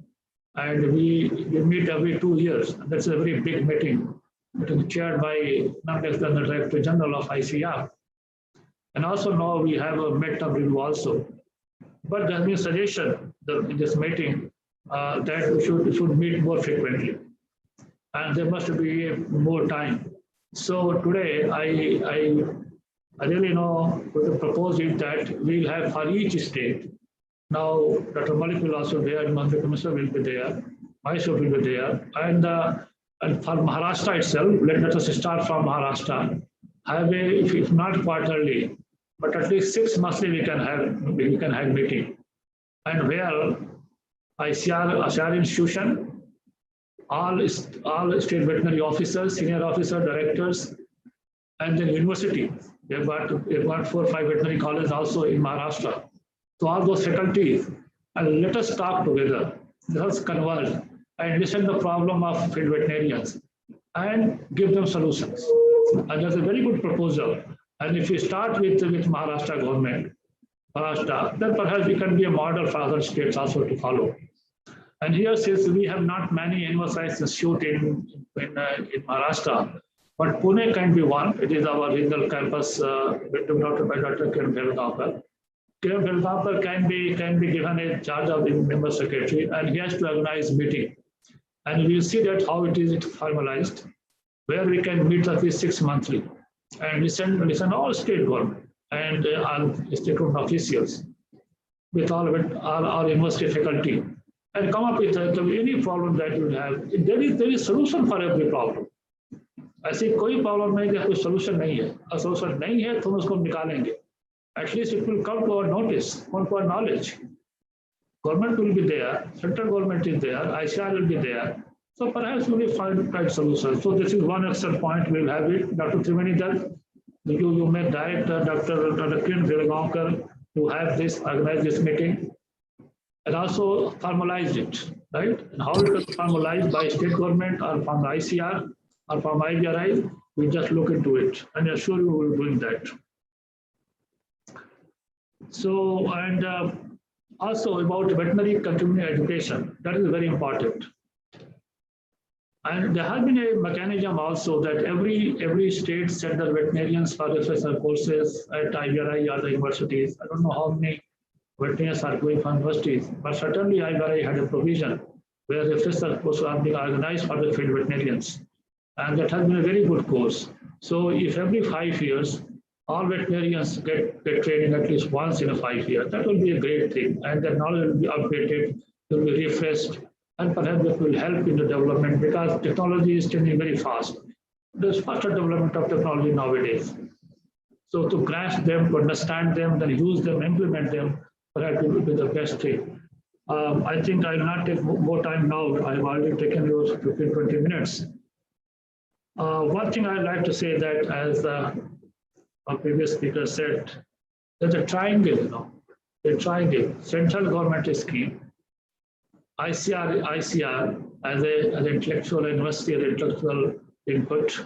and we meet every 2 years. That's a very big meeting. It is chaired by none less than the Director General of ICR, and also now we have a midterm review also. But there has been a suggestion in this meeting that we should meet more frequently, and there must be more time. So today, I really to propose it that we'll have for each state. Now, Dr. Malik will also be there, Mantra Commissioner will be there, myself will be there, and for Maharashtra itself, let us start from Maharashtra. Have if not quarterly, but at least 6 monthly we can have meeting, and where ICR institution, all state veterinary officers, senior officer, directors, and then university. They've got 4 or 5 veterinary colleges also in Maharashtra. So all those faculties, and let us talk together. Let us converge and listen to the problem of field veterinarians and give them solutions. And that's a very good proposal. And if we start with Maharashtra government, then perhaps we can be a model for other states also to follow. And here, since we have not many animal science institute in Maharashtra, but Pune can be one. It is our regional campus, Dr. Kiran Bhelgaonkar. Kiran Bhelgaonkar can be given a charge of the member secretary, and he has to organize meeting. And we will see that how it is formalized, where we can meet at least 6 monthly. and listen all state government and all state government officials with all of it, our university faculty, and come up with any problem that you have. There is solution for every problem. ऐसी कोई problem नहीं है, कोई solution नहीं है, और solution नहीं है तो हम उसको निकालेंगे. At least it will come to our notice, come to our knowledge. Government will be there, central government is there, ICR will be there. So perhaps we will find right solution. So this is one excellent point. We will have it. Dr. Triveni, you may direct Dr. Kiran Vilagaonkar to have this, organize this meeting, and also formalize it, right? And how it is formalized by state government or from ICR or from IVRI, we just look into it, and I assure you we will be doing that. So, and also about veterinary continuing education, that is very important. And there has been a mechanism also that every state send their veterinarians for refresher courses at IVRI or the universities. I don't know how many veterinarians are going from universities, but certainly IVRI had a provision where refresher courses are being organized for the field veterinarians. And that has been a very good course. So if every 5 years, all veterinarians get training at least once in a 5 years, that will be a great thing. And the knowledge will be updated, will be refreshed, and perhaps that will help in the development because technology is changing very fast. There's faster development of technology nowadays. So to grasp them, to understand them, then use them, implement them, perhaps it will be the best thing. I think I will not take more time now. I've already taken yours 15-20 minutes. One thing I'd like to say that as our previous speaker said, there's a triangle, central government scheme, ICR as an intellectual university, intellectual input,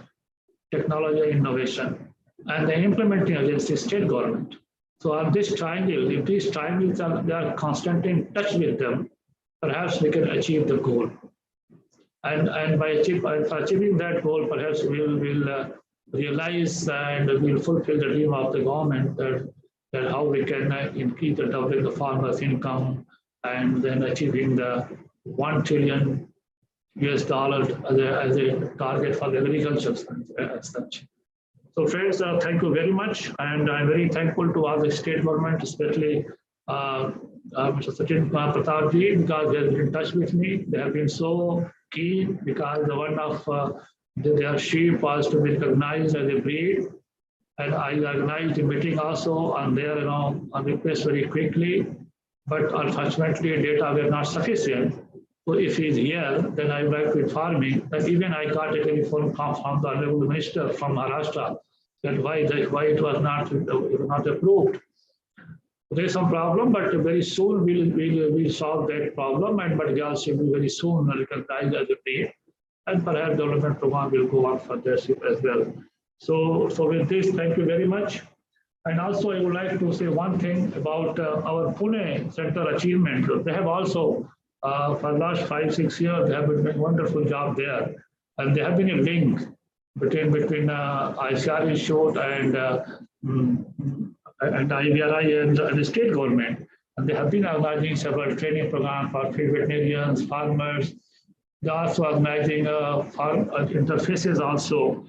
technology and innovation, and the implementing agency, state government. So on this triangle, if these triangles they are constantly in touch with them, perhaps we can achieve the goal. And by achieving that goal, perhaps we will realize and we'll fulfill the dream of the government that how we can increase the doubling the farmers' income and then achieving the $1 trillion as a target for the agriculture as such. So friends, thank you very much. And I'm very thankful to all the state government, especially Mr. Sachin Pratap ji, because they have been in touch with me. They have been so keen because one of their sheep was to be recognized as a breed. And I organized a meeting also on their request very quickly. But unfortunately, data were not sufficient. So if he's here, then I would like to inform him that even I got a telephone call from the Honorable Minister from Maharashtra that why it was not approved. There's some problem, but very soon we'll solve that problem. And but girls will be very soon recognized as a breed, and perhaps development program will go on for their sheep as well. So with this, thank you very much. And also, I would like to say one thing about our Pune Center achievement. They have also, for the last 5-6 years, they have been doing a wonderful job there. And there have been a link between ICR Institute and IVRI and the state government. And they have been organizing several training programs for field veterinarians, farmers. They are also organizing farm interfaces also.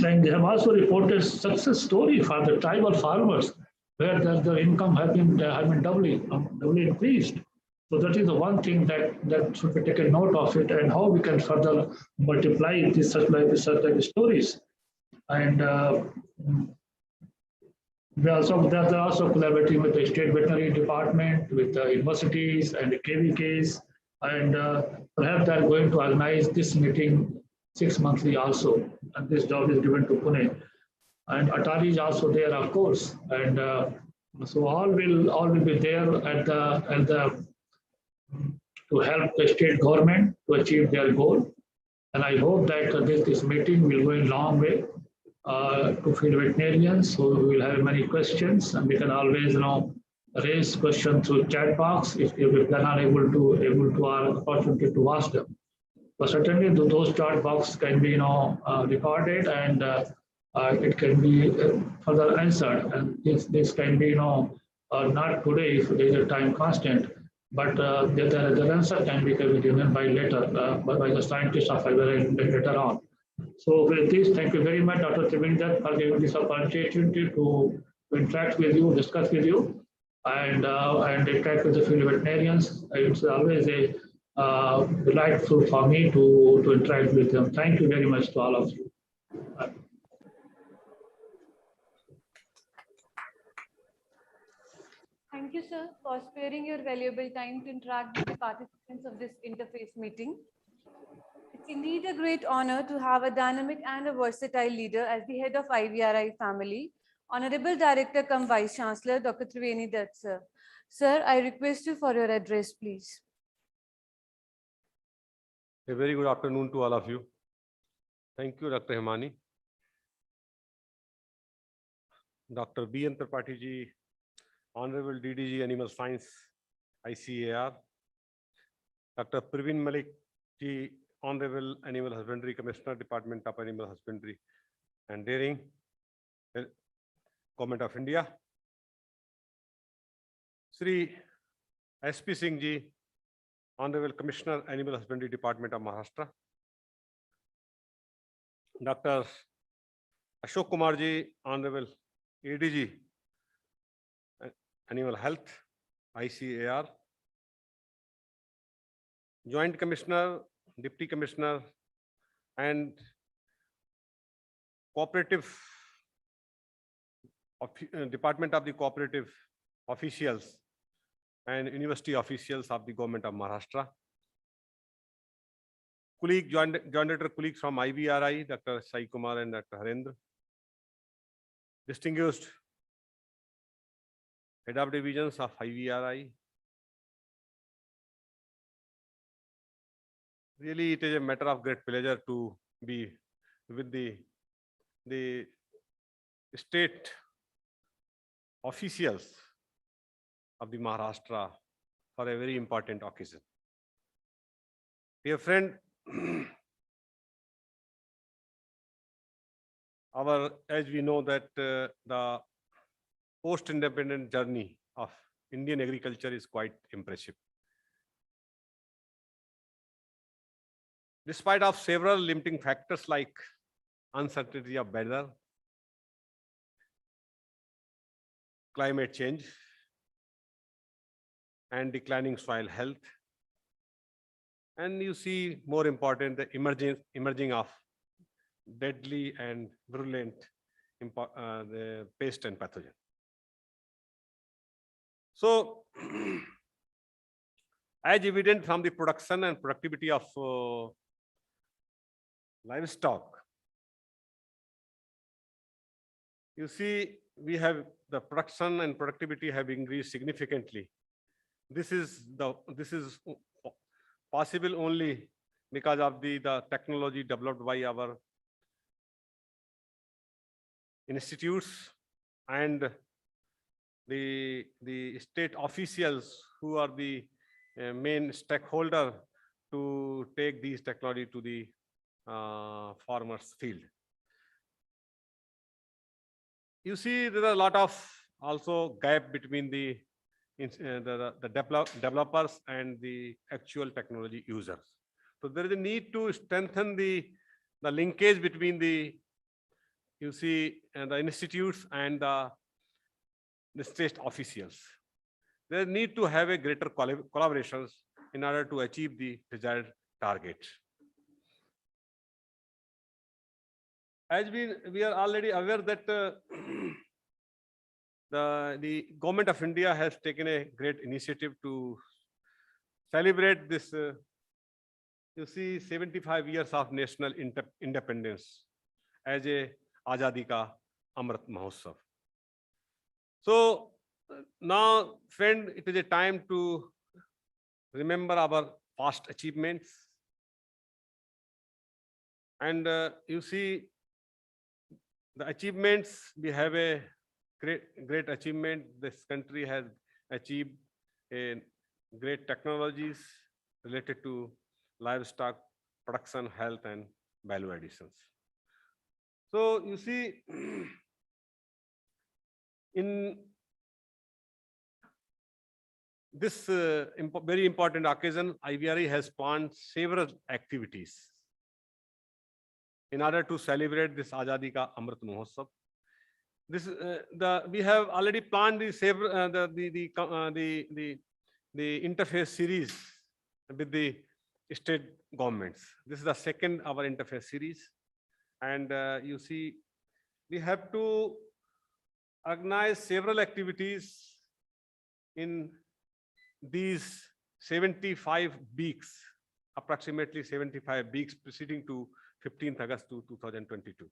And they have also reported success story for the tribal farmers, where the income have been doubly increased. So that is the one thing that should be taken note of it, and how we can further multiply such stories. And they are also collaborating with the state veterinary department, with the universities and the KVKs, and perhaps they are going to organize this meeting 6 monthly also, and this job is given to Pune. And Atari is also there, of course, and so all will be there to help the state government to achieve their goal. And I hope that this meeting will go a long way to field veterinarians. So we will have many questions, and we can always raise questions through chat box if we are not able to our opportunity to ask them. But certainly those chat box can be recorded, and it can be further answered. And this can be not today if there is a time constant, but the answer can be given by later by the scientists of later on. So with this, thank you very much, Dr. Trivenidat, for giving this opportunity to interact with you, discuss with you, and interact with the field veterinarians. It's always a delightful for me to interact with them. Thank you very much to all of you. Thank you, sir, for sparing your valuable time to interact with the participants of this interface meeting. It's indeed a great honor to have a dynamic and a versatile leader as the head of IVRI family, Honorable Director cum Vice Chancellor, Dr. Triveni Dutt, sir. Sir, I request you for your address, please. A very good afternoon to all of you. Thank you, Dr. Hemani. Dr. B. N. Tripathi ji, Honorable DDG Animal Science, ICAR. Dr. Praveen Malik ji, Honorable Animal Husbandry Commissioner, Department of Animal Husbandry and Dairying, Government of India. Shri SP Singh ji, Honorable Commissioner, Animal Husbandry Department of Maharashtra. Dr. Ashok Kumar ji, Honorable ADG, Animal Health, ICAR. Joint Commissioner, Deputy Commissioner, and Cooperative Department of the Cooperative officials and university officials of the Government of Maharashtra. Joint Director colleagues from IVRI, Dr. Sai Kumar and Dr. Harendra. Distinguished Head of Divisions of IVRI. Really, it is a matter of great pleasure to be with the state officials of the Maharashtra for a very important occasion. Dear friend, as we know that the post-independent journey of Indian agriculture is quite impressive. Despite of several limiting factors like uncertainty of weather, climate change, and declining soil health, and you see more important the emerging of deadly and virulent the pest and pathogen. So, as evident from the production and productivity of livestock, you see we have the production and productivity have increased significantly. This is possible only because of the technology developed by our institutes and the state officials who are the main stakeholder to take these technology to the farmers field. You see there are a lot of also gap between the developers and the actual technology users. So there is a need to strengthen the linkage between the institutes and the state officials. There need to have a greater collaborations in order to achieve the desired target. As we are already aware that the Government of India has taken a great initiative to celebrate this 75 years of national independence as a Azadi Ka Amrit Mahotsav. So now, friend, it is a time to remember our past achievements. And you see the achievements, we have a great achievement. This country has achieved great technologies related to livestock production, health, and value additions. So you see, in this very important occasion, IVRI has planned several activities in order to celebrate this Azadi Ka Amrit Mahotsav. This we have already planned the interface series with the state governments. This is the second our interface series, and you see, we have to organize several activities in these 75 weeks, approximately 75 weeks preceding to 15th August 2022.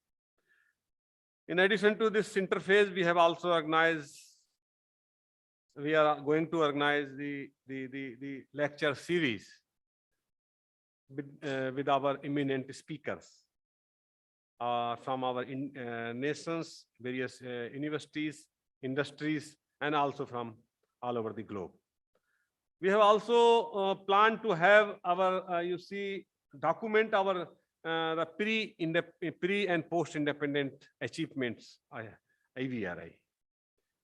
In addition to this interface, we have also organized, we are going to organize the lecture series with our eminent speakers from our nations, various universities, industries, and also from all over the globe. We have also planned to have our, you see, document our the pre and post-independent achievements, IVRI.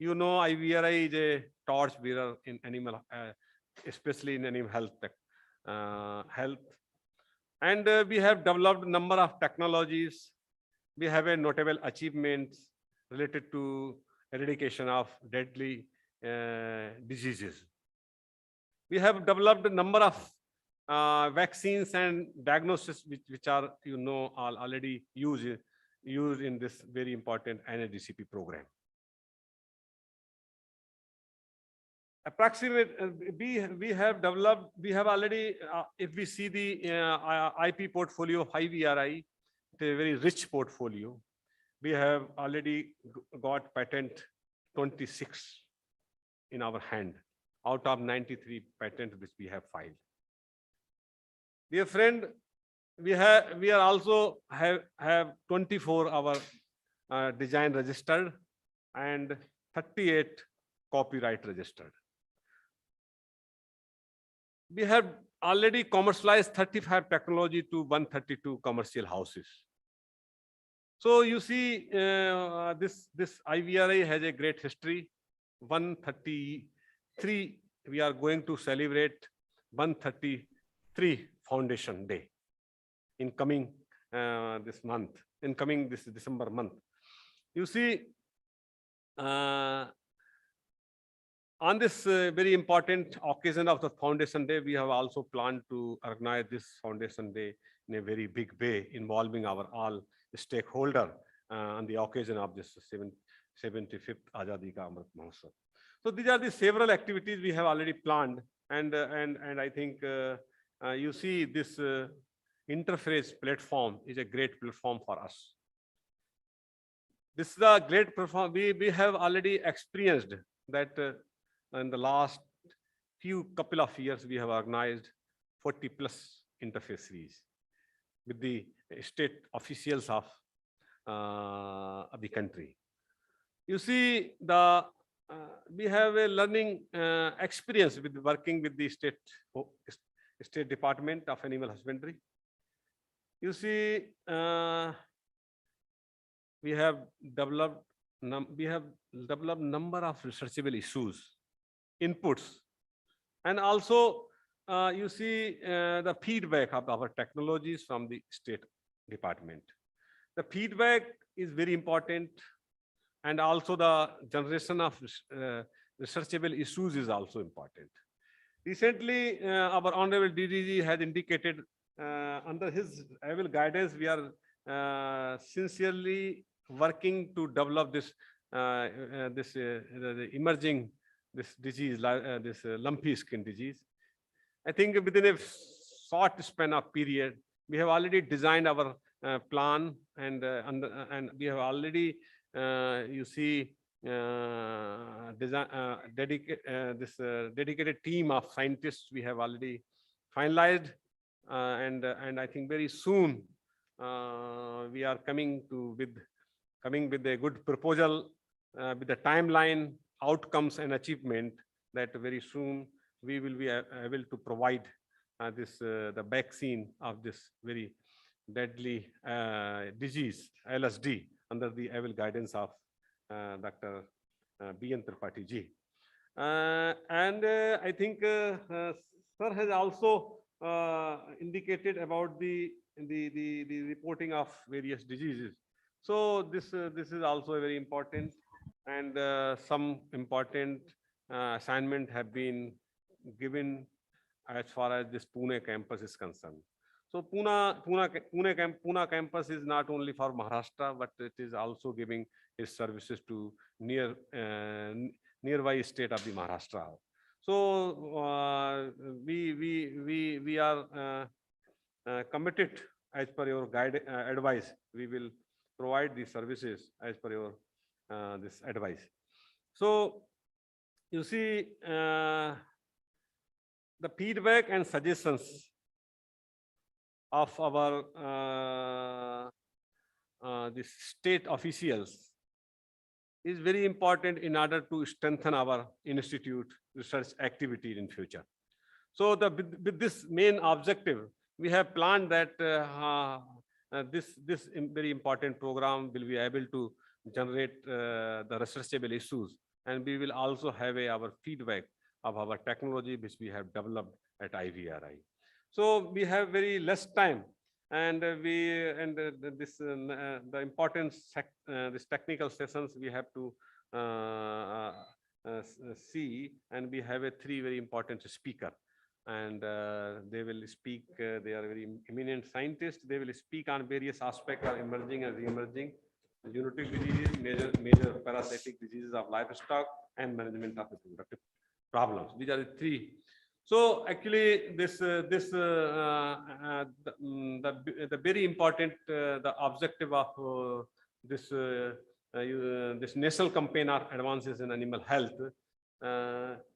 You know, IVRI is a torch bearer in animal, especially in animal health. And we have developed a number of technologies. We have a notable achievements related to eradication of deadly diseases. We have developed a number of vaccines and diagnosis which are, you know, already used in this very important NHDCP program. Approximate, we have developed, we have already, if we see the IP portfolio of IVRI, it's a very rich portfolio. We have already got patent 26 in our hand out of 93 patents which we have filed. Dear friend, we are also have 24 our design registered and 38 copyright registered. We have already commercialized 35 technology to 132 commercial houses. So you see, this IVRI has a great history. 133, we are going to celebrate 133 Foundation Day in coming this month, in coming this December month. You see, on this very important occasion of the Foundation Day, we have also planned to organize this Foundation Day in a very big way, involving our all stakeholder on the occasion of this 75th Azadi Ka Amrit Mahotsav. So these are the several activities we have already planned, and I think you see this interface platform is a great platform for us. This is a great platform. We have already experienced that in the last couple of years, we have organized 40 plus interface series with the state officials of the country. You see, we have a learning experience with working with the State Department of Animal Husbandry. You see, we have developed number of researchable issues, inputs, and also you see the feedback of our technologies from the State Department. The feedback is very important, and also the generation of researchable issues is also important. Recently, our Honorable DDG has indicated under his able guidance, we are sincerely working to develop this emerging disease, this lumpy skin disease. I think within a short span of period, we have already designed our plan, and we have already, you see, dedicated team of scientists we have already finalized, and I think very soon we are coming with a good proposal with the timeline, outcomes, and achievement that very soon we will be able to provide the vaccine of this very deadly disease, LSD, under the able guidance of Dr. B.N. Tripathi ji. And I think Sir has also indicated about the the reporting of various diseases. So this is also very important, and some important assignment have been given as far as this Pune campus is concerned. So Pune campus is not only for Maharashtra, but it is also giving its services to nearby state of the Maharashtra. So we are committed as per your advice. We will provide the services as per your this advice. So you see, the feedback and suggestions of our this state officials is very important in order to strengthen our institute research activity in future. So with this main objective, we have planned that this very important program will be able to generate the researchable issues, and we will also have our feedback of our technology which we have developed at IVRI. So we have very less time, and the important this technical sessions we have to see, and we have three very important speaker, and they will speak. They are very eminent scientists. They will speak on various aspects of emerging and re-emerging zoonotic diseases, major parasitic diseases of livestock, and management of reproductive problems. These are the three. So actually, the very important the objective of this national campaign of advances in animal health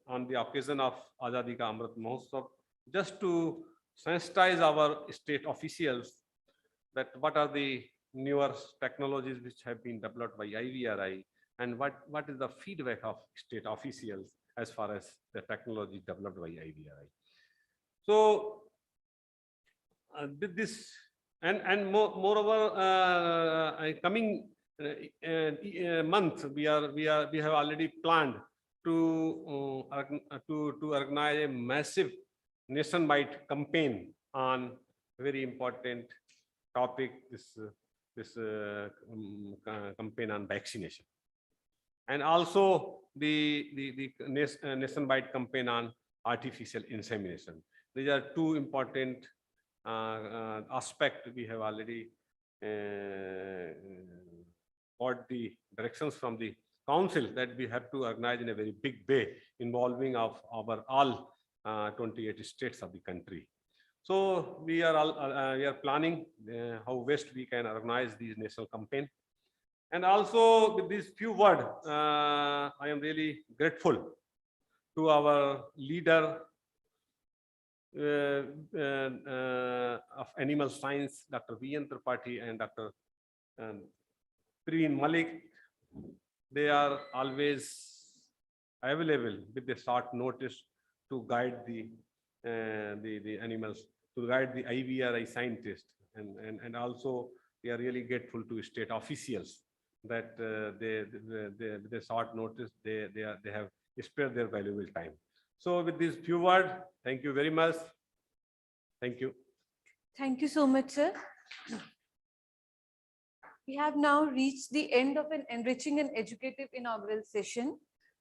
on the occasion of Azadi Ka Amrit Mahotsav, just to sensitize our state officials that what are the newer technologies which have been developed by IVRI, and what is the feedback of state officials as far as the technology developed by IVRI. So with this, and moreover, coming month, we have already planned to organize a massive nationwide campaign on very important topic, this campaign on vaccination, and also the nationwide campaign on artificial insemination. These are two important aspects. We have already got the directions from the council that we have to organize in a very big way, involving of our all 28 states of the country. So we are planning how best we can organize these national campaign. And also with these few words, I am really grateful to our leader of animal science, Dr. V.N. Tripathi and Dr. Preen Malik. They are always available with the short notice to guide the animals, to guide the IVRI scientists, and also we are really grateful to state officials that they short notice they have spared their valuable time. So with these few words, thank you very much. Thank you. Thank you so much, sir. We have now reached the end of an enriching and educative inaugural session.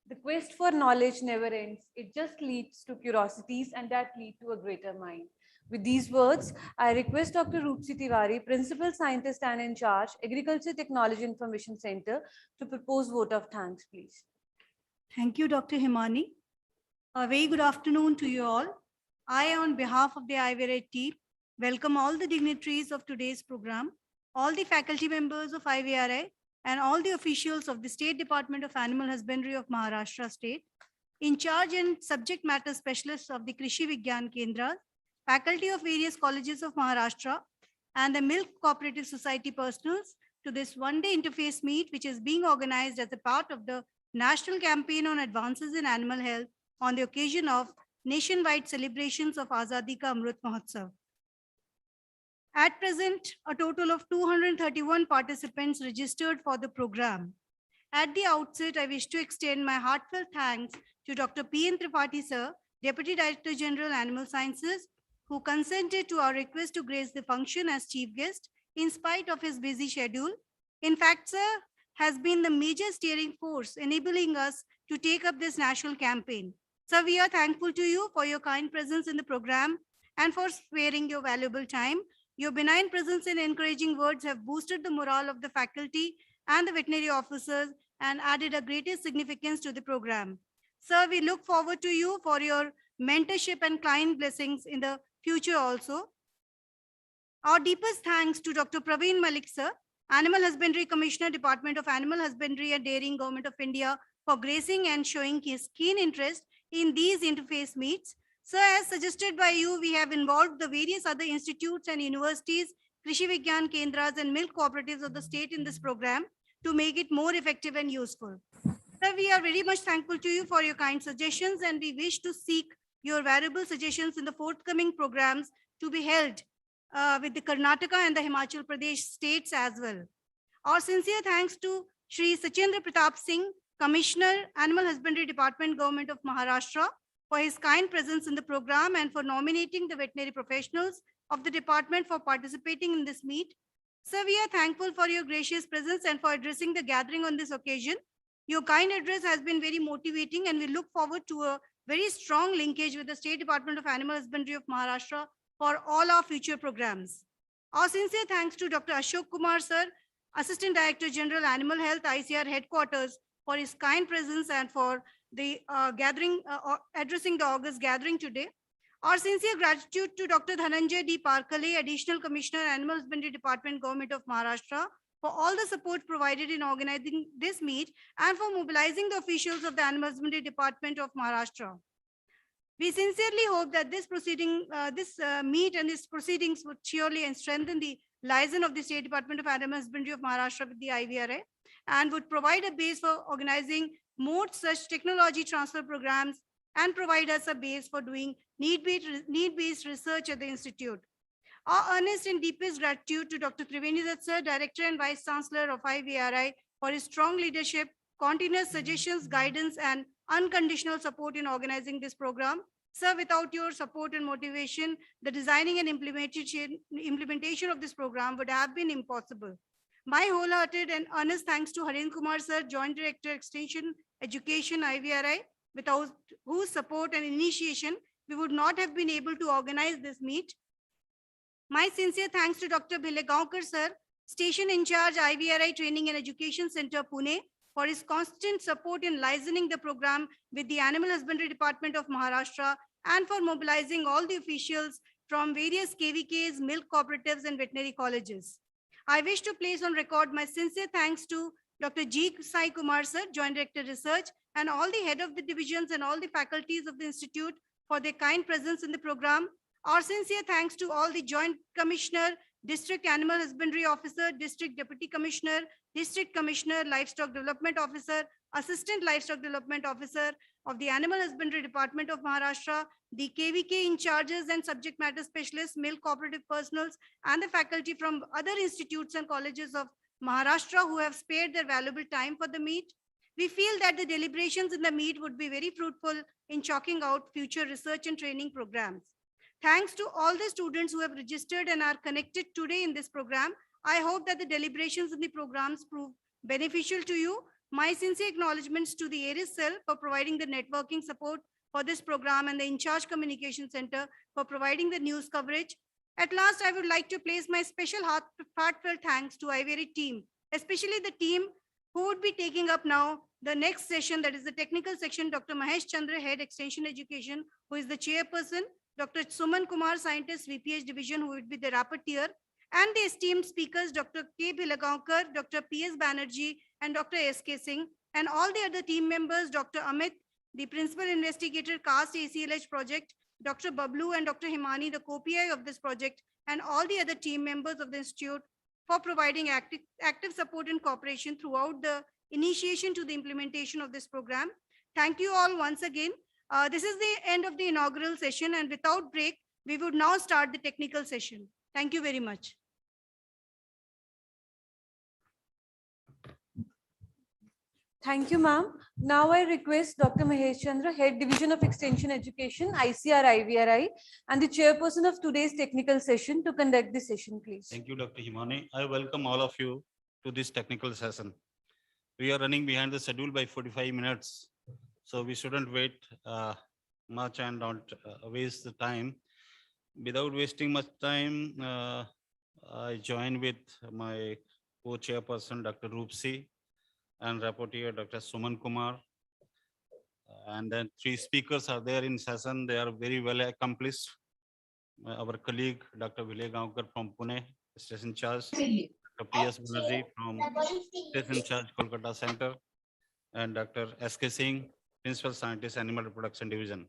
The quest for knowledge never ends. It just leads to curiosities, and that lead to a greater mind. With these words, I request Dr. Roopsi Tiwari, Principal Scientist and in charge, Agriculture Technology Information Center, to propose vote of thanks, please. Thank you, Dr. Himani. A very good afternoon to you all. I, on behalf of the IVRI team, welcome all the dignitaries of today's program, all the faculty members of IVRI, and all the officials of the State Department of Animal Husbandry of Maharashtra State, in charge and subject matter specialists of the Krishi Vigyan Kendras, faculty of various colleges of Maharashtra, and the Milk Cooperative Society personals to this one-day interface meet, which is being organized as a part of the National Campaign on Advances in Animal Health on the occasion of nationwide celebrations of Azadi Ka Amrit Mahotsav. At present, a total of 231 participants registered for the program. At the outset, I wish to extend my heartfelt thanks to Dr. P.N. Tripathi, sir, Deputy Director General, Animal Sciences, who consented to our request to grace the function as chief guest in spite of his busy schedule. In fact, sir has been the major steering force enabling us to take up this national campaign. Sir, we are thankful to you for your kind presence in the program and for sparing your valuable time. Your benign presence and encouraging words have boosted the morale of the faculty and the veterinary officers and added a greater significance to the program. Sir, we look forward to you for your mentorship and kind blessings in the future also. Our deepest thanks to Dr. Praveen Malik, sir, Animal Husbandry Commissioner, Department of Animal Husbandry and Dairying, Government of India, for gracing and showing his keen interest in these interface meets. Sir, as suggested by you, we have involved the various other institutes and universities, Krishi Vigyan Kendras and milk cooperatives of the state in this program to make it more effective and useful. Sir, we are very much thankful to you for your kind suggestions, and we wish to seek your valuable suggestions in the forthcoming programs to be held with the Karnataka and the Himachal Pradesh states as well. Our sincere thanks to Shri Sachendra Pratap Singh, Commissioner, Animal Husbandry Department, Government of Maharashtra, for his kind presence in the program and for nominating the veterinary professionals of the department for participating in this meet. Sir, we are thankful for your gracious presence and for addressing the gathering on this occasion. Your kind address has been very motivating, and we look forward to a very strong linkage with the State Department of Animal Husbandry of Maharashtra for all our future programs. Our sincere thanks to Dr. Ashok Kumar, sir, Assistant Director General, Animal Health, ICR Headquarters, for his kind presence and for the addressing the August gathering today. Our sincere gratitude to Dr. Dhananjay D. Parkale, Additional Commissioner, Animal Husbandry Department, Government of Maharashtra, for all the support provided in organizing this meet and for mobilizing the officials of the Animal Husbandry Department of Maharashtra. We sincerely hope that this meet and these proceedings would surely strengthen the liaison of the State Department of Animal Husbandry of Maharashtra with the IVRA and would provide a base for organizing more such technology transfer programs and provide us a base for doing need-based research at the Institute. Our earnest and deepest gratitude to Dr. Triveni Dutt, sir, Director and Vice Chancellor of IVRI, for his strong leadership, continuous suggestions, guidance, and unconditional support in organizing this program. Sir, without your support and motivation, the designing and implementation of this program would have been impossible. My wholehearted and earnest thanks to Haren Kumar, sir, Joint Director, Extension Education, IVRI, without whose support and initiation, we would not have been able to organize this meet. My sincere thanks to Dr. Bilegaonkar, sir, Station in Charge, IVRI Training and Education Center, Pune, for his constant support in licensing the program with the Animal Husbandry Department of Maharashtra and for mobilizing all the officials from various KVKs, milk cooperatives, and veterinary colleges. I wish to place on record my sincere thanks to Dr. G. Sai Kumar, sir, Joint Director Research, and all the head of the divisions and all the faculties of the Institute for their kind presence in the program. Our sincere thanks to all the Joint Commissioner, District Animal Husbandry Officer, District Deputy Commissioner, District Commissioner, Livestock Development Officer, Assistant Livestock Development Officer of the Animal Husbandry Department of Maharashtra, the KVK in charges and subject matter specialists, milk cooperative personals, and the faculty from other institutes and colleges of Maharashtra who have spared their valuable time for the meet. We feel that the deliberations in the meet would be very fruitful in chalking out future research and training programs. Thanks to all the students who have registered and are connected today in this program. I hope that the deliberations in the programs prove beneficial to you. My sincere acknowledgements to the ARIS cell for providing the networking support for this program and the In-Charge Communication Center for providing the news coverage. At last, I would like to place my special heartfelt thanks to IVRI team, especially the team who would be taking up now the next session, that is the technical section, Dr. Mahesh Chandra, Head Extension Education, who is the chairperson, Dr. Suman Kumar, Scientist, VPH Division, who would be the rapporteur, and the esteemed speakers, Dr. K. Bilagaonkar, Dr. P.S. Banerjee, and Dr. S.K. Singh, and all the other team members, Dr. Amit, the Principal Investigator, CAST ACLH project, Dr. Bablu and Dr. Himani, the co-PI of this project, and all the other team members of the Institute for providing active support and cooperation throughout the initiation to the implementation of this program. Thank you all once again. This is the end of the inaugural session, and without break, we would now start the technical session. Thank you very much. Thank you, ma'am. Now I request Dr. Mahesh Chandra, Head Division of Extension Education, ICR IVRI, and the chairperson of today's technical session to conduct the session, please. Thank you, Dr. Himani. I welcome all of you to this technical session. We are running behind the schedule by 45 minutes, so we shouldn't wait much and not waste the time. Without wasting much time, I join with my co-chairperson, Dr. Roopsi, and rapporteur, Dr. Suman Kumar. And then 3 speakers are there in session. They are very well accomplished. Our colleague, Dr. Vile Gaonkar from Pune, Station Charge, Dr. P.S. Banerjee from Station Charge, Kolkata Center, and Dr. S.K. Singh, Principal Scientist, Animal Reproduction Division.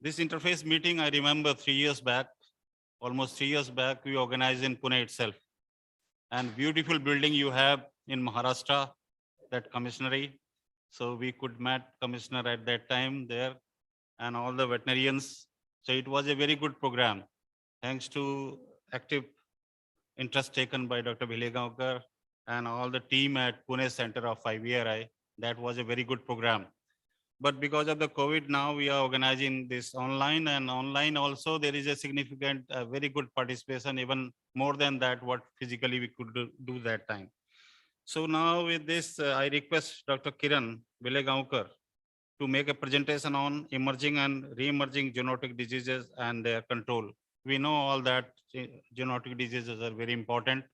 This interface meeting, I remember 3 years back, almost 3 years back, we organized in Pune itself. And beautiful building you have in Maharashtra, that commissionary. So we could meet commissioner at that time there and all the veterinarians. So it was a very good program. Thanks to active interest taken by Dr. Vile Gaonkar and all the team at Pune Center of IVRI. That was a very good program. But because of the COVID, now we are organizing this online, and online also there is a significant, very good participation, even more than that, what physically we could do that time. So now with this, I request Dr. Kiran Vile Gaonkar to make a presentation on emerging and re-emerging zoonotic diseases and their control. We know all that zoonotic diseases are very important,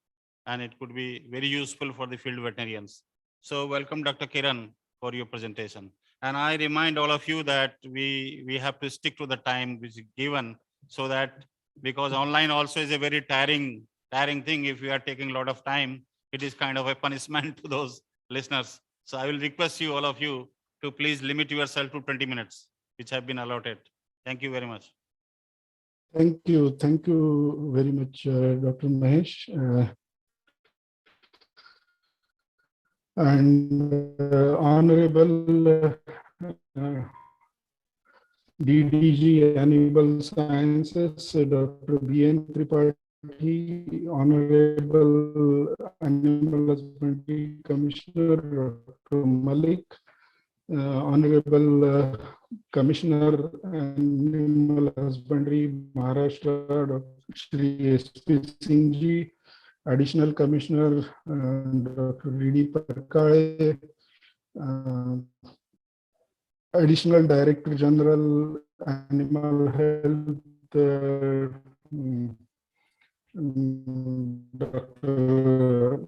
and it could be very useful for the field veterinarians. So welcome, Dr. Kiran, for your presentation. And I remind all of you that we have to stick to the time which is given, so that, because online also is a very tiring thing. If we are taking a lot of time, it is kind of a punishment to those listeners. So I will request you, all of you, to please limit yourself to 20 minutes, which have been allotted. Thank you very much. Thank you. Thank you very much, Dr. Mahesh. Honorable DDG Animal Sciences, Dr. B.N. Tripathi, Honorable Animal Husbandry Commissioner, Dr. Malik, Honorable Commissioner Animal Husbandry Maharashtra, Dr. Shri S.P. Singh ji, Additional Commissioner Dr. D.D. Parkale, Additional Director General Animal Health, Dr.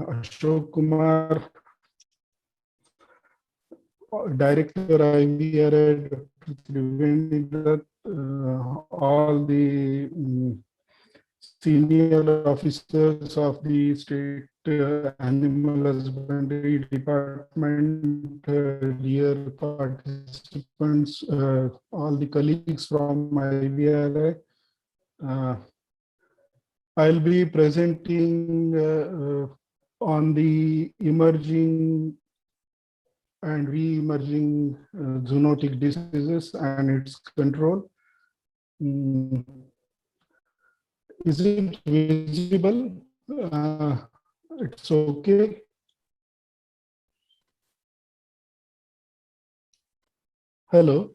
Ashok Kumar, Director IVRI, Dr. Triveni Dutt, all the senior officers of the state animal husbandry department, dear participants, all the colleagues from IVRI. I'll be presenting on the emerging and re-emerging zoonotic diseases and its control. Is it visible? It's okay. Hello.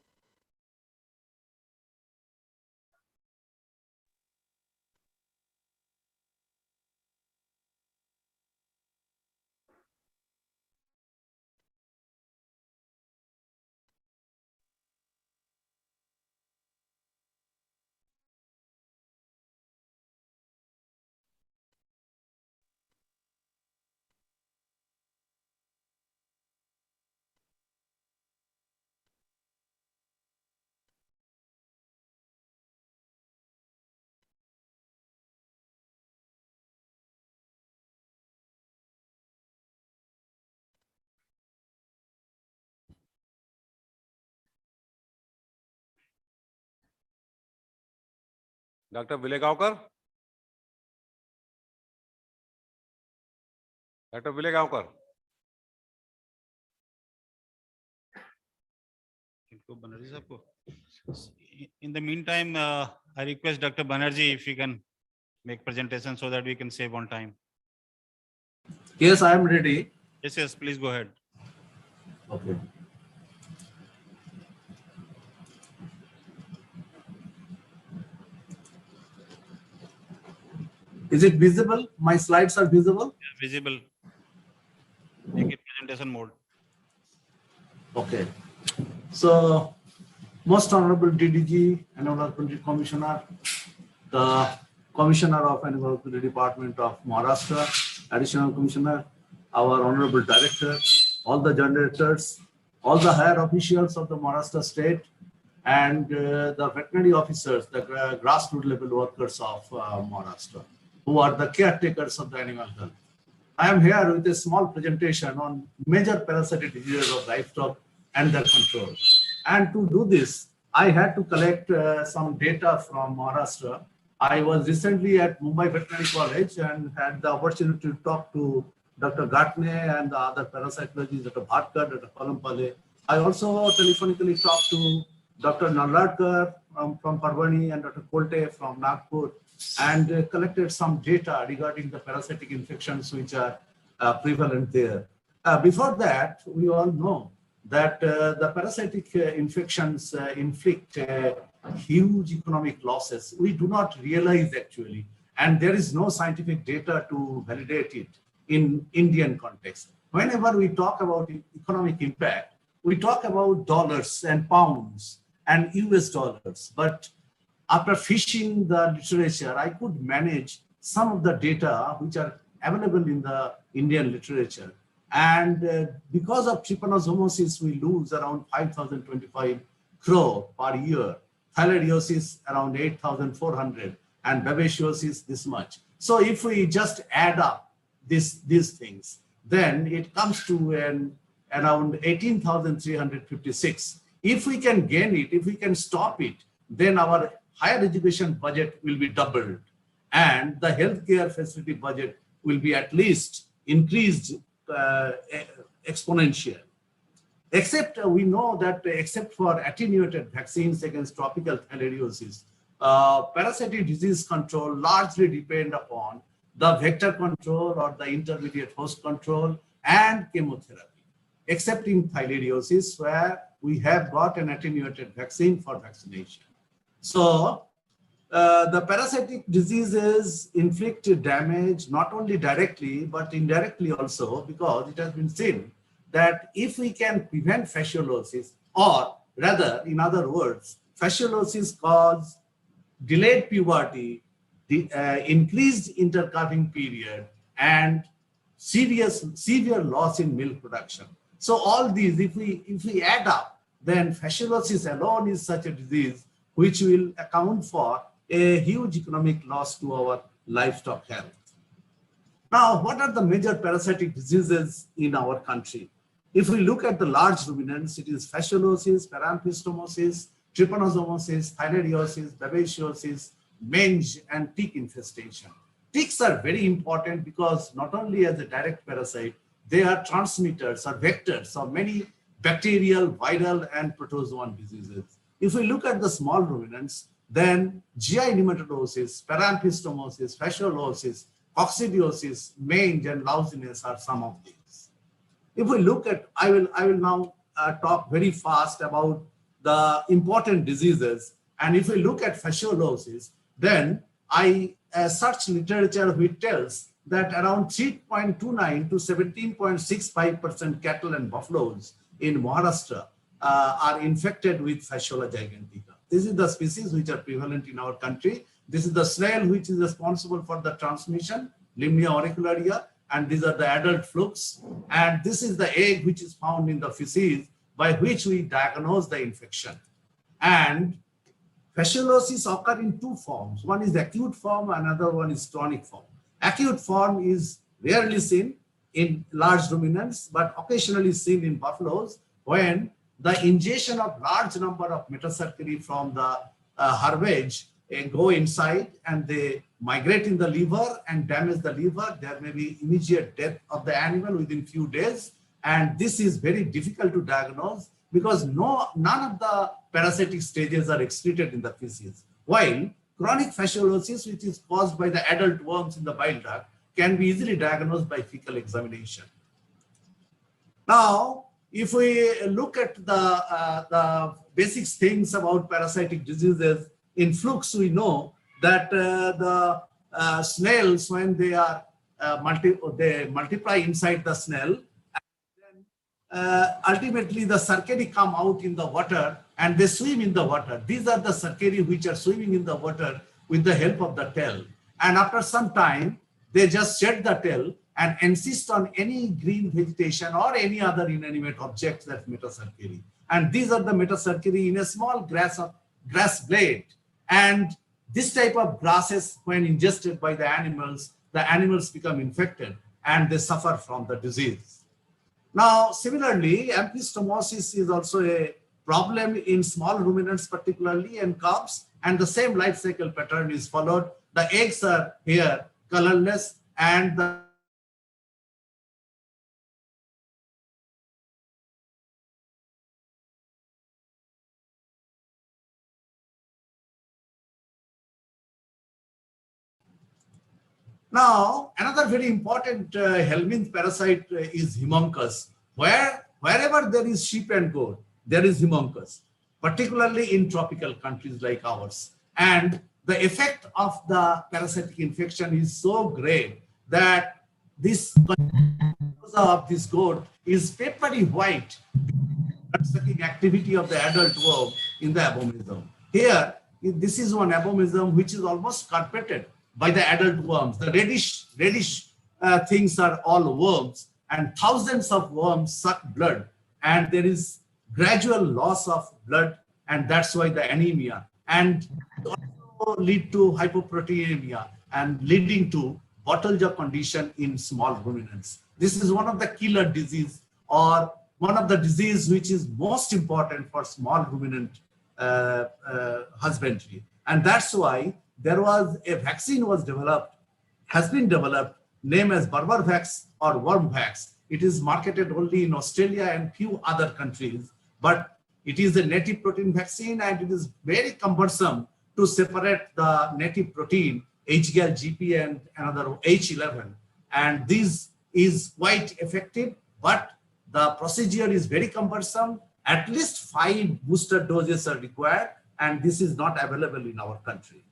Dr. Vile Gaonkar? Dr. Vile Gaonkar? In the meantime, I request Dr. Banerjee if you can make presentation so that we can save on time. Yes, I am ready. Yes, please go ahead. Okay. Is it visible? My slides are visible? Visible. Make it presentation mode. Okay. So, most honorable DDG, Animal Husbandry Commissioner, the Commissioner of Animal Husbandry Department of Maharashtra, Additional Commissioner, our Honorable Director, all the generators, all the higher officials of the Maharashtra state, and the veterinary officers, the grassroots level workers of Maharashtra, who are the caretakers of the animal health. I am here with a small presentation on major parasitic diseases of livestock and their control. And to do this, I had to collect some data from Maharashtra. I was recently at Mumbai Veterinary College and had the opportunity to talk to Dr. Gatne and the other parasitologists, Dr. Bhatkar, Dr. Palampale. I also telephonically talked to Dr. Naladkar from Parbhani and Dr. Kolte from Nagpur, and collected some data regarding the parasitic infections which are prevalent there. Before that, we all know that the parasitic infections inflict huge economic losses. We do not realize actually, and there is no scientific data to validate it in Indian context. Whenever we talk about economic impact, we talk about dollars and pounds and US dollars, but after fishing the literature, I could manage some of the data which are available in the Indian literature. And because of trypanosomosis, we lose around 5,025 crore per year, filariasis around 8,400, and babesiosis this much. So if we just add up these things, then it comes to around 18,356. If we can gain it, if we can stop it, then our higher education budget will be doubled, and the healthcare facility budget will be at least increased exponential. Except we know that except for attenuated vaccines against tropical filariasis, parasitic disease control largely depend upon the vector control or the intermediate host control and chemotherapy, except in filariasis where we have got an attenuated vaccine for vaccination. So the parasitic diseases inflict damage not only directly but indirectly also, because it has been seen that if we can prevent fasciolosis, or rather, in other words, fasciolosis cause delayed puberty, increased intercalving period, and severe loss in milk production. So all these, if we add up, then fasciolosis alone is such a disease which will account for a huge economic loss to our livestock health. Now, what are the major parasitic diseases in our country? If we look at the large ruminants, it is fasciolosis, paramphistomosis, trypanosomosis, filariasis, babesiosis, mange, and tick infestation. Ticks are very important because not only as a direct parasite, they are transmitters or vectors of many bacterial, viral, and protozoan diseases. If we look at the small ruminants, then GI nematodosis, paramphistomosis, fasciolosis, coccidiosis, mange, and lousiness are some of these. If we look at, I will now talk very fast about the important diseases. And if we look at fasciolosis, then I search literature which tells that around 3.29 to 17.65% cattle and buffaloes in Maharashtra are infected with Fasciola gigantica. This is the species which are prevalent in our country. This is the snail which is responsible for the transmission, Limnia auricularia, and these are the adult flukes. And this is the egg which is found in the feces by which we diagnose the infection. And fasciolosis occur in two forms. One is the acute form, another one is chronic form. Acute form is rarely seen in large ruminants, but occasionally seen in buffaloes when the ingestion of large number of metacercari from the herbage go inside and they migrate in the liver and damage the liver. There may be immediate death of the animal within few days. And this is very difficult to diagnose because none of the parasitic stages are excreted in the feces. While chronic fasciolosis, which is caused by the adult worms in the bile duct, can be easily diagnosed by fecal examination. Now, if we look at the basic things about parasitic diseases, in flukes we know that the snails, when they are they multiply inside the snail, ultimately the cercari come out in the water and they swim in the water. These are the cercari which are swimming in the water with the help of the tail. And after some time, they just shed the tail and insist on any green vegetation or any other inanimate objects that metacercari. And these are the metacercari in a small grass blade. And this type of grasses, when ingested by the animals become infected and they suffer from the disease. Now, similarly, amphistomosis is also a problem in small ruminants, particularly in cubs, and the same life cycle pattern is followed. The eggs are here colorless and the Now, another very important helminth parasite is Haemonchus. Wherever there is sheep and goat, there is Haemonchus, particularly in tropical countries like ours. And the effect of the parasitic infection is so great that this of this goat is papery white, sucking activity of the adult worm in the abomasum. Here, this is one abomasum which is almost carpeted by the adult worms. The reddish things are all worms, and thousands of worms suck blood, and there is gradual loss of blood, and that's why the anemia, and also lead to hypoproteinemia and leading to bottle jaw condition in small ruminants. This is one of the killer disease, or one of the disease which is most important for small ruminant husbandry, and that's why there was a vaccine has been developed, named as Barbarvax or Wormvax. It is marketed only in Australia and few other countries, but it is a native protein vaccine and it is very cumbersome to separate the native protein, HGL, GP and another H11. And this is quite effective, but the procedure is very cumbersome. At least 5 booster doses are required, and this is not available in our country.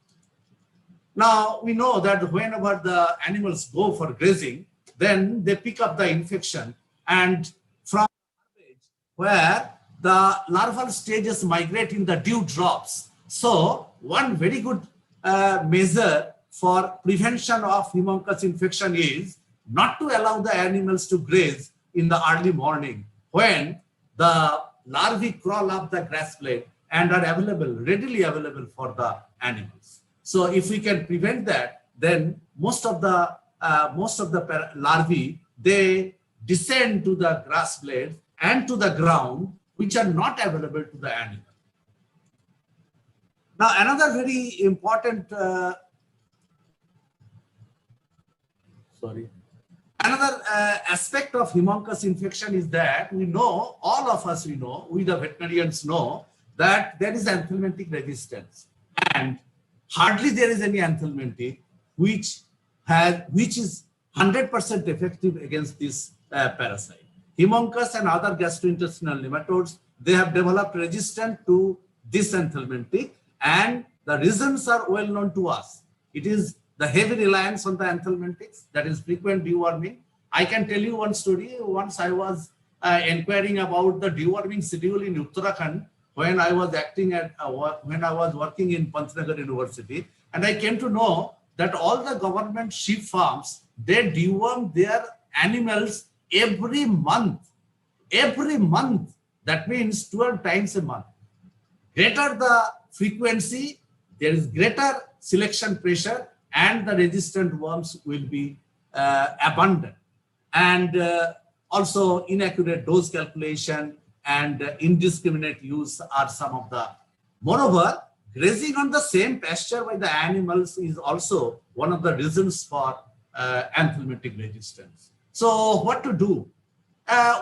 Now, we know that whenever the animals go for grazing, then they pick up the infection, and from where the larval stages migrate in the dew drops. So, one very good measure for prevention of Haemonchus infection is not to allow the animals to graze in the early morning when the larvae crawl up the grass blade and are readily available for the animals. So if we can prevent that, then most of the larvae, they descend to the grass blades and to the ground, which are not available to the animal. Now, another very important, another aspect of Haemonchus infection is that we know, all of us we the veterinarians know, that there is anthelmintic resistance, and hardly there is any anthelmintic which is 100% effective against this parasite. Haemonchus and other gastrointestinal nematodes, they have developed resistance to this anthelmintic, and the reasons are well known to us. It is the heavy reliance on the anthelmintics, that is frequent deworming. I can tell you one story. Once I was inquiring about the deworming schedule in Uttarakhand when I was working in Pantnagar University, and I came to know that all the government sheep farms, they deworm their animals every month. Every month. That means 12 times a month. Greater the frequency, there is greater selection pressure, and the resistant worms will be abundant. And also inaccurate dose calculation and indiscriminate use are some of the. Moreover, grazing on the same pasture by the animals is also one of the reasons for anthelmintic resistance. So what to do?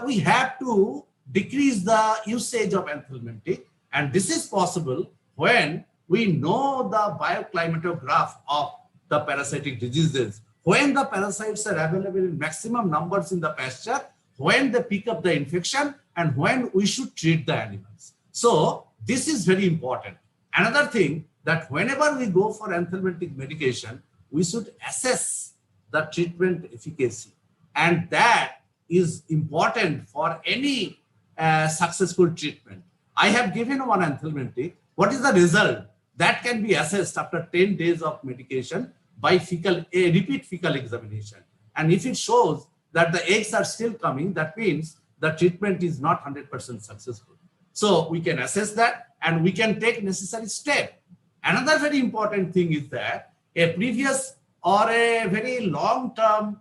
We have to decrease the usage of anthelmintic, and this is possible when we know the bioclimatograph of the parasitic diseases. When the parasites are available in maximum numbers in the pasture, when they pick up the infection, and when we should treat the animals. So this is very important. Another thing, that whenever we go for anthelmintic medication, we should assess the treatment efficacy. And that is important for any successful treatment. I have given one anthelmintic. What is the result? That can be assessed after 10 days of medication by a repeat fecal examination. And if it shows that the eggs are still coming, that means the treatment is not 100% successful. So we can assess that and we can take necessary step. Another very important thing is that a previous or a very long-term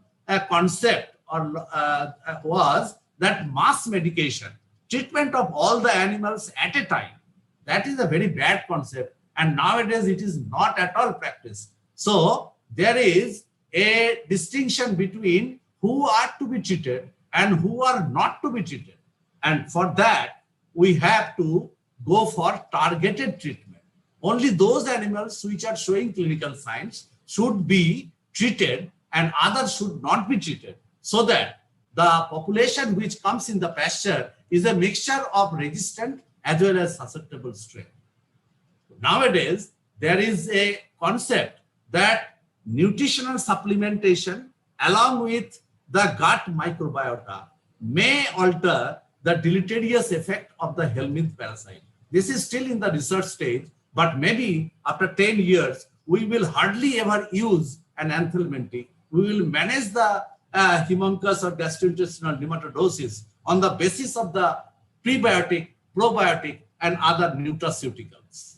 concept was that mass medication, treatment of all the animals at a time. That is a very bad concept, and nowadays it is not at all practiced. So there is a distinction between who are to be treated and who are not to be treated. And for that, we have to go for targeted treatment. Only those animals which are showing clinical signs should be treated and others should not be treated, so that the population which comes in the pasture is a mixture of resistant as well as susceptible strain. Nowadays, there is a concept that nutritional supplementation along with the gut microbiota may alter the deleterious effect of the helminth parasite. This is still in the research stage, but maybe after 10 years, we will hardly ever use an anthelmintic. We will manage the Haemoncus or gastrointestinal nematodosis on the basis of the prebiotic, probiotic, and other nutraceuticals.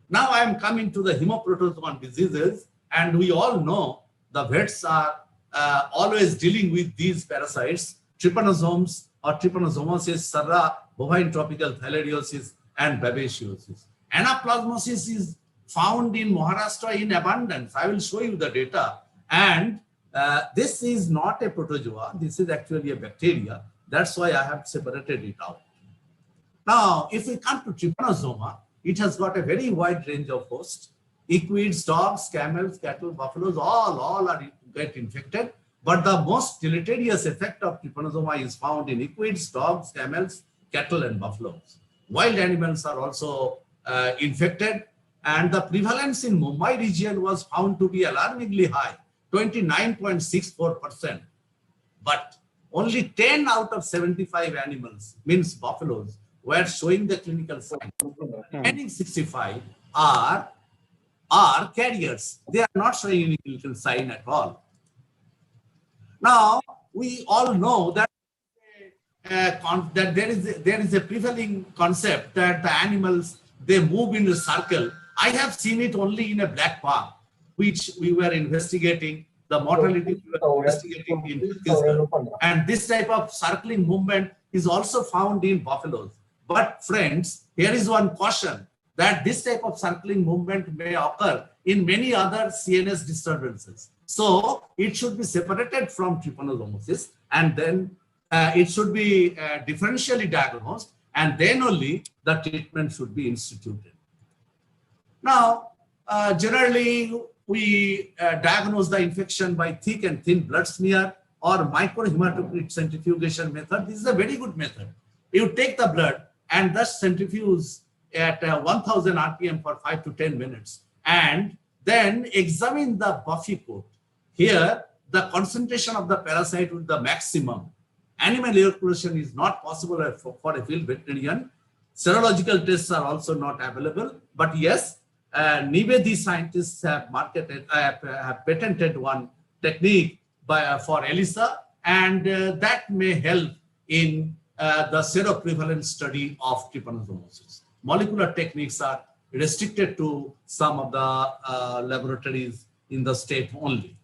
Now I am coming to the hemoprotozoan diseases, and we all know the vets are always dealing with these parasites, trypanosomes or trypanosomosis, Sarra, bovine tropical thalidomide, and babesiosis. Anaplasmosis is found in Maharashtra in abundance. I will show you the data. And this is not a protozoa. This is actually a bacteria. That's why I have separated it out. Now, if we come to trypanosoma, it has got a very wide range of hosts. Equids, dogs, camels, cattle, buffaloes, all are get infected. But the most deleterious effect of trypanosoma is found in equids, dogs, camels, cattle, and buffaloes. Wild animals are also infected, and the prevalence in Mumbai region was found to be alarmingly high, 29.64%. But only 10 out of 75 animals, means buffaloes, were showing the clinical signs. Remaining 65 are carriers. They are not showing any clinical sign at all. Now, we all know that that there is a prevailing concept that the animals, they move in a circle. I have seen it only in a black pug, which we were investigating, the mortality we were investigating in Chhattisgarh. And this type of circling movement is also found in buffaloes. But friends, here is one caution, that this type of circling movement may occur in many other CNS disturbances. So it should be separated from trypanosomosis, and then it should be differentially diagnosed, and then only the treatment should be instituted. Now, generally, we diagnose the infection by thick and thin blood smear or microhematocrit centrifugation method. This is a very good method. You take the blood and thus centrifuge at 1000 RPM for 5 to 10 minutes, and then examine the buffy coat. Here, the concentration of the parasite with the maximum. Animal evacuation is not possible for a field veterinarian. Serological tests are also not available. But yes, Nivedi scientists have patented one technique for ELISA, and that may help in the seroprevalence study of trypanosomosis. Molecular techniques are restricted to some of the laboratories in the state only.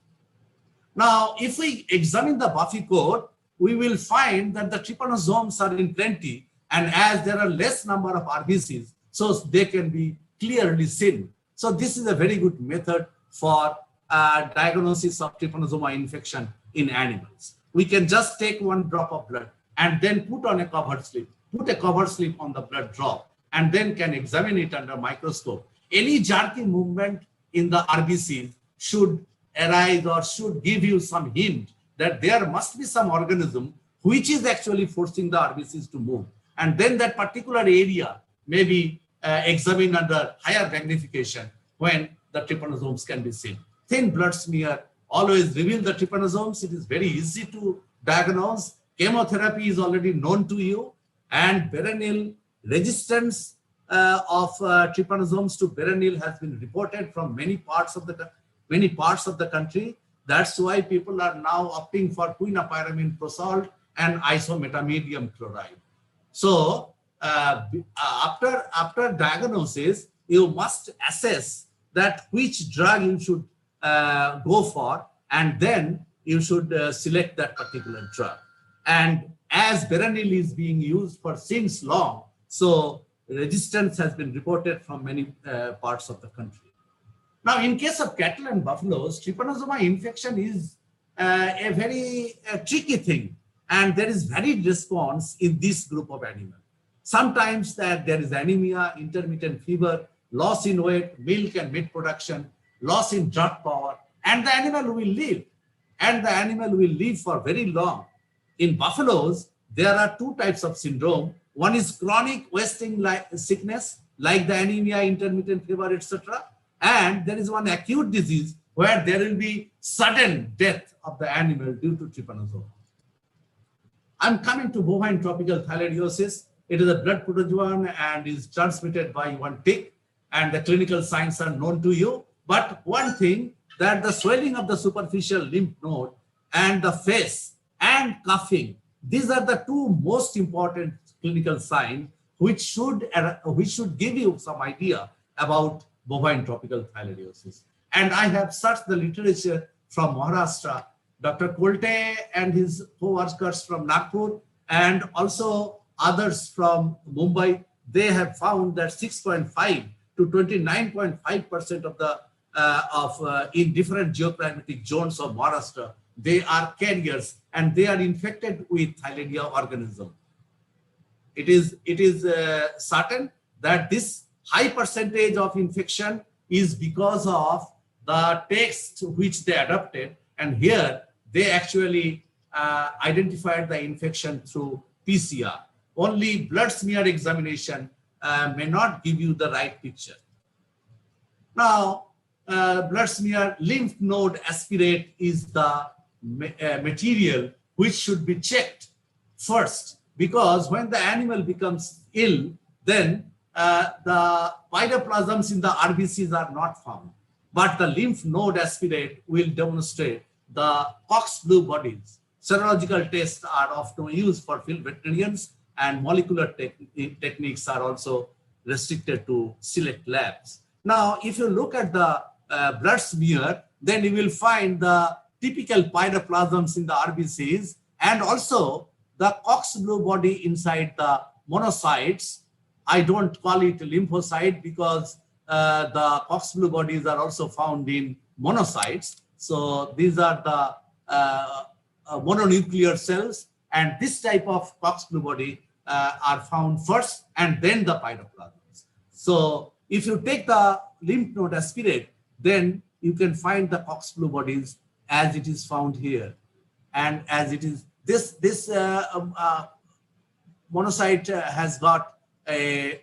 Now, if we examine the buffy coat, we will find that the trypanosomes are in plenty, and as there are less number of RBCs, so they can be clearly seen. So this is a very good method for diagnosis of trypanosoma infection in animals. We can just take one drop of blood and then put on a covered slip, put a covered slip on the blood drop, and then can examine it under microscope. Any jerky movement in the RBC should arise or should give you some hint that there must be some organism which is actually forcing the RBCs to move. And then that particular area may be examined under higher magnification when the trypanosomes can be seen. Thin blood smear always reveal the trypanosomes. It is very easy to diagnose. Chemotherapy is already known to you, and Berenil resistance of trypanosomes to Berenil has been reported from many parts of the country. That's why people are now opting for quinapyramine prosalt and isometamedium chloride. So after diagnosis, you must assess that which drug you should go for, and then you should select that particular drug. And as Berenil is being used for since long, so resistance has been reported from many parts of the country. Now, in case of cattle and buffaloes, trypanosoma infection is a very tricky thing, and there is varied response in this group of animals. Sometimes that there is anemia, intermittent fever, loss in weight, milk and meat production, loss in drug power, and the animal will live. And the animal will live for very long. In buffaloes, there are two types of syndrome. One is chronic wasting sickness, like the anemia, intermittent fever, etc. And there is one acute disease where there will be sudden death of the animal due to trypanosoma. I'm coming to bovine tropical thalidomide. It is a blood protozoan and is transmitted by one tick, and the clinical signs are known to you. But one thing, that the swelling of the superficial lymph node and the face and coughing, these are the two most important clinical signs which should give you some idea about bovine tropical thalidomide. And I have searched the literature from Maharashtra. Dr. Kolte and his co-workers from Nagpur and also others from Mumbai, they have found that 6.5 to 29.5% of the in different geoclimatic zones of Maharashtra, they are carriers and they are infected with Thalidomide organism. It is certain that this high percentage of infection is because of the text which they adopted, and here they actually identified the infection through PCR. Only blood smear examination may not give you the right picture. Now, blood smear lymph node aspirate is the material which should be checked first, because when the animal becomes ill, then the pyraplasms in the RBCs are not found. But the lymph node aspirate will demonstrate the Cox blue bodies. Serological tests are of no use for field veterinarians, and molecular techniques are also restricted to select labs. Now, if you look at the blood smear, then you will find the typical pyraplasms in the RBCs and also the Cox blue body inside the monocytes. I don't call it lymphocyte because the Cox blue bodies are also found in monocytes. So these are the mononuclear cells, and this type of Cox blue body are found first and then the pyraplasms. So if you take the lymph node aspirate, then you can find the Cox blue bodies as it is found here. And as it is, this monocyte has got a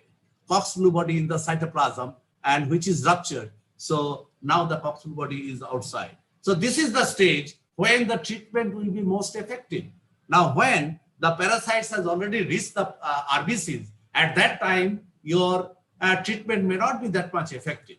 Cox blue body in the cytoplasm and which is ruptured. So now the Cox blue body is outside. So this is the stage when the treatment will be most effective. Now, when the parasites has already reached the RBCs, at that time, your treatment may not be that much effective.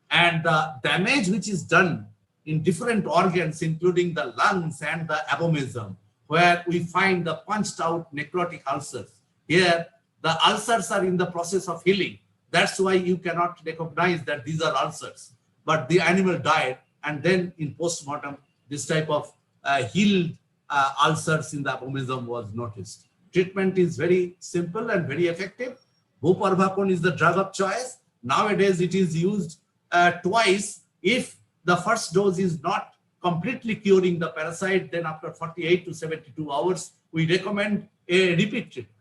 And the damage which is done in different organs, including the lungs and the abomasum, where we find the punched out necrotic ulcers. Here, the ulcers are in the process of healing. That's why you cannot recognize that these are ulcers. But the animal died, and then in postmortem, this type of healed ulcers in the abomasum was noticed. Treatment is very simple and very effective. Buparvacon is the drug of choice. Nowadays, it is used twice. If the first dose is not completely curing the parasite, then after 48 to 72 hours, we recommend a repeat treatment.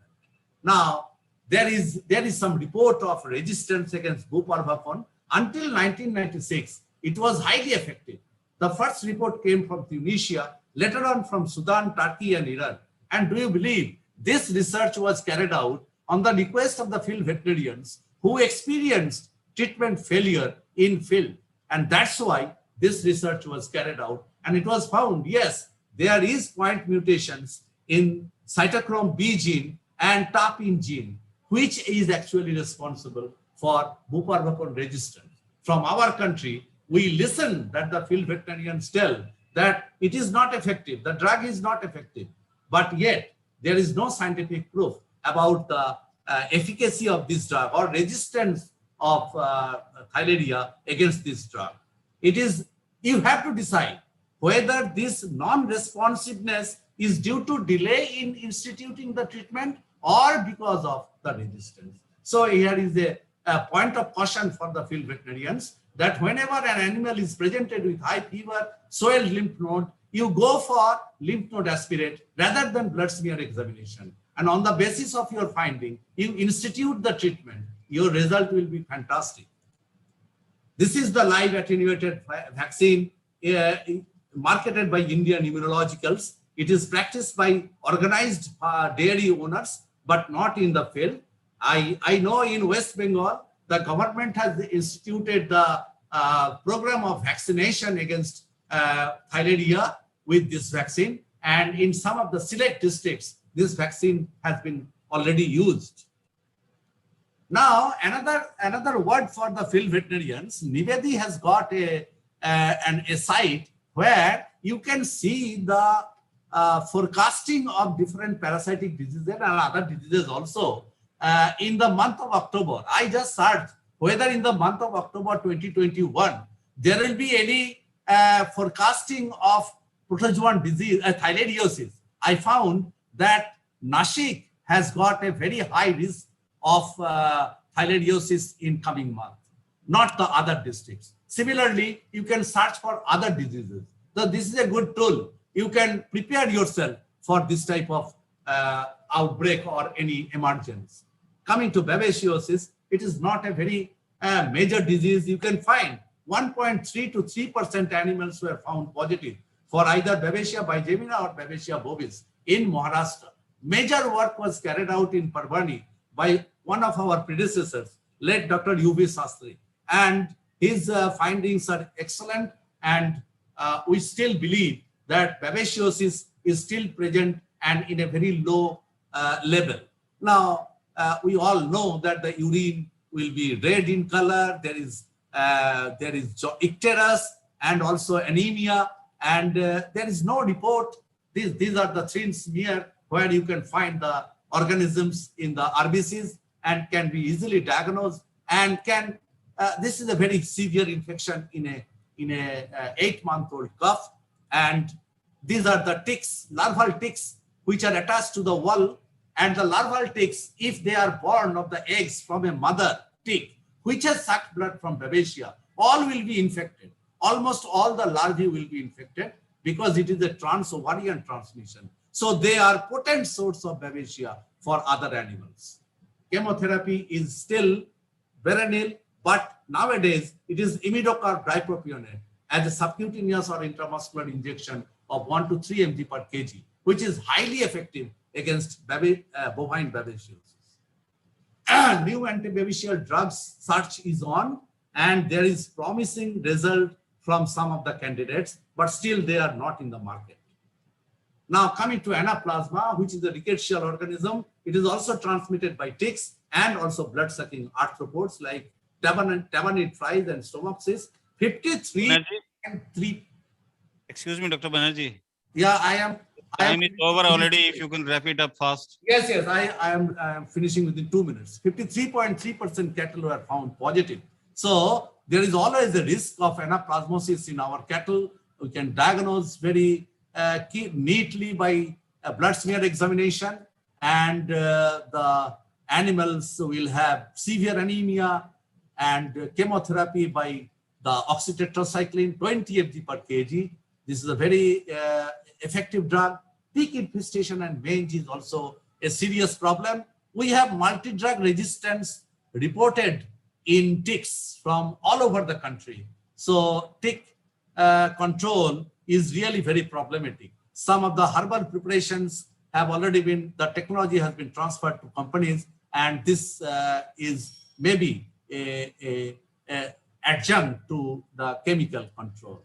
Now, there is some report of resistance against buparvacon. Until 1996, it was highly effective. The first report came from Tunisia, later on from Sudan, Turkey, and Iran. And do you believe this research was carried out on the request of the field veterinarians who experienced treatment failure in field? And that's why this research was carried out. And it was found, yes, there is point mutations in cytochrome B gene and TAPin gene, which is actually responsible for buparvapon resistance. From our country, we listen that the field veterinarians tell that it is not effective, the drug is not effective, but yet there is no scientific proof about the efficacy of this drug or resistance of Theileria against this drug. It is, you have to decide whether this non-responsiveness is due to delay in instituting the treatment or because of the resistance. So here is a point of caution for the field veterinarians that whenever an animal is presented with high fever, swelled lymph node, you go for lymph node aspirate rather than blood smear examination. And on the basis of your finding, you institute the treatment, your result will be fantastic. This is the live attenuated vaccine marketed by Indian Immunologicals. It is practiced by organized dairy owners, but not in the field. I know in West Bengal, the government has instituted the program of vaccination against Theileria with this vaccine. And in some of the select districts, this vaccine has been already used. Now, another word for the field veterinarians, Nivedi has got a site where you can see the forecasting of different parasitic diseases and other diseases also in the month of October. I just searched whether in the month of October 2021, there will be any forecasting of protozoan disease, theileriosis. I found that Nashik has got a very high risk of theileriosis in coming month, not the other districts. Similarly, you can search for other diseases. So this is a good tool. You can prepare yourself for this type of outbreak or any emergence. Coming to babesiosis, it is not a very major disease. You can find 1.3 to 3% animals were found positive for either Babesia bigemina or Babesia bovis in Maharashtra. Major work was carried out in Parbhani by one of our predecessors, late Dr. U.V. Sastry. And his findings are excellent. And we still believe that babesiosis is still present and in a very low level. Now, we all know that the urine will be red in color. There is icterus and also anemia. And there is no report. These are the thin smear where you can find the organisms in the RBCs and can be easily diagnosed and can, this is a very severe infection in a 8-month-old calf. And these are the ticks, larval ticks, which are attached to the wall. And the larval ticks, if they are born of the eggs from a mother tick, which has sucked blood from Babesia, all will be infected. Almost all the larvae will be infected because it is a trans-ovarian transmission. So they are potent source of Babesia for other animals. Chemotherapy is still perennial, but nowadays it is imidocarb dipropionate as a subcutaneous or intramuscular injection of 1 to 3 mg per kg, which is highly effective against bovine babesiosis. New antibabesia drugs search is on, and there is promising result from some of the candidates, but still they are not in the market. Now coming to anaplasma, which is a rickettsial organism, it is also transmitted by ticks and also blood-sucking arthropods like tabanid flies and stomopsis. 53 Banerjee? and 3. Excuse me, Dr. Banerjee. Yeah, I am. Time is over already. If you can wrap it up fast. Yes, I am finishing within 2 minutes. 53.3% cattle were found positive. So there is always a risk of anaplasmosis in our cattle. We can diagnose very neatly by a blood smear examination, and the animals will have severe anemia and chemotherapy by the oxytetracycline 20 mg per kg. This is a very effective drug. Tick infestation and mange is also a serious problem. We have multi-drug resistance reported in ticks from all over the country. So tick control is really very problematic. Some of the herbal preparations have already been, the technology has been transferred to companies, and this is maybe a adjunct to the chemical control.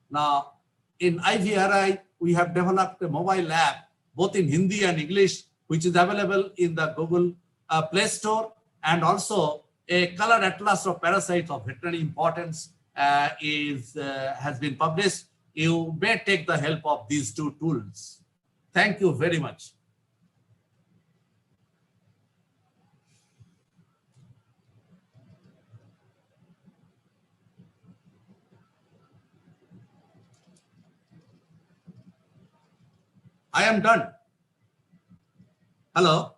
Now, in IVRI, we have developed a mobile app, both in Hindi and English, which is available in the Google Play Store, and also a color atlas of parasites of veterinary importance has been published. You may take the help of these two tools. Thank you very much. I am done. Hello.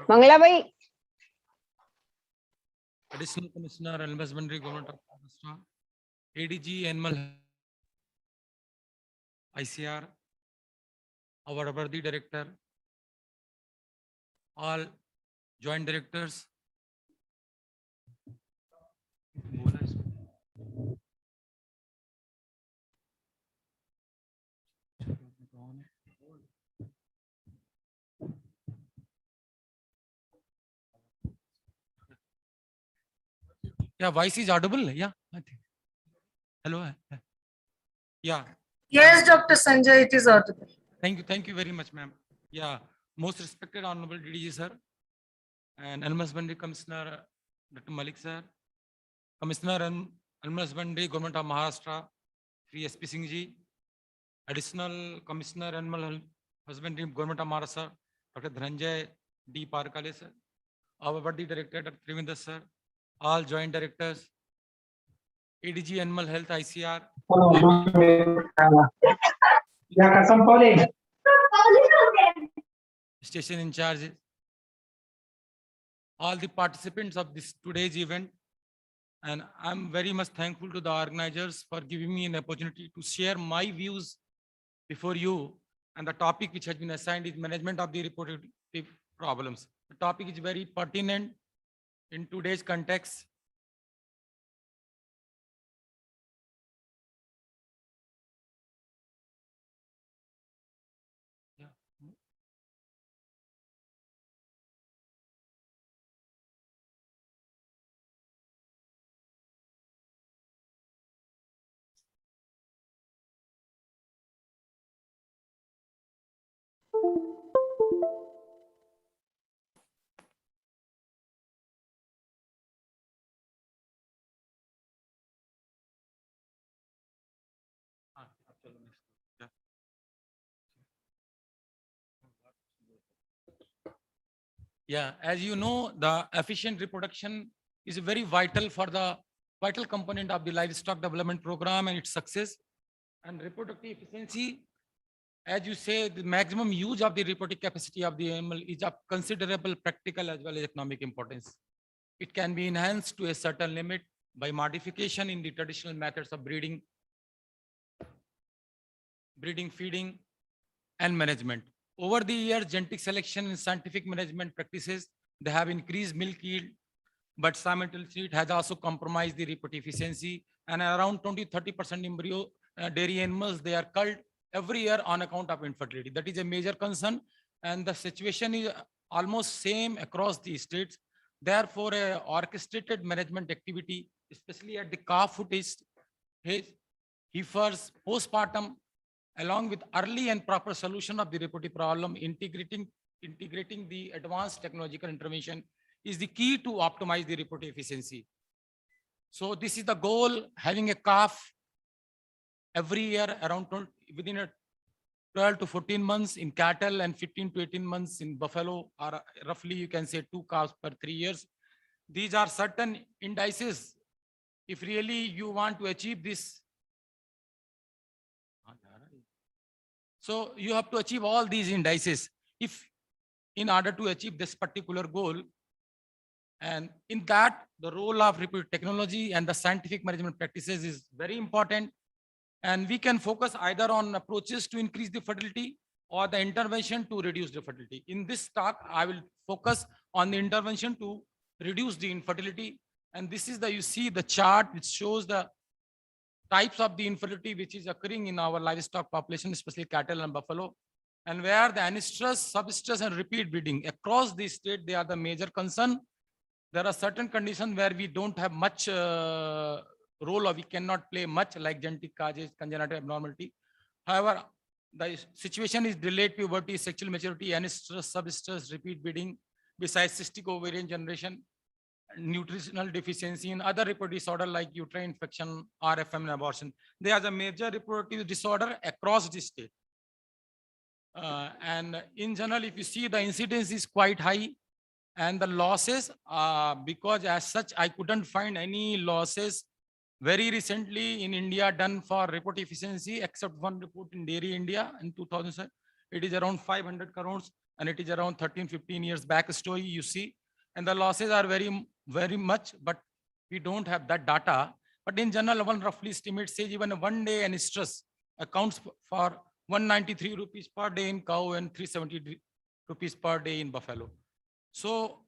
Manglabai. Additional Commissioner Animal Husbandry, Government of Maharashtra, ADG Animal ICR, our worthy director, all joint directors. Yeah, voice is audible. Yeah, I think. Hello. Yeah. Yes, Dr. Sanjay, it is audible. Thank you very much, ma'am. Yeah, most respected Honorable DDG sir, and Animal Husbandry Commissioner Dr. Malik sir, Commissioner and Animal Husbandry Government of Maharashtra, Sri SP Singh ji, Additional Commissioner Animal Husbandry Government of Maharashtra, Dr. Dhananjay D. Parkale sir, our worthy director Dr. Trivinder sir, all joint directors, ADG Animal Health ICR. Station in charge, all the participants of this today's event, and I'm very much thankful to the organizers for giving me an opportunity to share my views before you. And the topic which has been assigned is management of the reproductive problems. The topic is very pertinent in today's context. Yeah, as you know, the efficient reproduction is very vital for the vital component of the livestock development program and its success. And reproductive efficiency, as you say, the maximum use of the reproductive capacity of the animal is of considerable practical as well as economic importance. It can be enhanced to a certain limit by modification in the traditional methods of breeding, feeding, and management. Over the years, genetic selection and scientific management practices, they have increased milk yield, but simultaneously it has also compromised the reproductive efficiency, and around 20-30% embryo dairy animals, they are culled every year on account of infertility. That is a major concern, and the situation is almost same across the states. Therefore, a orchestrated management activity, especially at the calf footage, heifers, postpartum, along with early and proper solution of the reproductive problem, integrating the advanced technological intervention is the key to optimize the reproductive efficiency. So this is the goal, having a calf every year around within a 12 to 14 months in cattle and 15 to 18 months in buffalo, or roughly you can say 2 calves per 3 years. These are certain indices. If really you want to achieve this, so you have to achieve all these indices if in order to achieve this particular goal. And in that, the role of reproductive technology and the scientific management practices is very important. And we can focus either on approaches to increase the fertility or the intervention to reduce the fertility. In this talk, I will focus on the intervention to reduce the infertility. And this is you see the chart which shows the types of the infertility which is occurring in our livestock population, especially cattle and buffalo. And where the anistrus, substrus, and repeat breeding across the state, they are the major concern. There are certain conditions where we don't have much role, or we cannot play much, like genetic causes, congenital abnormality. However, the situation is delayed puberty, sexual maturity, anistrus, substrus, repeat breeding, besides cystic ovarian generation, nutritional deficiency, and other reproductive disorder like uterine infection, RFM, and abortion. They are the major reproductive disorder across the state. And in general, if you see, the incidence is quite high. And the losses, because as such, I couldn't find any losses very recently in India done for reproductive efficiency, except one report in Dairy India in 2007. It is around 500 crores, and it is around 13-15 years back story, you see. And the losses are very much, but we don't have that data. But in general, one roughly estimate says even one day anistrus accounts for 193 rupees per day in cow and 370 rupees per day in buffalo. So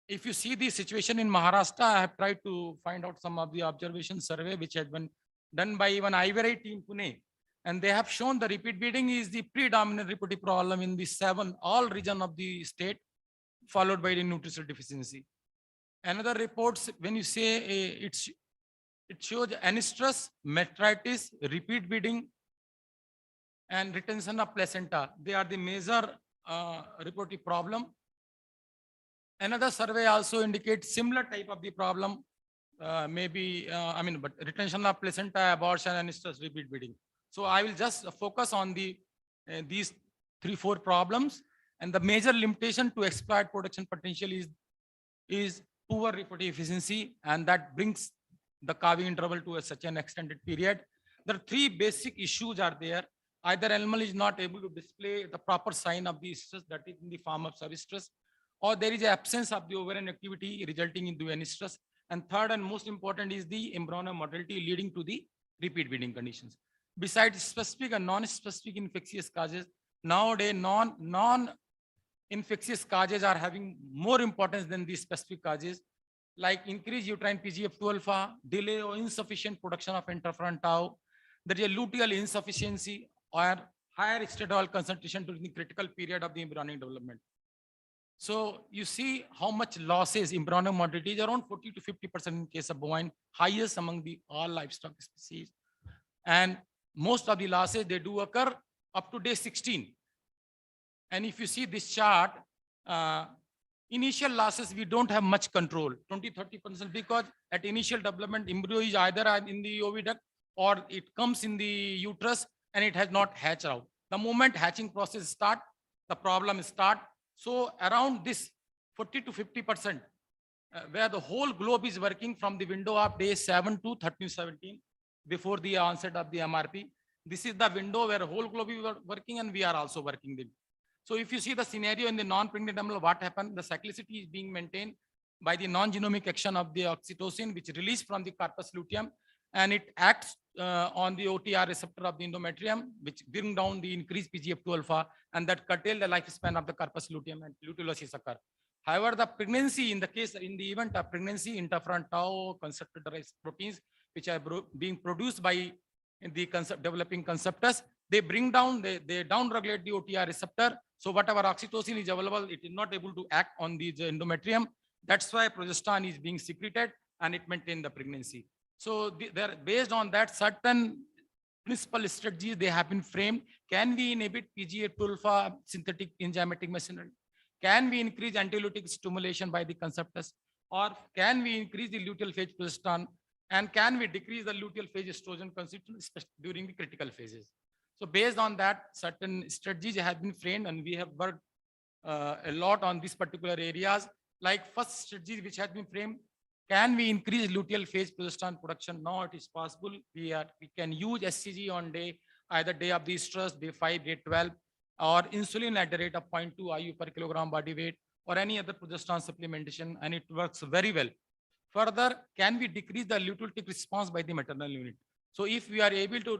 if you see the situation in Maharashtra, I have tried to find out some of the observation survey which has been done by even IVRI team Pune. And they have shown the repeat breeding is the predominant reproductive problem in the all region of the state, followed by the nutritional deficiency. Another reports, when you say it shows anistrus, metritis, repeat breeding, and retention of placenta. They are the major reproductive problem. Another survey also indicates similar type of the problem, but retention of placenta, abortion, and stress repeat breeding. So I will just focus on these 3-4 problems. And the major limitation to exploit production potential is poor reproductive efficiency, and that brings the calving interval to such an extended period. There are 3 basic issues are there. Either animal is not able to display the proper sign of the stress, that is in the form of substress, or there is an absence of the ovarian activity resulting into anistrus. And third and most important is the embryonal mortality leading to the repeat breeding conditions. Besides specific and non-specific infectious causes, nowadays non-infectious causes are having more importance than these specific causes, like increased uterine PGF2 alpha, delay or insufficient production of interferon tau, there is a luteal insufficiency or higher estradiol concentration during the critical period of the embryonic development. So you see how much losses embryonic mortality is around 40 to 50% in case of bovine, highest among the all livestock species. And most of the losses, they do occur up to day 16. And if you see this chart, initial losses, we don't have much control, 20-30%, because at initial development, embryo is either in the oviduct or it comes in the uterus and it has not hatched out. The moment hatching process start, the problem start. So around this 40 to 50%, where the whole globe is working from the window of day 7 to 13-17, before the onset of the MRP. This is the window where whole globe is working and we are also working them. So if you see the scenario in the non-pregnant animal, what happened? The cyclicity is being maintained by the non-genomic action of the oxytocin, which is released from the corpus luteum, and it acts on the OTR receptor of the endometrium, which bring down the increased PGF2 alpha, and that curtail the lifespan of the corpus luteum and luteolosis occur. However, the pregnancy, in the event of pregnancy, interferon tau, conceptor-derived proteins, which are being produced by the developing conceptors, they bring down, they down-regulate the OTR receptor. So whatever oxytocin is available, it is not able to act on the endometrium. That's why progesterone is being secreted and it maintains the pregnancy. So based on that, certain principal strategies they have been framed. Can we inhibit PGA2 synthetic enzymatic machinery? Can we increase antilytic stimulation by the conceptus? Or can we increase the luteal phase progesterone? And can we decrease the luteal phase estrogen concentration, especially during the critical phases? So based on that, certain strategies have been framed, and we have worked a lot on these particular areas. Like first strategy which has been framed, can we increase luteal phase progesterone production? Now it is possible. We can use SCG on either day of the stress, day 5, day 12, or insulin at the rate of 0.2 IU per kilogram body weight, or any other progesterone supplementation, and it works very well. Further, can we decrease the luteal response by the maternal unit? So if we are able to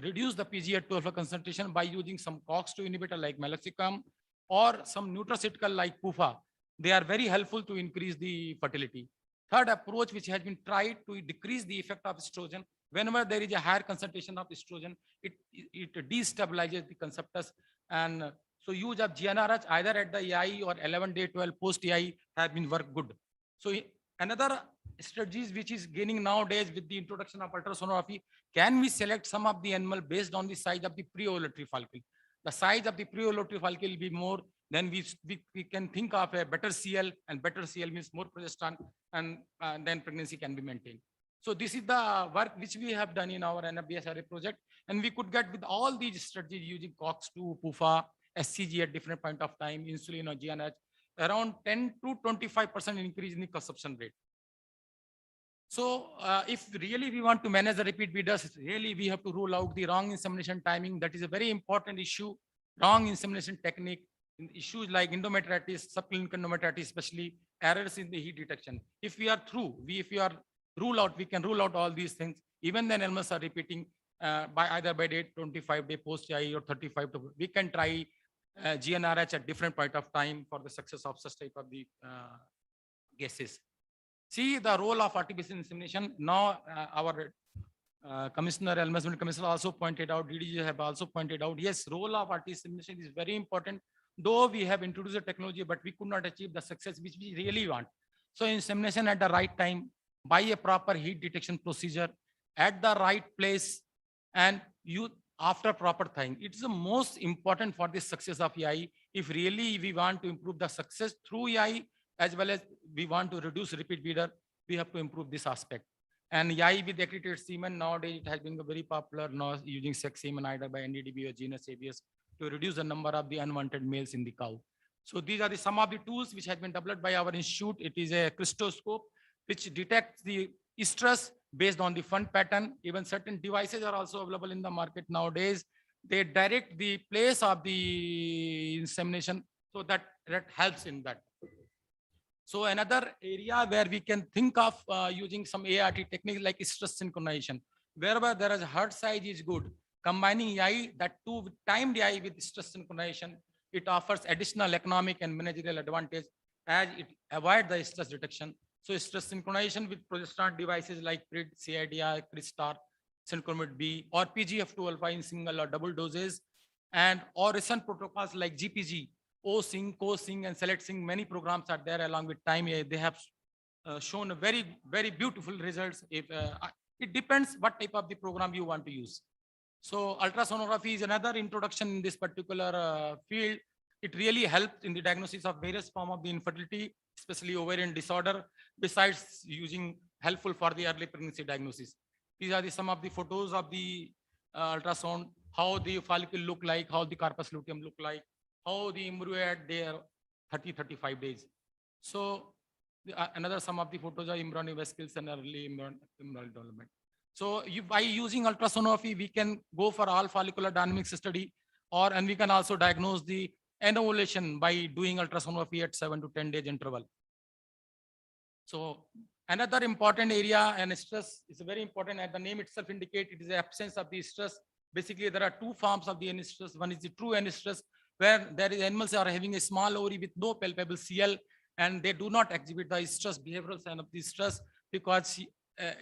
reduce the PGA2 concentration by using some COX-2 inhibitor like meloxicam or some nutraceutical like PUFA, they are very helpful to increase the fertility. Third approach, which has been tried to decrease the effect of estrogen, whenever there is a higher concentration of estrogen, it destabilizes the conceptus. And so use of GnRH either at the EI or 11 day 12 post EI have been worked good. So another strategies which is gaining nowadays with the introduction of ultrasonography, can we select some of the animal based on the size of the pre-ovulatory follicle? The size of the pre-ovulatory follicle will be more, then we can think of a better CL, and better CL means more progesterone, and then pregnancy can be maintained. So this is the work which we have done in our NFBSRA project, and we could get with all these strategies using COX-2, PUFA, SCG at different point of time, insulin or GnRH, around 10 to 25% increase in the consumption rate. So if really we want to manage the repeat bleeders, really we have to rule out the wrong insemination timing. That is a very important issue. Wrong insemination technique, issues like endometritis, subclinical endometritis, especially errors in the heat detection. If we are through, we can rule out all these things. Even then animals are repeating by either by day 25 day post EI or 35. We can try GnRH at different point of time for the success of such type of the cases. See the role of artificial insemination. Now our Commissioner, Environment Commissioner also pointed out, DDG have also pointed out, yes, role of artificial insemination is very important. Though we have introduced the technology, but we could not achieve the success which we really want. So insemination at the right time, by a proper heat detection procedure, at the right place, and after proper thing. It's the most important for the success of EI. If really we want to improve the success through EI, as well as we want to reduce repeat bleeder, we have to improve this aspect. And EI with accredited semen, nowadays it has been very popular now using sex semen either by NDDB or genus ABS to reduce the number of the unwanted males in the cow. So these are some of the tools which has been developed by our institute. It is a crystoscope which detects the estrus based on the fund pattern. Even certain devices are also available in the market nowadays. They direct the place of the insemination, so that helps in that. So another area where we can think of using some ART techniques like stress synchronization, wherever there is heart size is good, combining EI, that two timed EI with stress synchronization, it offers additional economic and managerial advantage as it avoids the stress detection. So stress synchronization with progesterone devices like PRID, CIDI, CRISTAR, Synchromed B, or PGF2 alpha in single or double doses, and or recent protocols like GPG, O-Sync, Co-Sync, and Select Sync. Many programs are there along with time. They have shown a very, very beautiful results. If it depends what type of the program you want to use. So ultrasonography is another introduction in this particular field. It really helps in the diagnosis of various forms of the infertility, especially ovarian disorder, besides using helpful for the early pregnancy diagnosis. These are some of the photos of the ultrasound, how the follicle look like, how the corpus luteum look like, how the embryo at their 30-35 days. So another some of the photos are embryonic vesicles and early embryonal development. So by using ultrasonography, we can go for all follicular dynamics study, and we can also diagnose the anovulation by doing ultrasonography at 7 to 10 days interval. So another important area, and stress is very important, and the name itself indicates it is the absence of the stress. Basically, there are two forms of the stress. One is the true stress, where there is animals are having a small ovary with no palpable CL, and they do not exhibit the stress, behavioral sign of the stress, because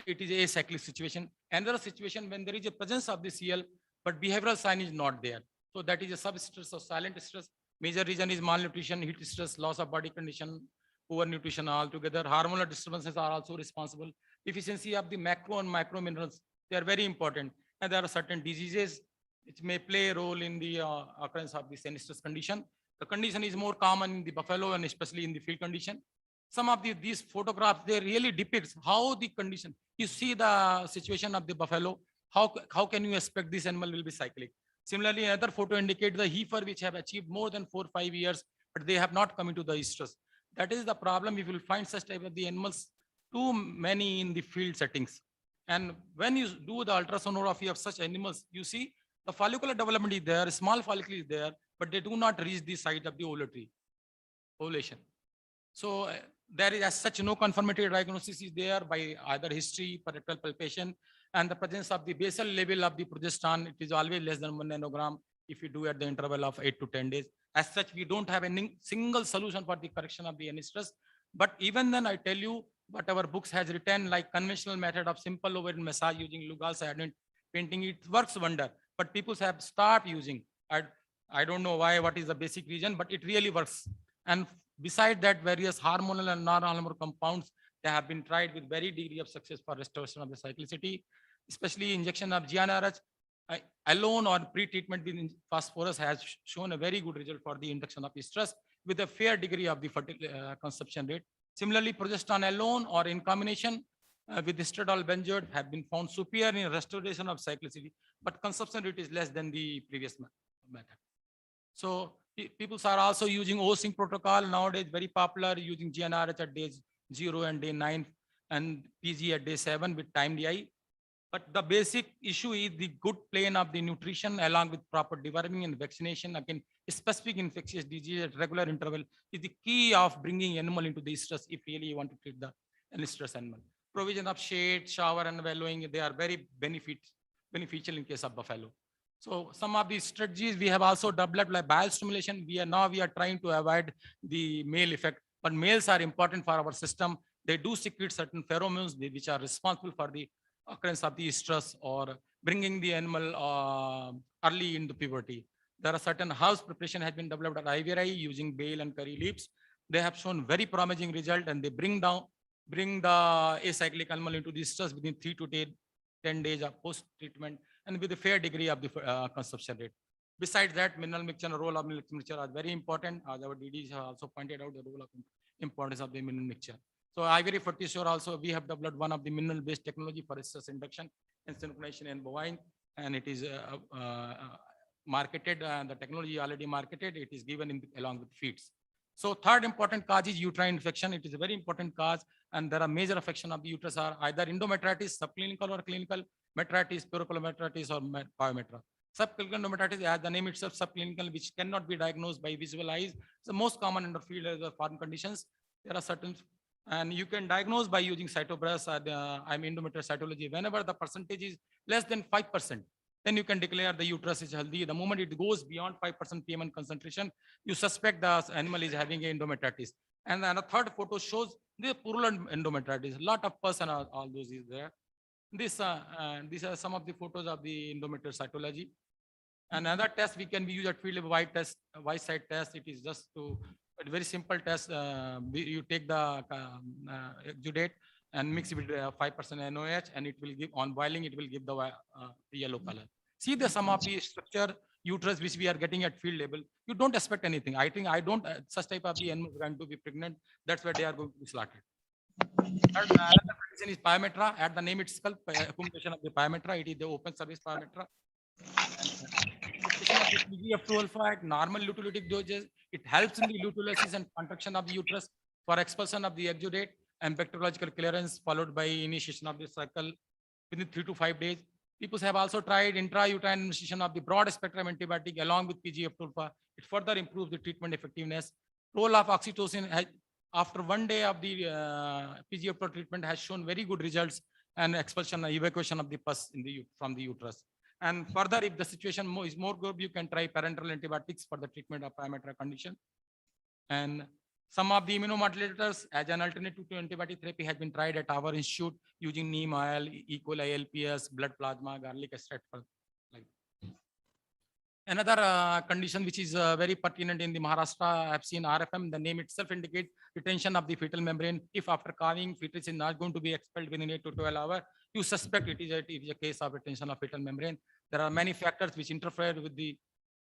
it is a cyclic situation. Another situation when there is a presence of the CL, but behavioral sign is not there. So that is a substress or silent stress. Major reason is malnutrition, heat stress, loss of body condition, poor nutrition altogether. Hormonal disturbances are also responsible. Deficiency of the macro and micro minerals, they are very important. And there are certain diseases which may play a role in the occurrence of the sinistrous condition. The condition is more common in the buffalo and especially in the field condition. Some of these photographs, they really depicts how the condition, you see the situation of the buffalo, how can you expect this animal will be cyclic? Similarly, another photo indicates the heifer which have achieved more than 4 or 5 years, but they have not come into the estrus. That is the problem if you will find such type of the animals too many in the field settings. And when you do the ultrasonography of such animals, you see the follicular development is there, small follicle is there, but they do not reach the site of the ovulation. So there is as such no confirmatory diagnosis is there by either history, rectal palpation, and the presence of the basal level of the progesterone. It is always less than 1 nanogram if you do at the interval of 8 to 10 days. As such, we don't have any single solution for the correction of the estrus. But even then, I tell you, what our books has written, like conventional method of simple ovarian massage using Lugol's iodine painting, it works wonder. But people have stopped using. I don't know why, what is the basic reason, but it really works. And beside that, various hormonal and non-hormonal compounds, they have been tried with very degree of success for restoration of the cyclicity, especially injection of GnRH alone or pre-treatment with phosphorus has shown a very good result for the induction of estrus with a fair degree of the consumption rate. Similarly, progesterone alone or in combination with estradiol benzoate have been found superior in restoration of cyclicity, but consumption rate is less than the previous method. So people are also using O-sync protocol nowadays, very popular, using GnRH at day 0 and day 9 and PG at day 7 with time DI. But the basic issue is the good plane of the nutrition along with proper deworming and vaccination against specific infectious disease at regular interval is the key of bringing animal into the estrus if really you want to treat the estrus animal. Provision of shade, shower and wallowing, they are very beneficial in case of buffalo. So some of these strategies we have also developed like biostimulation. We are trying to avoid the male effect, but males are important for our system. They do secrete certain pheromones which are responsible for the occurrence of the estrus or bringing the animal early into puberty. There are certain house preparation has been developed at IVRI using bael and curry leaves. They have shown very promising result and they bring the acyclic animal into the estrus within 3 to 10 days of post-treatment and with a fair degree of the consumption rate. Besides that, mineral mixture and role of mineral mixture are very important. As our DDs have also pointed out the role of importance of the mineral mixture. So IVRI for sure also we have developed one of the mineral-based technology for estrus induction and synchronization in bovine, and it is marketed. The technology already marketed. It is given along with feeds. So third important cause is uterine infection. It is a very important cause, and there are major affection of the uterus are either endometritis, subclinical or clinical, metritis, pericollometritis, or pyometra. Subclinical endometritis, as the name itself, subclinical, which cannot be diagnosed by visual eyes. The most common under field is the foreign conditions. There are certain, and you can diagnose by using cytobras. Endometrial cytology. Whenever the percentage is less than 5%, then you can declare the uterus is healthy. The moment it goes beyond 5% PMN concentration, you suspect the animal is having endometritis. And then a third photo shows the purulent endometritis. A lot of pus and all those is there. These are some of the photos of the endometrial cytology. Another test we can use at field white side test. It is just a very simple test. You take the exudate and mix it with 5% NOH, and it will give on boiling. It will give the yellow color. See the some of the structure uterus which we are getting at field level. You don't expect anything. I think I don't such type of the animals going to be pregnant. That's where they are going to be slaughtered. Another condition is pyometra. At the name itself, accumulation of the pyometra. It is the open surface pyometra. PGF2 at normal luteolytic doses. It helps in the luteolysis and contraction of the uterus for expulsion of the exudate and bacteriological clearance, followed by initiation of the cycle within 3 to 5 days. People have also tried intrauterine initiation of the broad spectrum antibiotic along with PGF2. It further improves the treatment effectiveness. Role of oxytocin has, after 1 day of the PGF2 treatment has shown very good results and expulsion, evacuation of the pus from the uterus. And further, if the situation is more good, you can try parenteral antibiotics for the treatment of pyometra condition. And some of the immunomodulators as an alternative to antibiotic therapy has been tried at our institute using neem oil, E. coli, LPS, blood plasma, garlic extract. Another condition which is very pertinent in the Maharashtra, I have seen RFM, the name itself indicates retention of the fetal membrane. If after carving, fetus is not going to be expelled within 8 to 12 hours, you suspect it is a case of retention of fetal membrane. There are many factors which interfere with the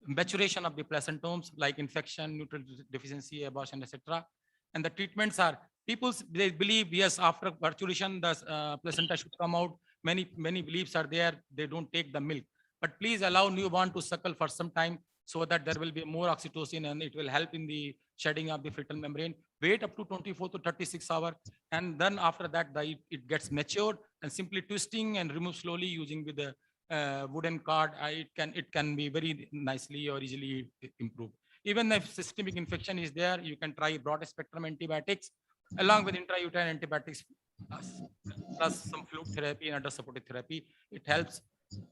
maturation of the placentomes, like infection, nutrient deficiency, abortion, etc. And the treatments are, they believe, yes, after maturation, the placenta should come out. Many beliefs are there, they don't take the milk. But please allow newborn to suckle for some time so that there will be more oxytocin and it will help in the shedding of the fetal membrane. Wait up to 24 to 36 hours. And then after that, it gets matured, and simply twisting and remove slowly using with the wooden card, it can be very nicely or easily improved. Even if systemic infection is there, you can try broad spectrum antibiotics along with intrauterine antibiotics plus some fluid therapy and other supportive therapy. It helps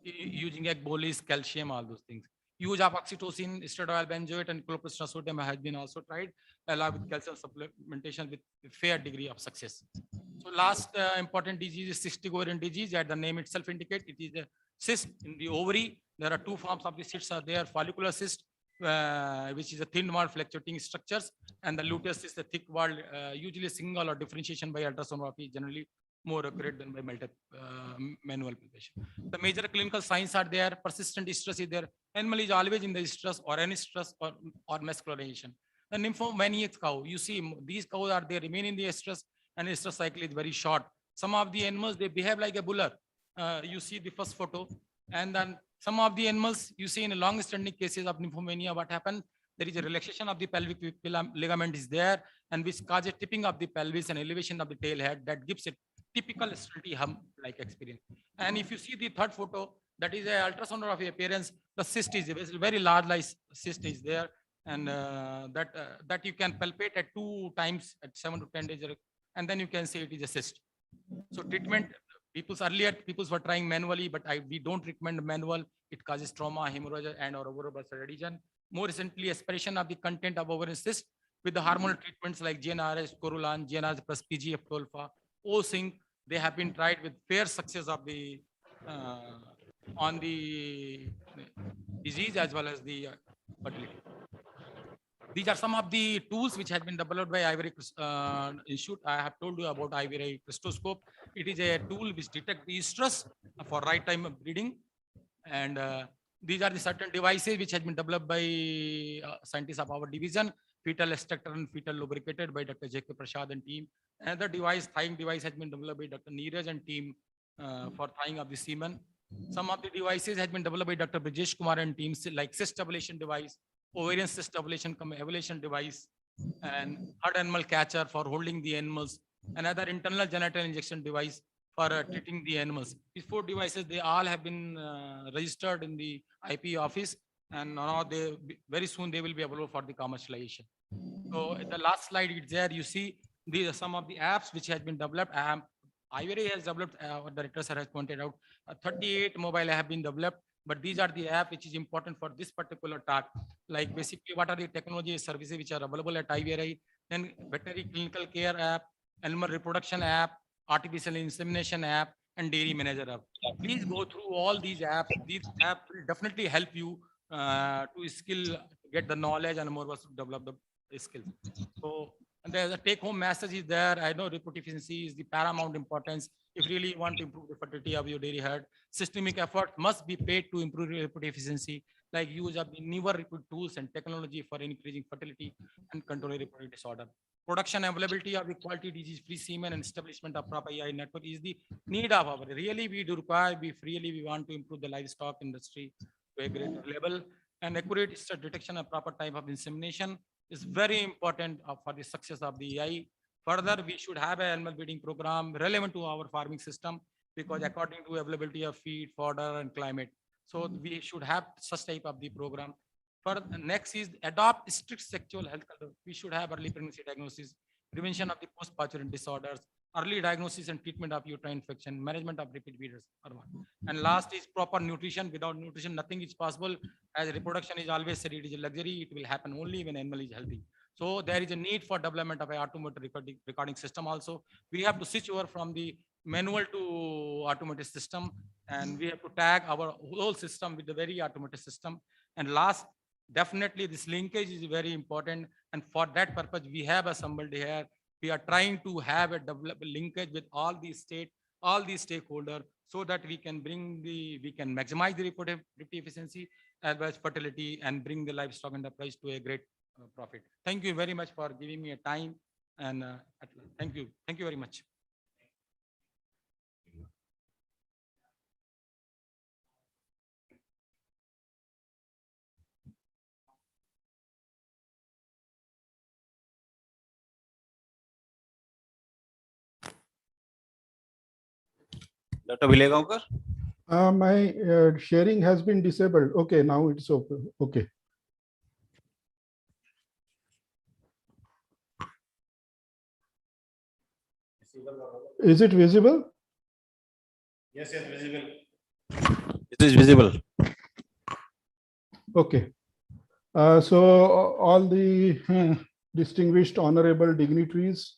using egg bolus, calcium, all those things. Use of oxytocin, estradiol benzoate, and chlorprostol sodium has been also tried, along with calcium supplementation with fair degree of success. So last important disease is cystic ovarian disease. As the name itself indicates, it is a cyst in the ovary. There are two forms of the cysts are there: follicular cyst, which is a thin wall fluctuating structures, and the luteus is the thick wall, usually single or differentiation by ultrasonography, generally more accurate than by manual palpation. The major clinical signs are there. Persistent stress is there. Animal is always in the stress or any stress or muscularization. The nymphomaniac cow, you see these cows are they remain in the stress, and the stress cycle is very short. Some of the animals, they behave like a buller. You see the first photo, and then some of the animals you see in long-standing cases of nymphomania, what happened? There is a relaxation of the pelvic ligament is there, and which causes tipping of the pelvis and elevation of the tail head. That gives a typical stilty hum-like experience. And if you see the third photo, that is a ultrasonography appearance. The cyst is a very large cyst is there, and that you can palpate at 2 times at 7 to 10 days, and then you can say it is a cyst. So treatment, earlier people were trying manually, but we don't recommend manual. It causes trauma, hemorrhage, and or ovarian adhesion. More recently, aspiration of the content of ovarian cyst with the hormonal treatments like GnRH, Corulan, GnRH plus PGF-12, O-Sync, they have been tried with fair success of the on the disease as well as the fertility. These are some of the tools which have been developed by Ivory Institute. I have told you about Ivory crystoscope. It is a tool which detects the stress for right time of breeding. And these are the certain devices which has been developed by scientists of our division. Fetal extractor and fetal lubricated by Dr. J.K. Prasad and team. Another device, thawing device, has been developed by Dr. Neeraj and team for thawing of the semen. Some of the devices has been developed by Dr. Brijesh Kumar and team, like cyst ablation device, ovarian cyst ablation device, and hard animal catcher for holding the animals, another internal genital injection device for treating the animals. These 4 devices, they all have been registered in the IP office, and now very soon they will be available for the commercialization. So the last slide is there. You see these are some of the apps which has been developed. Ivory has developed, what the director sir has pointed out, 38 mobile have been developed, but these are the app which is important for this particular talk. Like basically what are the technology services which are available at IVRI, then veterinary clinical care app, animal reproduction app, artificial insemination app, and dairy manager app. Please go through all these apps. These apps will definitely help you to get the knowledge and more to develop the skills. So, and there's a take-home message is there. I know report efficiency is the paramount importance. If really you want to improve the fertility of your dairy herd, systemic effort must be paid to improve report efficiency, like use of the newer report tools and technology for increasing fertility and controlling reproductive disorder. Production availability of the quality disease-free semen and establishment of proper EI network is the need of our. Really, we do require. We want to improve the livestock industry to a greater level, and accurate detection of proper type of insemination is very important for the success of the EI. Further, we should have an animal breeding program relevant to our farming system, because according to availability of feed, fodder, and climate. So we should have such type of the program. Next is adopt strict sexual health control. We should have early pregnancy diagnosis, prevention of the postpartum disorders, early diagnosis and treatment of uterine infection, management of repeat bleeders. And last is proper nutrition. Without nutrition, nothing is possible. As reproduction is always said, it is a luxury. It will happen only when animal is healthy. So there is a need for development of an automated recording system also. We have to switch over from the manual to automated system, and we have to tag our whole system with the very automated system. And last, definitely this linkage is very important. And for that purpose, we have assembled here. We are trying to have a develop linkage with all these stakeholders, so that we can maximize the reproductive efficiency as well as fertility, and bring the livestock enterprise to a great profit. Thank you very much for giving me a time, and thank you very much. Dr. Vilegaonkar? My sharing has been disabled. Okay, now it's open. Okay. Is it visible? Yes, visible. It is visible. Okay. So all the distinguished honorable dignitaries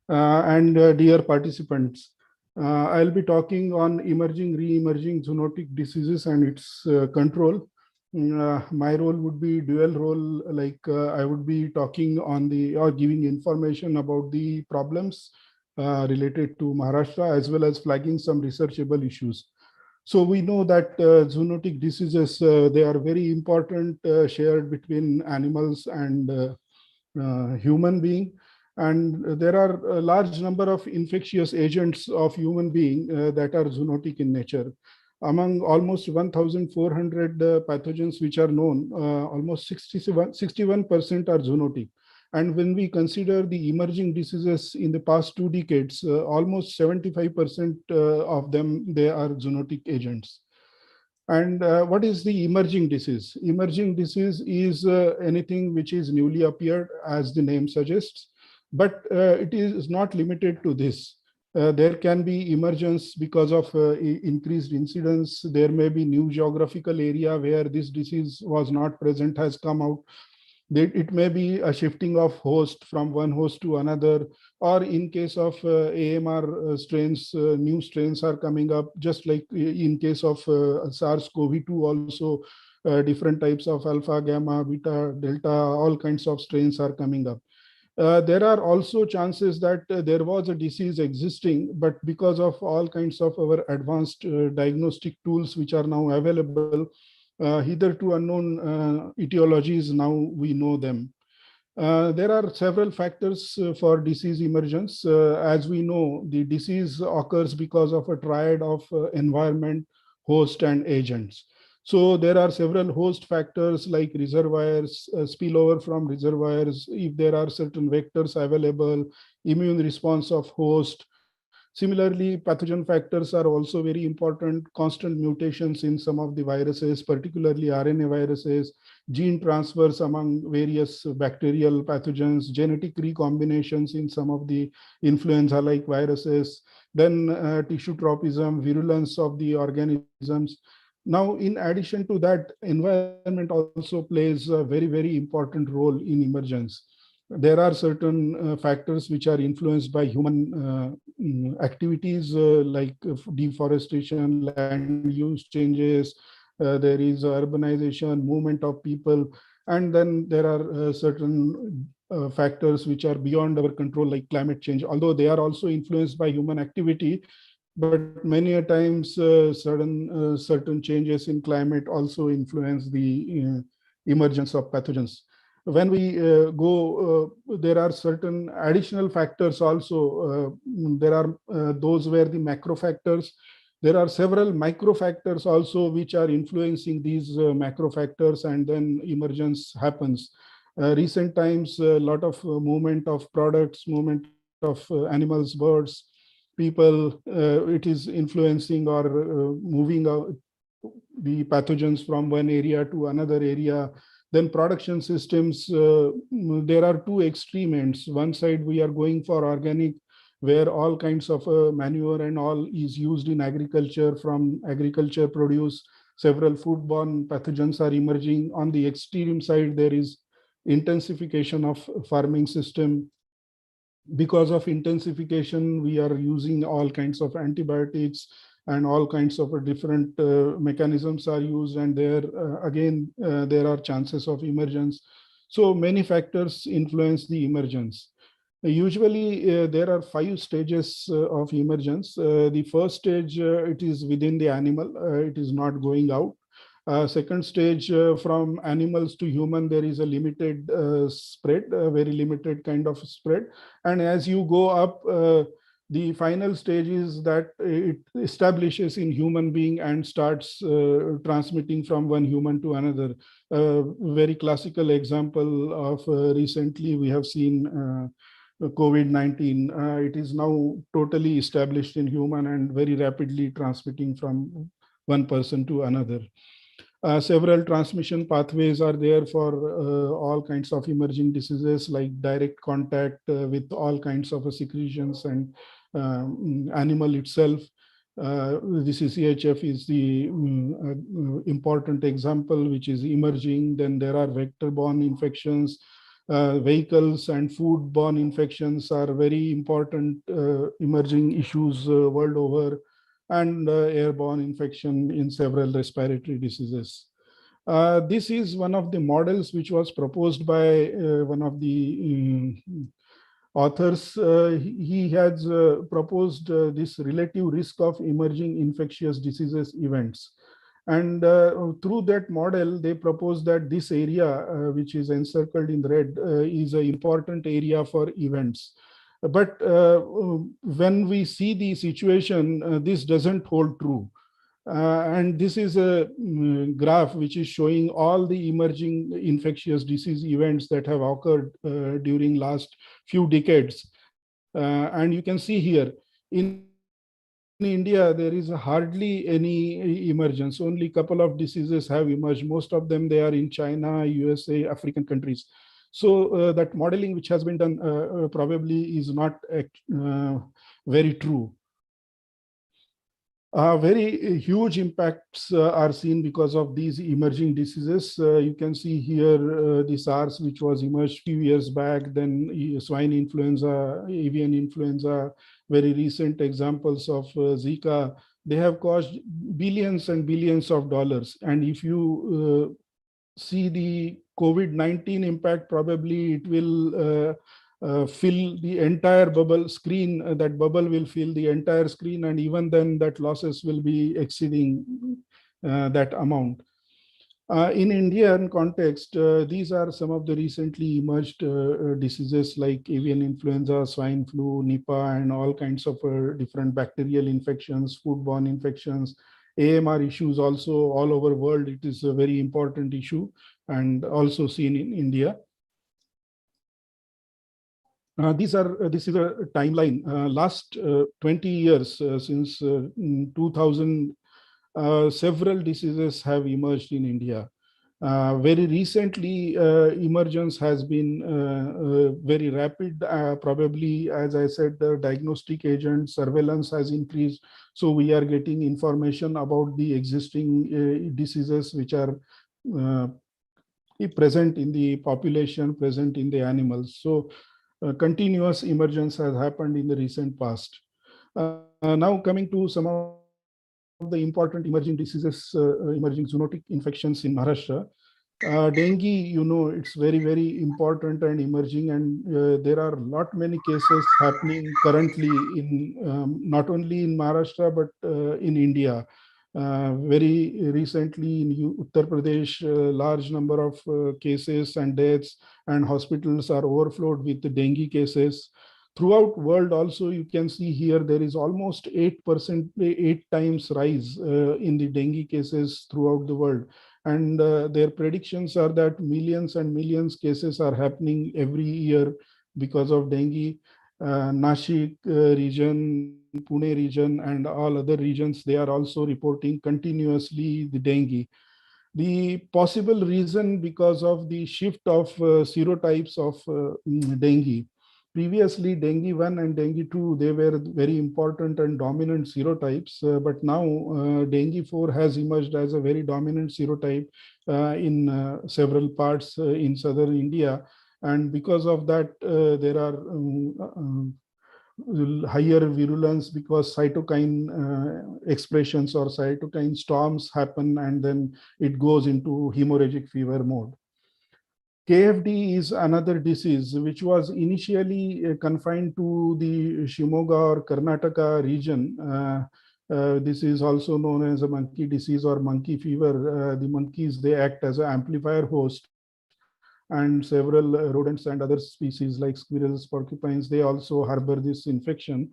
and dear participants, I'll be talking on emerging, re-emerging zoonotic diseases and its control. My role would be dual role, like I would be talking on or giving information about the problems related to Maharashtra, as well as flagging some researchable issues. So we know that zoonotic diseases, they are very important, shared between animals and human being. And there are a large number of infectious agents of human being that are zoonotic in nature. Among almost 1,400 pathogens which are known, almost 61% are zoonotic. And when we consider the emerging diseases in the past 2 decades, almost 75% of them, they are zoonotic agents. And what is the emerging disease? Emerging disease is anything which is newly appeared, as the name suggests, but it is not limited to this. There can be emergence because of increased incidence. There may be new geographical area where this disease was not present, has come out. It may be a shifting of host from one host to another, or in case of AMR strains, new strains are coming up, just like in case of SARS-CoV-2 also, different types of alpha, gamma, beta, delta, all kinds of strains are coming up. There are also chances that there was a disease existing, but because of all kinds of our advanced diagnostic tools which are now available, hitherto unknown etiologies, now we know them. There are several factors for disease emergence. As we know, the disease occurs because of a triad of environment, host, and agents. So there are several host factors like reservoirs, spillover from reservoirs, if there are certain vectors available, immune response of host. Similarly, pathogen factors are also very important. Constant mutations in some of the viruses, particularly RNA viruses, gene transfers among various bacterial pathogens, genetic recombinations in some of the influenza-like viruses, then tissue tropism, virulence of the organisms. Now, in addition to that, environment also plays a very, very important role in emergence. There are certain factors which are influenced by human activities like deforestation, land use changes, there is urbanization, movement of people, and then there are certain factors which are beyond our control, like climate change, although they are also influenced by human activity. But many a times certain changes in climate also influence the emergence of pathogens. When we there are certain additional factors also. There are those where the macro factors. There are several micro factors also which are influencing these macro factors, and then emergence happens. Recent times, a lot of movement of products, movement of animals, birds, people, it is influencing or moving out the pathogens from one area to another area. Then production systems, there are two extreme ends. One side we are going for organic, where all kinds of manure and all is used in agriculture. From agriculture produce, several foodborne pathogens are emerging. On the extreme side, there is intensification of farming system. because of intensification, we are using all kinds of antibiotics, and all kinds of different mechanisms are used, and there again there are chances of emergence. So many factors influence the emergence. Usually there are 5 stages of emergence. The first stage, it is within the animal, it is not going out. Second stage, from animals to human, there is a limited spread, a very limited kind of spread. And as you go up, the final stage is that it establishes in human being and starts transmitting from one human to another. Very classical example of recently we have seen COVID-19. It is now totally established in human and very rapidly transmitting from one person to another. Several transmission pathways are there for all kinds of emerging diseases, like direct contact with all kinds of secretions and animal itself. The CCHF is the important example which is emerging. Then there are vector-borne infections. Vehicles and food-borne infections are very important emerging issues world over, and airborne infection in several respiratory diseases. This is one of the models which was proposed by one of the authors. He has proposed this relative risk of emerging infectious diseases events. And through that model, they propose that this area, which is encircled in red, is an important area for events. But when we see the situation, this doesn't hold true. And this is a graph which is showing all the emerging infectious disease events that have occurred during last few decades. And you can see here, in India, there is hardly any emergence. Only a couple of diseases have emerged. Most of them, they are in China, USA, African countries. So that modeling which has been done probably is not very true. Very huge impacts are seen because of these emerging diseases. You can see here the SARS, which was emerged few years back, then swine influenza, avian influenza, very recent examples of Zika. They have cost billions and billions of dollars. And if you see the COVID-19 impact, probably it will fill the entire bubble screen. That bubble will fill the entire screen, and even then that losses will be exceeding that amount. In Indian context, these are some of the recently emerged diseases like avian influenza, swine flu, Nipah, and all kinds of different bacterial infections, foodborne infections, AMR issues also all over the world. It is a very important issue and also seen in India. This is a timeline. Last 20 years, since 2000, several diseases have emerged in India. Very recently, emergence has been very rapid. Probably, as I said, the diagnostic agent surveillance has increased. So we are getting information about the existing diseases which are present in the population, present in the animals. So continuous emergence has happened in the recent past. Now coming to some of the important emerging diseases, emerging zoonotic infections in Maharashtra. Dengue, you know, it's very, very important and emerging, and there are many cases happening currently in not only in Maharashtra but in India. Very recently in Uttar Pradesh, large number of cases and deaths, and hospitals are overflowed with the dengue cases. Throughout world also, you can see here there is almost 8%, 8 times rise in the dengue cases throughout the world. And their predictions are that millions and millions cases are happening every year because of dengue. Nashik region, Pune region, and all other regions, they are also reporting continuously the dengue. The possible reason because of the shift of serotypes of dengue. Previously, dengue 1 and dengue 2, they were very important and dominant serotypes, but now dengue 4 has emerged as a very dominant serotype in several parts in southern India. And because of that, there are higher virulence because cytokine expressions or cytokine storms happen, and then it goes into hemorrhagic fever mode. KFD is another disease which was initially confined to the Shimoga or Karnataka region. This is also known as a monkey disease or monkey fever. The monkeys, they act as an amplifier host, and several rodents and other species like squirrels, porcupines, they also harbor this infection.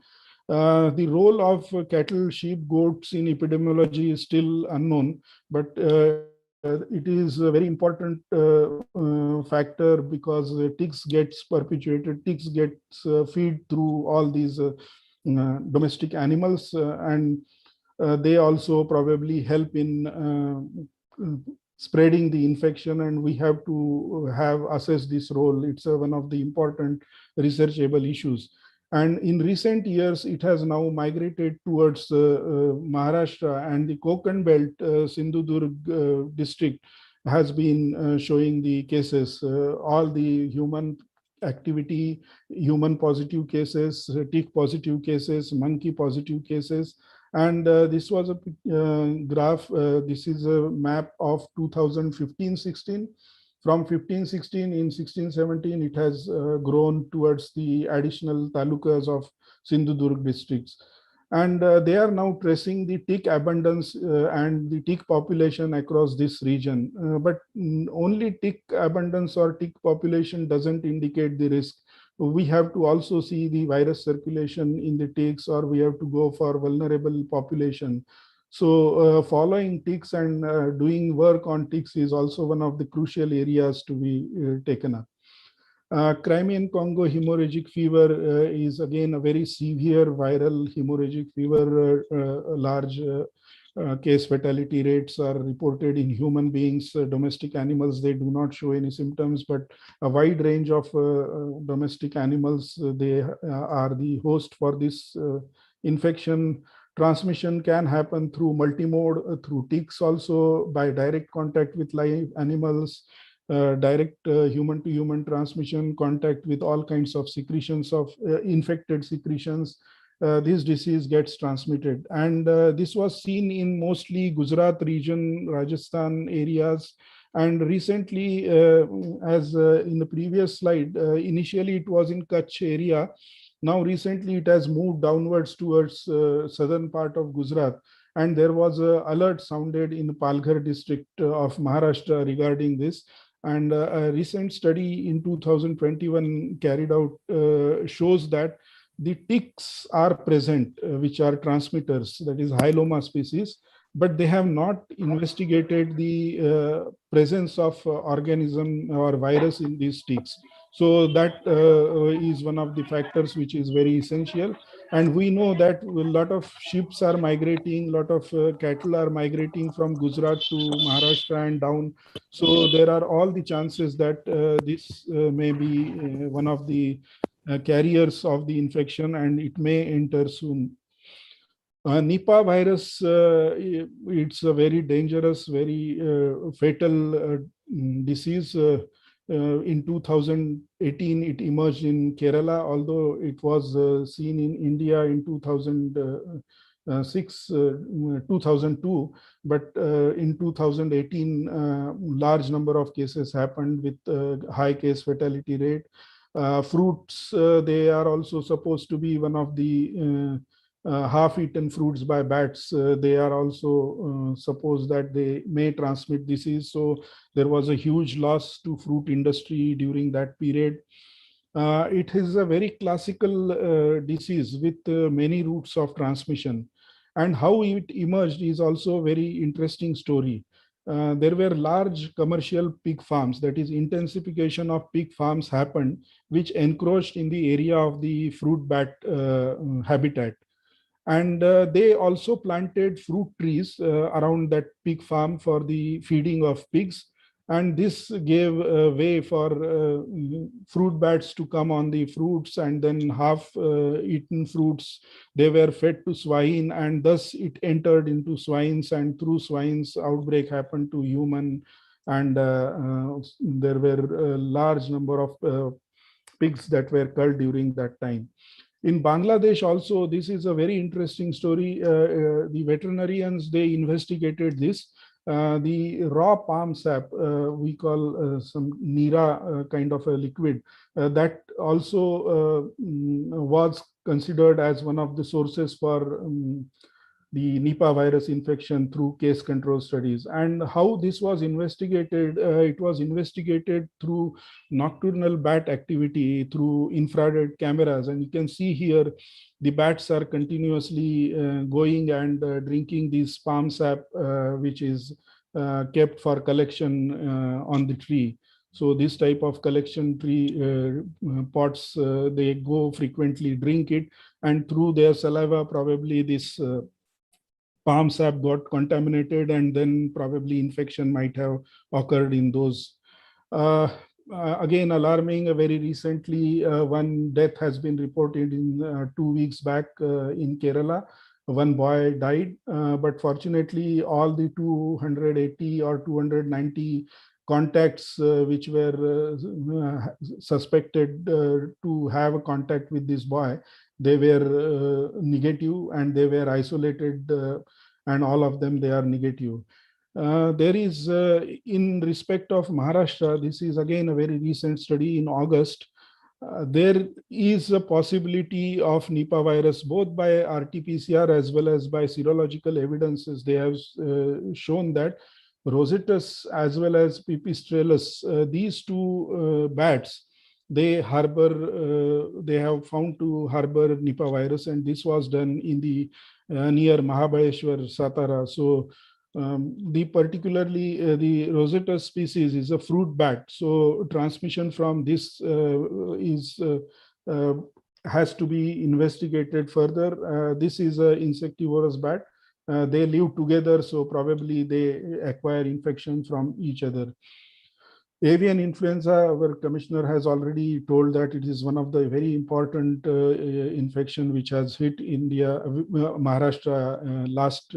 The role of cattle, sheep, goats in epidemiology is still unknown, but it is a very important factor because ticks gets perpetuated, ticks gets feed through all these domestic animals, and they also probably help in spreading the infection, and we have to have assessed this role. It's one of the important researchable issues. And in recent years, it has now migrated towards Maharashtra, and the Konkan belt, Sindhudurg district has been showing the cases, all the human activity, human positive cases, tick positive cases, monkey positive cases. And this was a graph. This is a map of 2015-16. From 15-16, in 16-17, it has grown towards the additional talukas of Sindhudurg districts. And they are now tracing the tick abundance and the tick population across this region. But only tick abundance or tick population doesn't indicate the risk. We have to also see the virus circulation in the ticks, or we have to go for vulnerable population. So following ticks and doing work on ticks is also one of the crucial areas to be taken up. Crimean Congo hemorrhagic fever is again a very severe viral hemorrhagic fever. Large case fatality rates are reported in human beings. Domestic animals, they do not show any symptoms, but a wide range of domestic animals, they are the host for this infection. Transmission can happen through multimode, through ticks also, by direct contact with live animals, direct human-to-human transmission, contact with all kinds of secretions of infected secretions. This disease gets transmitted. And this was seen in mostly Gujarat region, Rajasthan areas. And recently, as in the previous slide, initially it was in Kutch area. Now recently it has moved downwards towards southern part of Gujarat. And there was an alert sounded in Palghar district of Maharashtra regarding this. And a recent study in 2021 carried out shows that the ticks are present, which are transmitters, that is Hyaloma species, but they have not investigated the presence of organism or virus in these ticks. So that is one of the factors which is very essential. And we know that a lot of sheep are migrating, a lot of cattle are migrating from Gujarat to Maharashtra and down. So there are all the chances that this may be one of the carriers of the infection, and it may enter soon. Nipah virus, it's a very dangerous, very fatal disease. In 2018, it emerged in Kerala, although it was seen in India in 2002. But in 2018, large number of cases happened with high case fatality rate. Fruits, they are also supposed to be one of the half-eaten fruits by bats. They are also supposed that they may transmit disease. So there was a huge loss to fruit industry during that period. It is a very classical disease with many routes of transmission. And how it emerged is also a very interesting story. There were large commercial pig farms, that is intensification of pig farms happened, which encroached in the area of the fruit bat habitat. And they also planted fruit trees around that pig farm for the feeding of pigs. And this gave way for fruit bats to come on the fruits, and then half-eaten fruits, they were fed to swine, and thus it entered into swines, and through swines, outbreak happened to human. and there were a large number of pigs that were culled during that time. In Bangladesh also, this is a very interesting story. The veterinarians, they investigated this. The raw palm sap, we call some nira kind of a liquid, that also was considered as one of the sources for the Nipah virus infection through case control studies. And how this was investigated, it was investigated through nocturnal bat activity through infrared cameras. And you can see here, the bats are continuously going and drinking this palm sap, which is kept for collection on the tree. So this type of collection tree pots, they go frequently, drink it, and through their saliva, probably this palm sap got contaminated, and then probably infection might have occurred in those. Again, alarming, very recently, one death has been reported in 2 weeks back in Kerala. One boy died, but fortunately, all the 280 or 290 contacts which were suspected to have a contact with this boy, they were negative, and they were isolated, and all of them, they are negative. There is, in respect of Maharashtra, this is again a very recent study in August. There is a possibility of Nipah virus, both by RT-PCR as well as by serological evidences. They have shown that Rosetus as well as Pipistrellus, these two bats, they harbor, they have found to harbor Nipah virus, and this was done in the near Mahabaleshwar, Satara. So the particularly the Rosetus species is a fruit bat. So transmission from this has to be investigated further. This is an insectivorous bat. They live together, so probably they acquire infection from each other. Avian influenza, our commissioner has already told that it is one of the very important infection which has hit India, Maharashtra last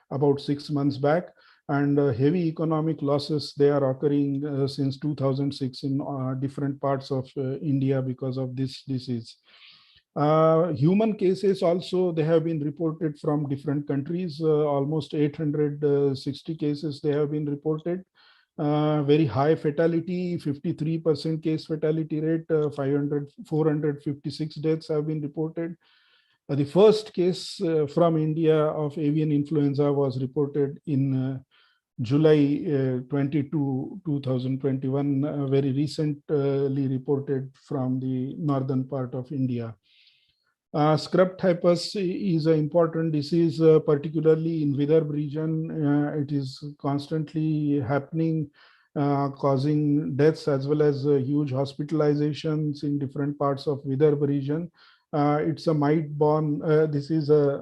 about 6 months back, and heavy economic losses, they are occurring since 2006 in different parts of India because of this disease. Human cases also, they have been reported from different countries, almost 860 cases they have been reported. Very high fatality, 53% case fatality rate, 456 deaths have been reported. The first case from India of avian influenza was reported in July 22, 2021, very recently reported from the northern part of India. Scrub typhus is an important disease, particularly in Vidarbha region. It is constantly happening, causing deaths as well as huge hospitalizations in different parts of Vidarbha region. It's a mite-borne, this is a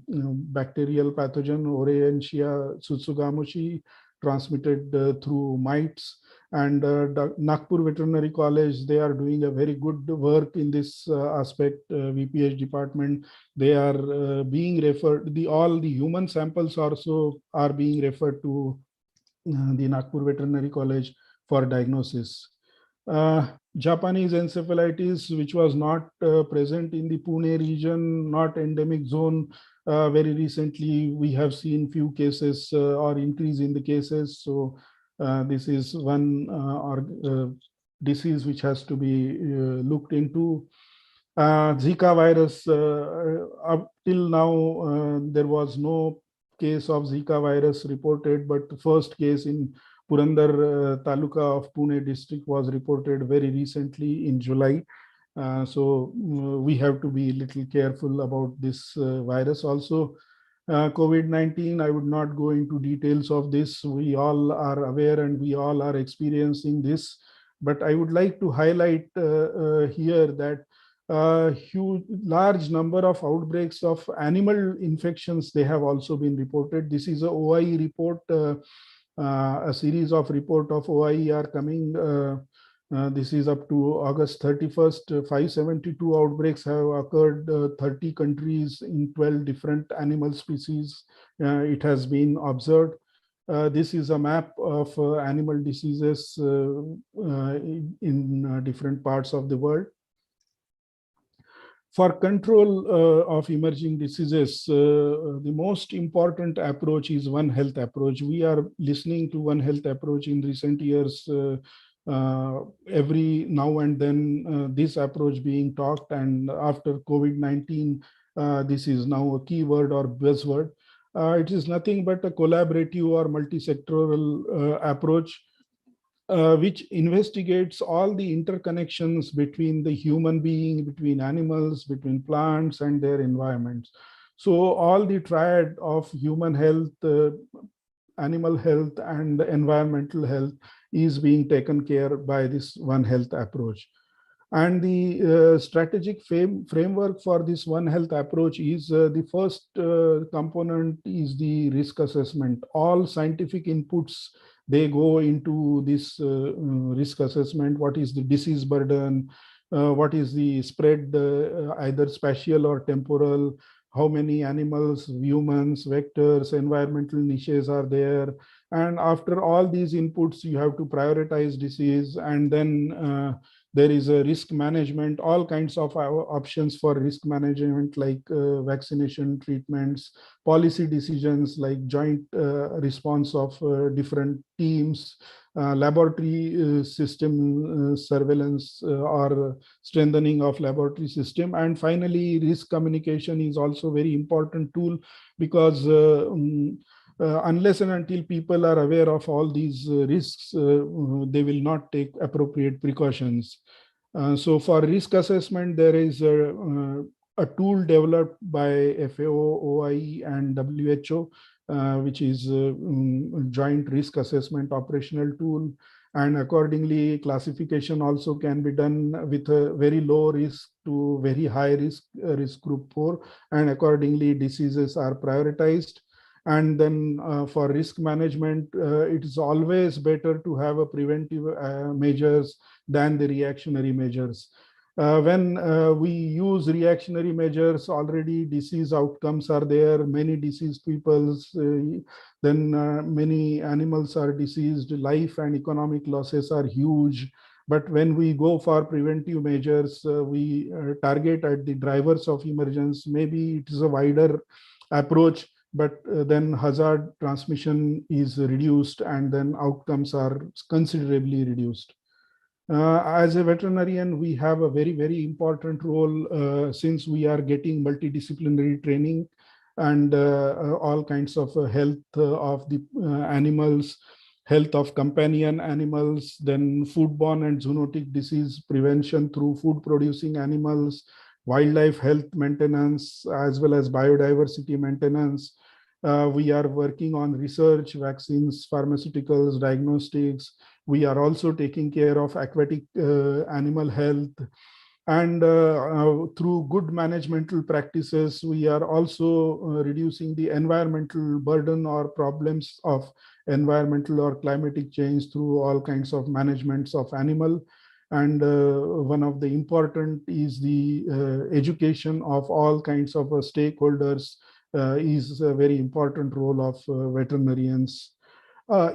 bacterial pathogen, Orencia tsutsugamushi, transmitted through mites. And Nagpur Veterinary College, they are doing a very good work in this aspect. VPH department, they are being referred, all the human samples also are being referred to the Nagpur Veterinary College for diagnosis. Japanese encephalitis, which was not present in the Pune region, not endemic zone. Very recently, we have seen few cases or increase in the cases. So this is one disease which has to be looked into. Zika virus, up till now, there was no case of Zika virus reported, but the first case in Purandar Taluka of Pune district was reported very recently in July. So we have to be a little careful about this virus also. COVID-19, I would not go into details of this. We all are aware and we all are experiencing this. But I would like to highlight here that large number of outbreaks of animal infections, they have also been reported. This is a OIE report. A series of report of OIE are coming. This is up to August 31st. 572 outbreaks have occurred, 30 countries in 12 different animal species. It has been observed. This is a map of animal diseases in different parts of the world. For control of emerging diseases, the most important approach is One Health approach. We are listening to One Health approach in recent years. Every now and then this approach being talked, and after COVID-19, this is now a keyword or buzzword. It is nothing but a collaborative or multi-sectoral approach which investigates all the interconnections between the human being, between animals, between plants and their environments. So all the triad of human health, animal health and environmental health is being taken care by this One Health approach. And the strategic framework for this One Health approach is the first component is the risk assessment. All scientific inputs, they go into this risk assessment. What is the disease burden? What is the spread, either spatial or temporal? How many animals, humans, vectors, environmental niches are there? And after all these inputs, you have to prioritize disease, and then there is a risk management, all kinds of options for risk management, like vaccination, treatments, policy decisions, like joint response of different teams, laboratory system surveillance or strengthening of laboratory system. And finally, risk communication is also very important tool, because unless and until people are aware of all these risks, they will not take appropriate precautions. So for risk assessment, there is a tool developed by FAO, OIE and WHO, which is a joint risk assessment operational tool. And accordingly, classification also can be done with a very low risk to very high risk, risk group 4, and accordingly diseases are prioritized. And then for risk management, it is always better to have a preventive measures than the reactionary measures. When we use reactionary measures, already disease outcomes are there, many diseased peoples, then many animals are diseased, life and economic losses are huge. But when we go for preventive measures, we target at the drivers of emergence. Maybe it is a wider approach, but then hazard transmission is reduced and then outcomes are considerably reduced. As a veterinarian, we have a very, very important role since we are getting multidisciplinary training and all kinds of health of the animals, health of companion animals, then foodborne and zoonotic disease prevention through food producing animals, wildlife health maintenance, as well as biodiversity maintenance. We are working on research, vaccines, pharmaceuticals, diagnostics. We are also taking care of aquatic animal health. And through good managemental practices, we are also reducing the environmental burden or problems of environmental or climatic change through all kinds of managements of animal. And one of the important is the education of all kinds of stakeholders is a very important role of veterinarians.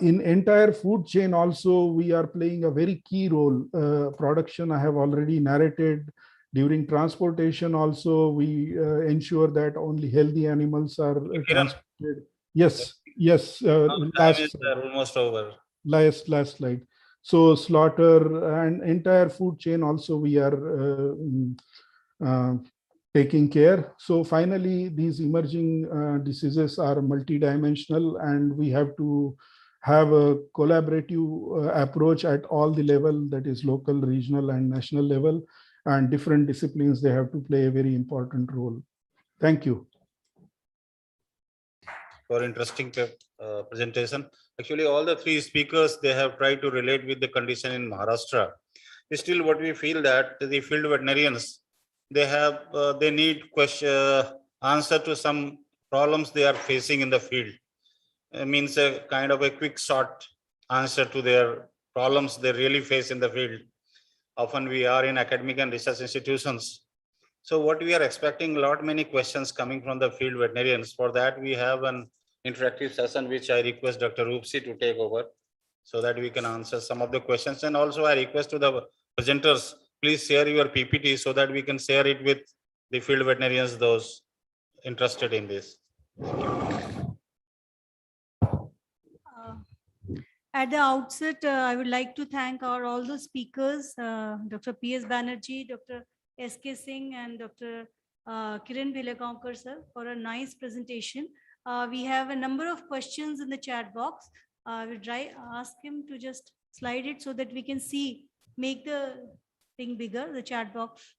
In entire food chain also, we are playing a very key role. Production, I have already narrated. During transportation also, we ensure that only healthy animals are transported. Yes, yes. Time is almost over. Last slide. So slaughter and entire food chain also we are taking care. So finally, these emerging diseases are multidimensional, and we have to have a collaborative approach at all the level, that is local, regional and national level, and different disciplines, they have to play a very important role. Thank you. For interesting presentation. Actually, all the three speakers, they have tried to relate with the condition in Maharashtra. Still, what we feel that the field veterinarians, they need answer to some problems they are facing in the field. It means a kind of a quick short answer to their problems they really face in the field. Often we are in academic and research institutions. So what we are expecting, many questions coming from the field veterinarians. For that, we have an interactive session, which I request Dr. Roopsi to take over so that we can answer some of the questions. And also I request to the presenters, please share your PPT so that we can share it with the field veterinarians, those interested in this. At the outset, I would like to thank all the speakers, Dr. P.S. Banerjee, Dr. S.K. Singh, and Dr. Kiran Bhilagaonkar, sir, for a nice presentation. We have a number of questions in the chat box. I will ask him to just slide it so that we can see, make the thing bigger, the chat box.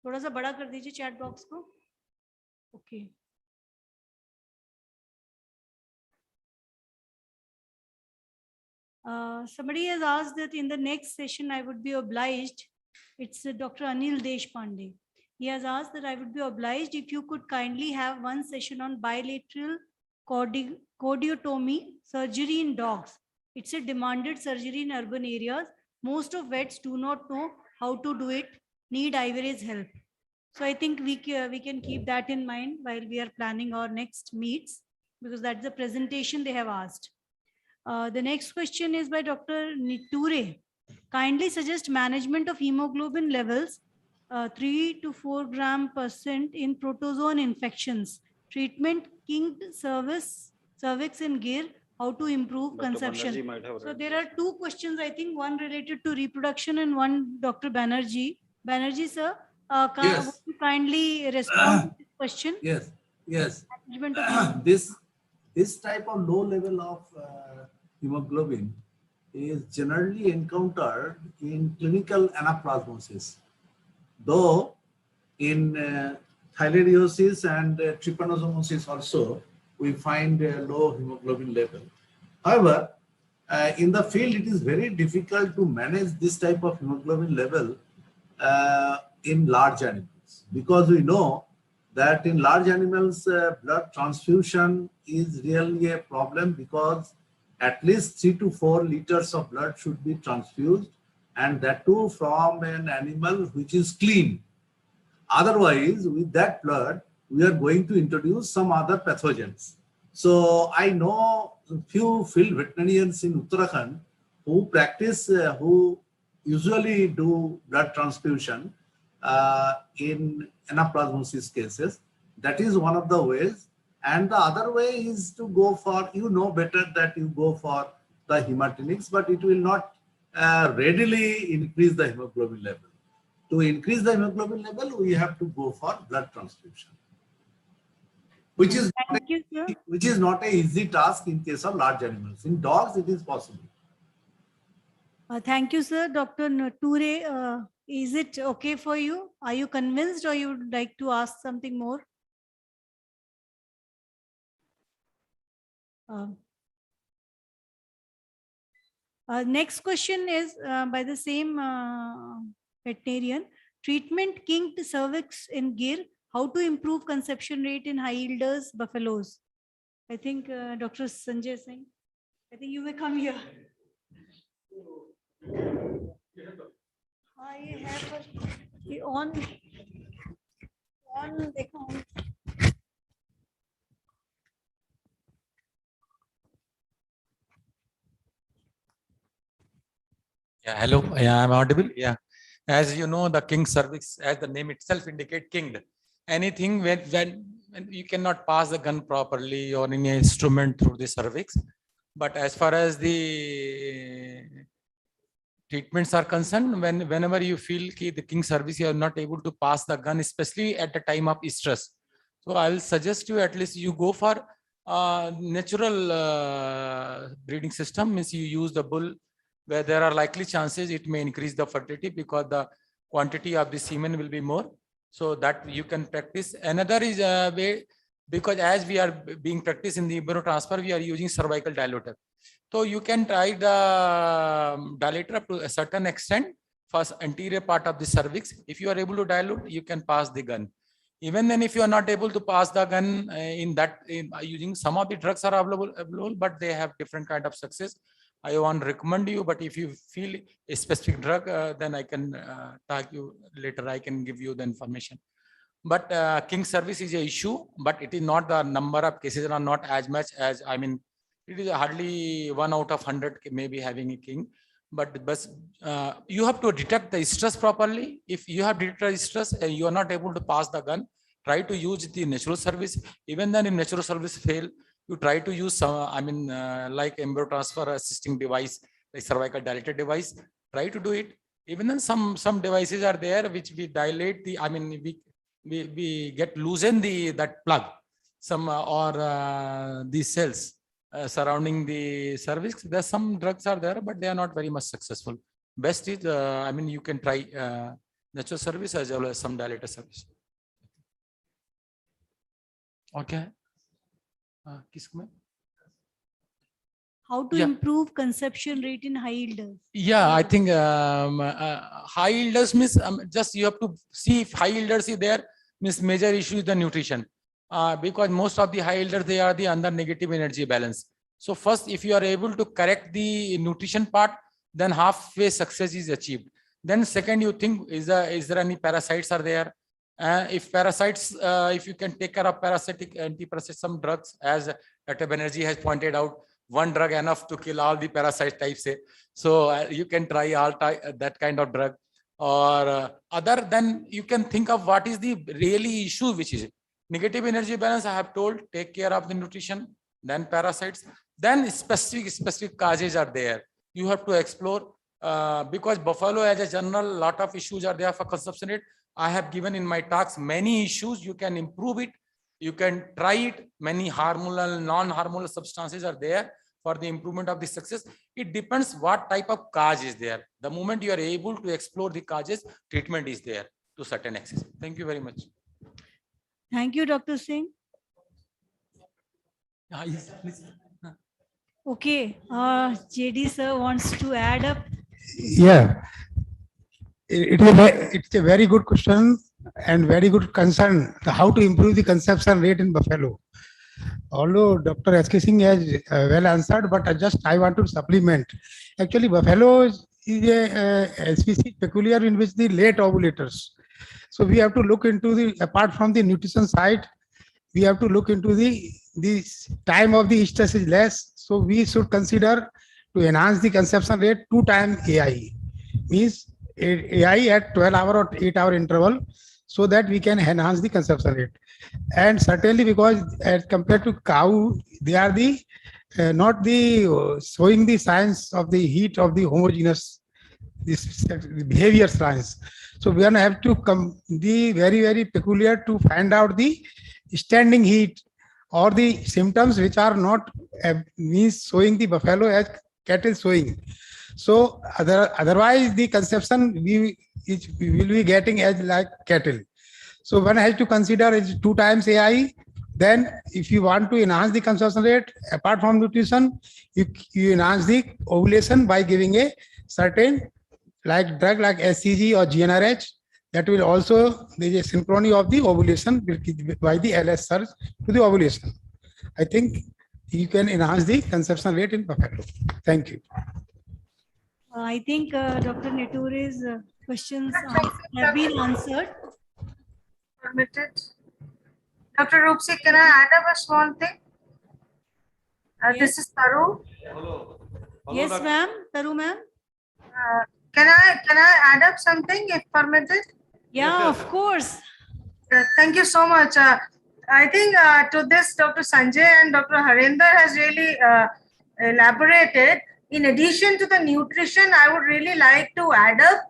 थोड़ा सा बड़ा कर दीजिए chat box को. Okay. Somebody has asked that in the next session, I would be obliged. It's Dr. Anil Deshpande. He has asked that I would be obliged if you could kindly have one session on bilateral cordiotomy surgery in dogs. It's a demanded surgery in urban areas. Most of vets do not know how to do it, need IVRA's help. So I think we can keep that in mind while we are planning our next meets, because that's the presentation they have asked. The next question is by Dr. Niture. Kindly suggest management of hemoglobin levels 3 to 4 gram% in protozoan infections. Treatment kinked cervix in gear. How to improve conception. So there are two questions, I think, one related to reproduction and one Dr. Banerjee. Banerjee, sir, Yes. would you kindly respond to this question? Yes, yes. Management of This type of low level of hemoglobin is generally encountered in clinical anaplasmosis. Though in theileriosis and trypanosomosis also, we find a low hemoglobin level. However, in the field, it is very difficult to manage this type of hemoglobin level in large animals, because we know that in large animals, blood transfusion is really a problem, because at least 3 to 4 liters of blood should be transfused, and that too from an animal which is clean. Otherwise, with that blood, we are going to introduce some other pathogens. So I know a few field veterinarians in Uttarakhand who practice, who usually do blood transfusion in anaplasmosis cases. That is one of the ways. And the other way is to go for, you know better that you go for the hematinics, but it will not readily increase the hemoglobin level. To increase the hemoglobin level, we have to go for blood transfusion, which is not an easy task in case of large animals. In dogs, it is possible. Thank you, sir. Dr. Nature, is it okay for you? Are you convinced, or you would like to ask something more? Next question is by the same veterinarian. Treatment kinked cervix in gear. How to improve conception rate in high yielders buffaloes? I think Dr. Sanjay Singh, I think you may come here. I have on the count. Yeah, hello. Yeah, I'm audible. Yeah. As you know, the king cervix, as the name itself indicate, kinged. Anything when you cannot pass the gun properly or any instrument through the cervix. But as far as the treatments are concerned, whenever you feel the king cervix, you are not able to pass the gun, especially at the time of stress. So I will suggest you at least you go for natural breeding system, means you use the bull where there are likely chances it may increase the fertility because the quantity of the semen will be more. So that you can practice. Another is way, because as we are being practiced in the embryo transfer, we are using cervical dilator. So you can try the dilator up to a certain extent for anterior part of the cervix. If you are able to dilute, you can pass the gun. Even then, if you are not able to pass the gun using some of the drugs are available, but they have different kind of success. I want to recommend you, but if you feel a specific drug, then I can tag you later. I can give you the information. But king service is a issue, but it is not, the number of cases are not as much as, I mean, it is hardly 1 out of 100 maybe having a king. But you have to detect the stress properly. If you have detected stress and you are not able to pass the gun, try to use the natural service. Even then, if natural service fail, you try to use some, like embryo transfer assisting device, like cervical dilator device. Try to do it. Even then, some devices are there which we dilate the, we get loosen that plug, some these cells surrounding the cervix. There's some drugs are there, but they are not very much successful. Best is, you can try natural service as well as some dilator service. Okay. How to improve conception rate in high yielders? Yeah, I think high yielders means just you have to see if high yielders is there, means major issue is the nutrition. Because most of the high yielders, they are the under negative energy balance. So first, if you are able to correct the nutrition part, then halfway success is achieved. Then second, you think, is there any parasites are there? If parasites, if you can take care of parasitic anti-parasitic some drugs, as Dr. Banerjee has pointed out, one drug enough to kill all the parasite types. So you can try all that kind of drug, or other than you can think of what is the really issue, which is negative energy balance. I have told, take care of the nutrition, then parasites, then specific causes are there. You have to explore, because buffalo as a general, lot of issues are there for consumption rate. I have given in my talks many issues. You can improve it. You can try it. Many hormonal, non-hormonal substances are there for the improvement of the success. It depends what type of cause is there. The moment you are able to explore the causes, treatment is there to certain extent. Thank you very much. Thank you, Dr. Singh. Yes, please. Okay, JD sir wants to add up. Yeah, it's a very good question and very good concern, how to improve the conception rate in buffalo. Although Dr. S.K. Singh has well answered, but I want to supplement. Actually, buffalo is a species peculiar in which the late ovulators. So we have to look into the, apart from the nutrition side, we have to look into the time of the estrus is less. So we should consider to enhance the conception rate 2 times AI. Means AI at 12-hour or 8-hour interval, so that we can enhance the conception rate. And certainly, because as compared to cow, they are the not the showing the signs of the heat of the homogeneous this behavior science. So we are going to have to be very, very peculiar to find out the standing heat or the symptoms which are not means showing the buffalo as cattle showing. So otherwise the conception we will be getting as like cattle. So one has to consider is 2 times AI. Then if you want to enhance the consumption rate, apart from nutrition, you enhance the ovulation by giving a certain like drug like SCG or GnRH. That will also, there is a synchrony of the ovulation by the LS surge to the ovulation. I think you can enhance the consumption rate in buffalo. Thank you. I think Dr. Neture's questions have been answered. Permitted. Dr. Rupsi, can I add up a small thing? Yes. This is Taru. Hello. Yes, ma'am. Taru, ma'am. Can I add up something if permitted? Yeah, of course. Thank you so much. I think to this, Dr. Sanjay and Dr. Harinder has really elaborated. In addition to the nutrition, I would really like to add up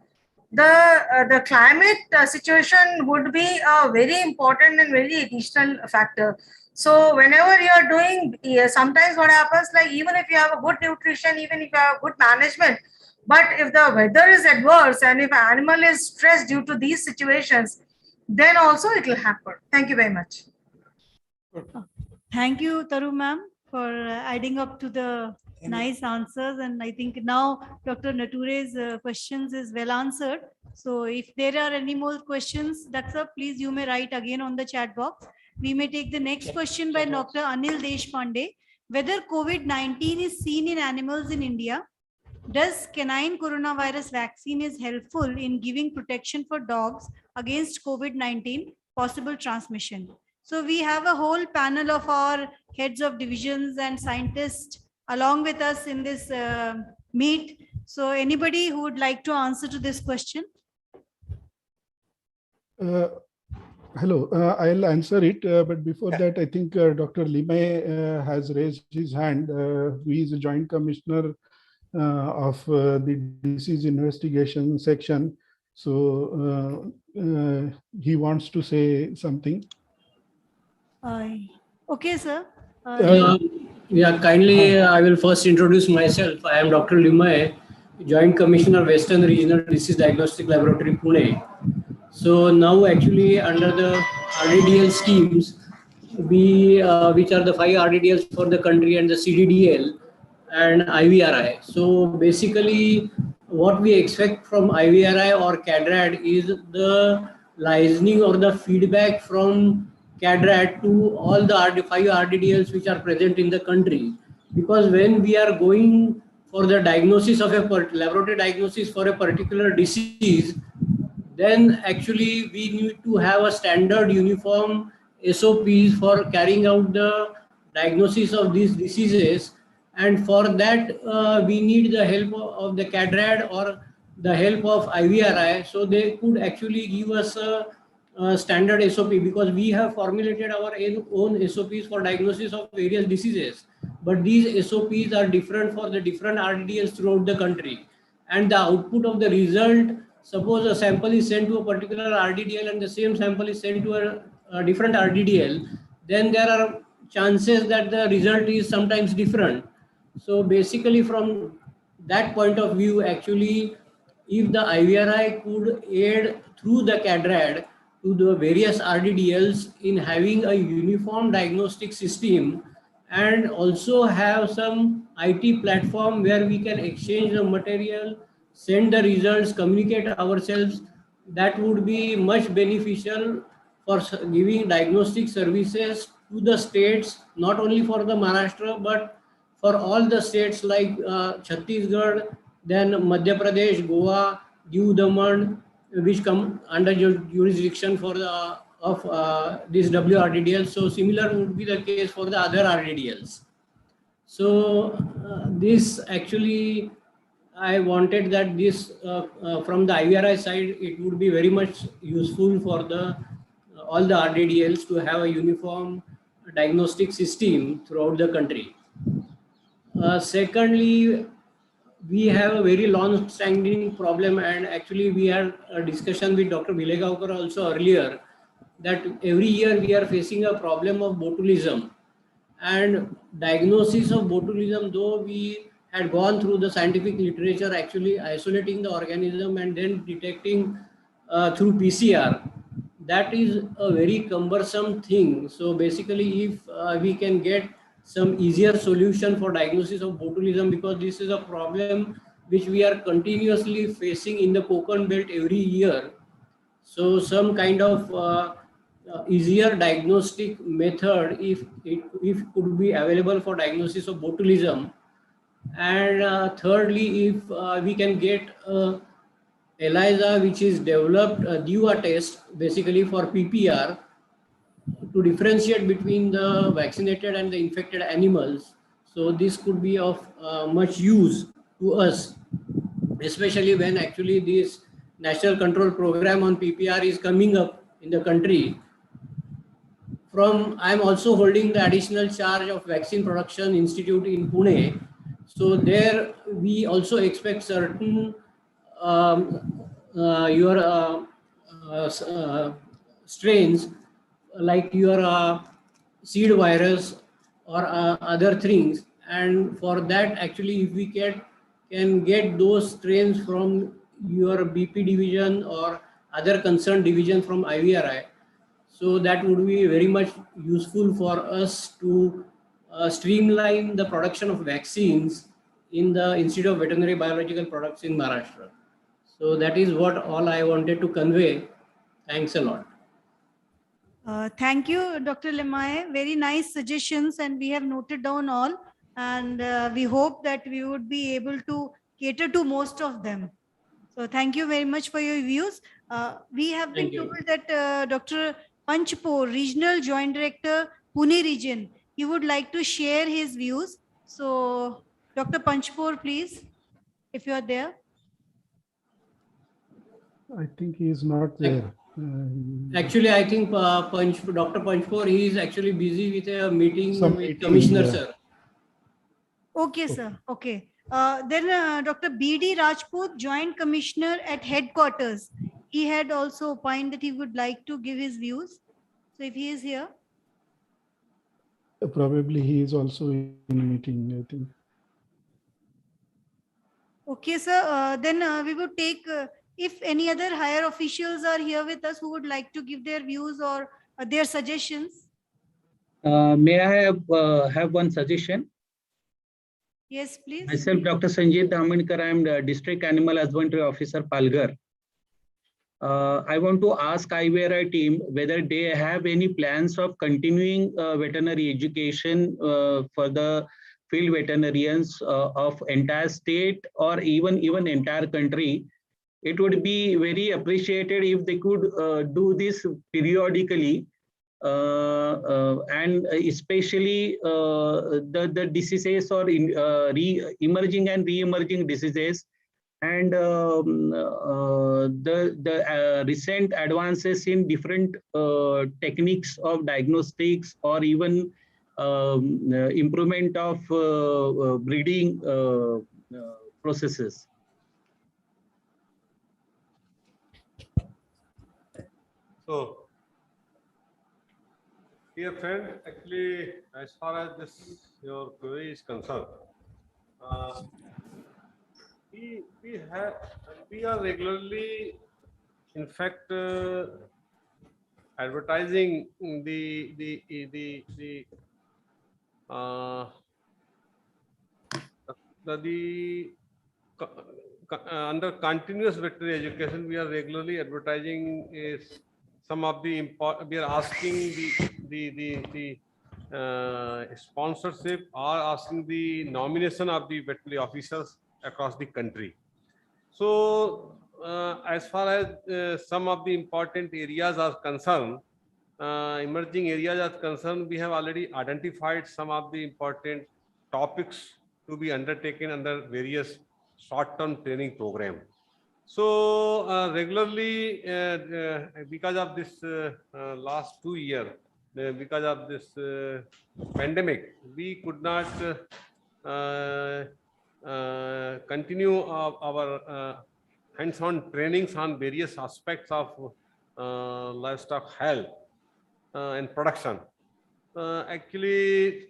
the climate situation would be a very important and very additional factor. So whenever you are doing, sometimes what happens, like even if you have a good nutrition, even if you have good management, but if the weather is adverse and if an animal is stressed due to these situations, then also it will happen. Thank you very much. Thank you, Taru ma'am, for adding up to the nice answers. And I think now Dr. Nature's questions is well answered. So if there are any more questions, Dr. please, you may write again on the chat box. We may take the next question by Dr. Anil Deshpande. Whether COVID-19 is seen in animals in India, does canine coronavirus vaccine is helpful in giving protection for dogs against COVID-19 possible transmission. So we have a whole panel of our heads of divisions and scientists along with us in this meet. So anybody who would like to answer to this question? Hello, I'll answer it. But before that, I think Dr. Limay has raised his hand. He is a Joint Commissioner of the Disease Investigation Section. So he wants to say something. Okay, sir. Yeah, kindly, I will first introduce myself. I am Dr. Limay, Joint Commissioner, Western Regional Disease Diagnostic Laboratory, Pune. So now actually under the RDDL schemes, which are the 5 RDDLs for the country and the CDDL and IVRI. So basically what we expect from IVRI or CADRAD is the licensing or the feedback from CADRAD to all the 5 RDDLs which are present in the country. Because when we are going for the diagnosis of a laboratory diagnosis for a particular disease, then actually we need to have a standard uniform SOPs for carrying out the diagnosis of these diseases. And for that, we need the help of the CADRAD or the help of IVRI. So they could actually give us a standard SOP, because we have formulated our own SOPs for diagnosis of various diseases. But these SOPs are different for the different RDDLs throughout the country. And the output of the result, suppose a sample is sent to a particular RDDL and the same sample is sent to a different RDDL, then there are chances that the result is sometimes different. So basically from that point of view, actually, if the IVRI could aid through the CADRAD to the various RDDLs in having a uniform diagnostic system, and also have some IT platform where we can exchange the material, send the results, communicate ourselves, that would be much beneficial for giving diagnostic services to the states, not only for the Maharashtra, but for all the states like Chhattisgarh, then Madhya Pradesh, Goa, Diu Daman, which come under jurisdiction for the this WRDDL. So similar would be the case for the other RDDLs. So this actually, I wanted that this from the IVRI side, it would be very much useful for the all the RDDLs to have a uniform diagnostic system throughout the country. Secondly, we have a very long-standing problem, and actually we had a discussion with Dr. Bilegaonkar also earlier, that every year we are facing a problem of botulism. And diagnosis of botulism, though we had gone through the scientific literature, actually isolating the organism and then detecting through PCR, that is a very cumbersome thing. So basically, if we can get some easier solution for diagnosis of botulism, because this is a problem which we are continuously facing in the Konkan belt every year. So some kind of easier diagnostic method, if it could be available for diagnosis of botulism. And thirdly, if we can get ELISA, which is developed, a DUA test, basically for PPR, to differentiate between the vaccinated and the infected animals. So this could be of much use to us, especially when actually this national control program on PPR is coming up in the country. I'm also holding the additional charge of Vaccine Production Institute in Pune. So there we also expect certain strains like your seed virus or other things. And for that, actually, if we can get those strains from your BP division or other concerned division from IVRI, so that would be very much useful for us to streamline the production of vaccines in the Institute of Veterinary Biological Products in Maharashtra. So that is what all I wanted to convey. Thanks a lot. Thank you, Dr. Limay. Very nice suggestions, and we have noted down all. And we hope that we would be able to cater to most of them. So thank you very much for your views. We have been told that Dr. Panchpur, Regional Joint Director, Pune Region. He would like to share his views. So, Dr. Panchpur, please, if you are there. I think he is not there. Actually, I think Dr. Panchpur, he is actually busy with a meeting Some with meeting, Commissioner, yeah. sir. Okay, sir. Okay. Then Dr. B.D. Rajput, Joint Commissioner at Headquarters. He had also opined that he would like to give his views. So if he is here. Probably he is also in meeting, I think. Okay, sir. Then we would take, if any other higher officials are here with us who would like to give their views or their suggestions. May I have one suggestion? Yes, please. Myself, Dr. Sanjay Dhamankar, I am the District Animal Husbandry Officer, Palghar. I want to ask IVRI team whether they have any plans of continuing veterinary education for the field veterinarians of entire state or even entire country. It would be very appreciated if they could do this periodically. And especially the diseases or emerging and re-emerging diseases, and the recent advances in different techniques of diagnostics or even improvement of breeding processes. So, dear friend, actually, as far as this your query is concerned, we are regularly, in fact, advertising under continuous veterinary education, we are regularly advertising some of the important. We are asking the sponsorship or asking the nomination of the veterinary officers across the country. So, as far as some of the important areas are concerned, emerging areas are concerned, we have already identified some of the important topics to be undertaken under various short-term training program. So regularly, because of this last 2 years, because of this pandemic, we could not continue our hands-on trainings on various aspects of livestock health and production. Actually,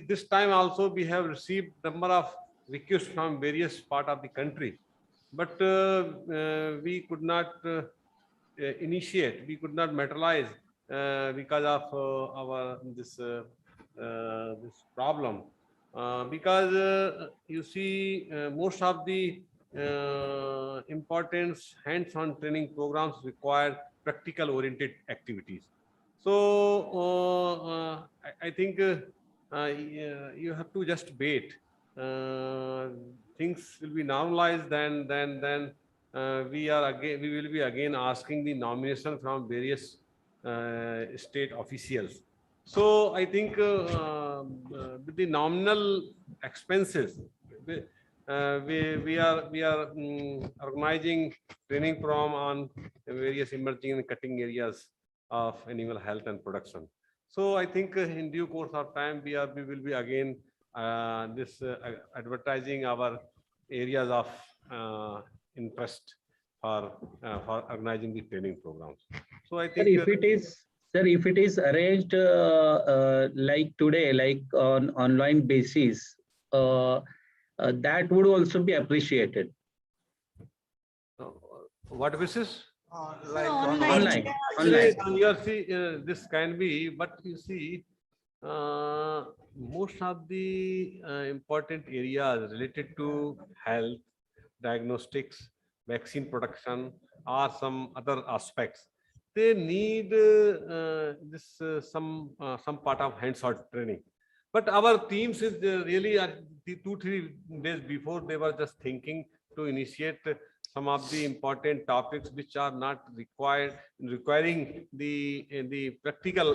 this time also we have received number of requests from various part of the country, but we could not initiate, we could not materialize because of our this problem. Because you see, most of the important hands-on training programs require practical oriented activities. So I think you have to just wait. Things will be normalized, then we will be again asking the nomination from various state officials. So I think with the nominal expenses, we are organizing training program on various emerging and cutting areas of animal health and production. So I think in due course of time, we will be again advertising our areas of interest for organizing the training programs. So I think if it is arranged like today, like on online basis, that would also be appreciated. What basis? Online. You see, this can be, but you see, most of the important areas related to health, diagnostics, vaccine production, or some other aspects, they need some part of hands-on training. But our teams is really 2-3 days before, they were just thinking to initiate some of the important topics which are not requiring the practical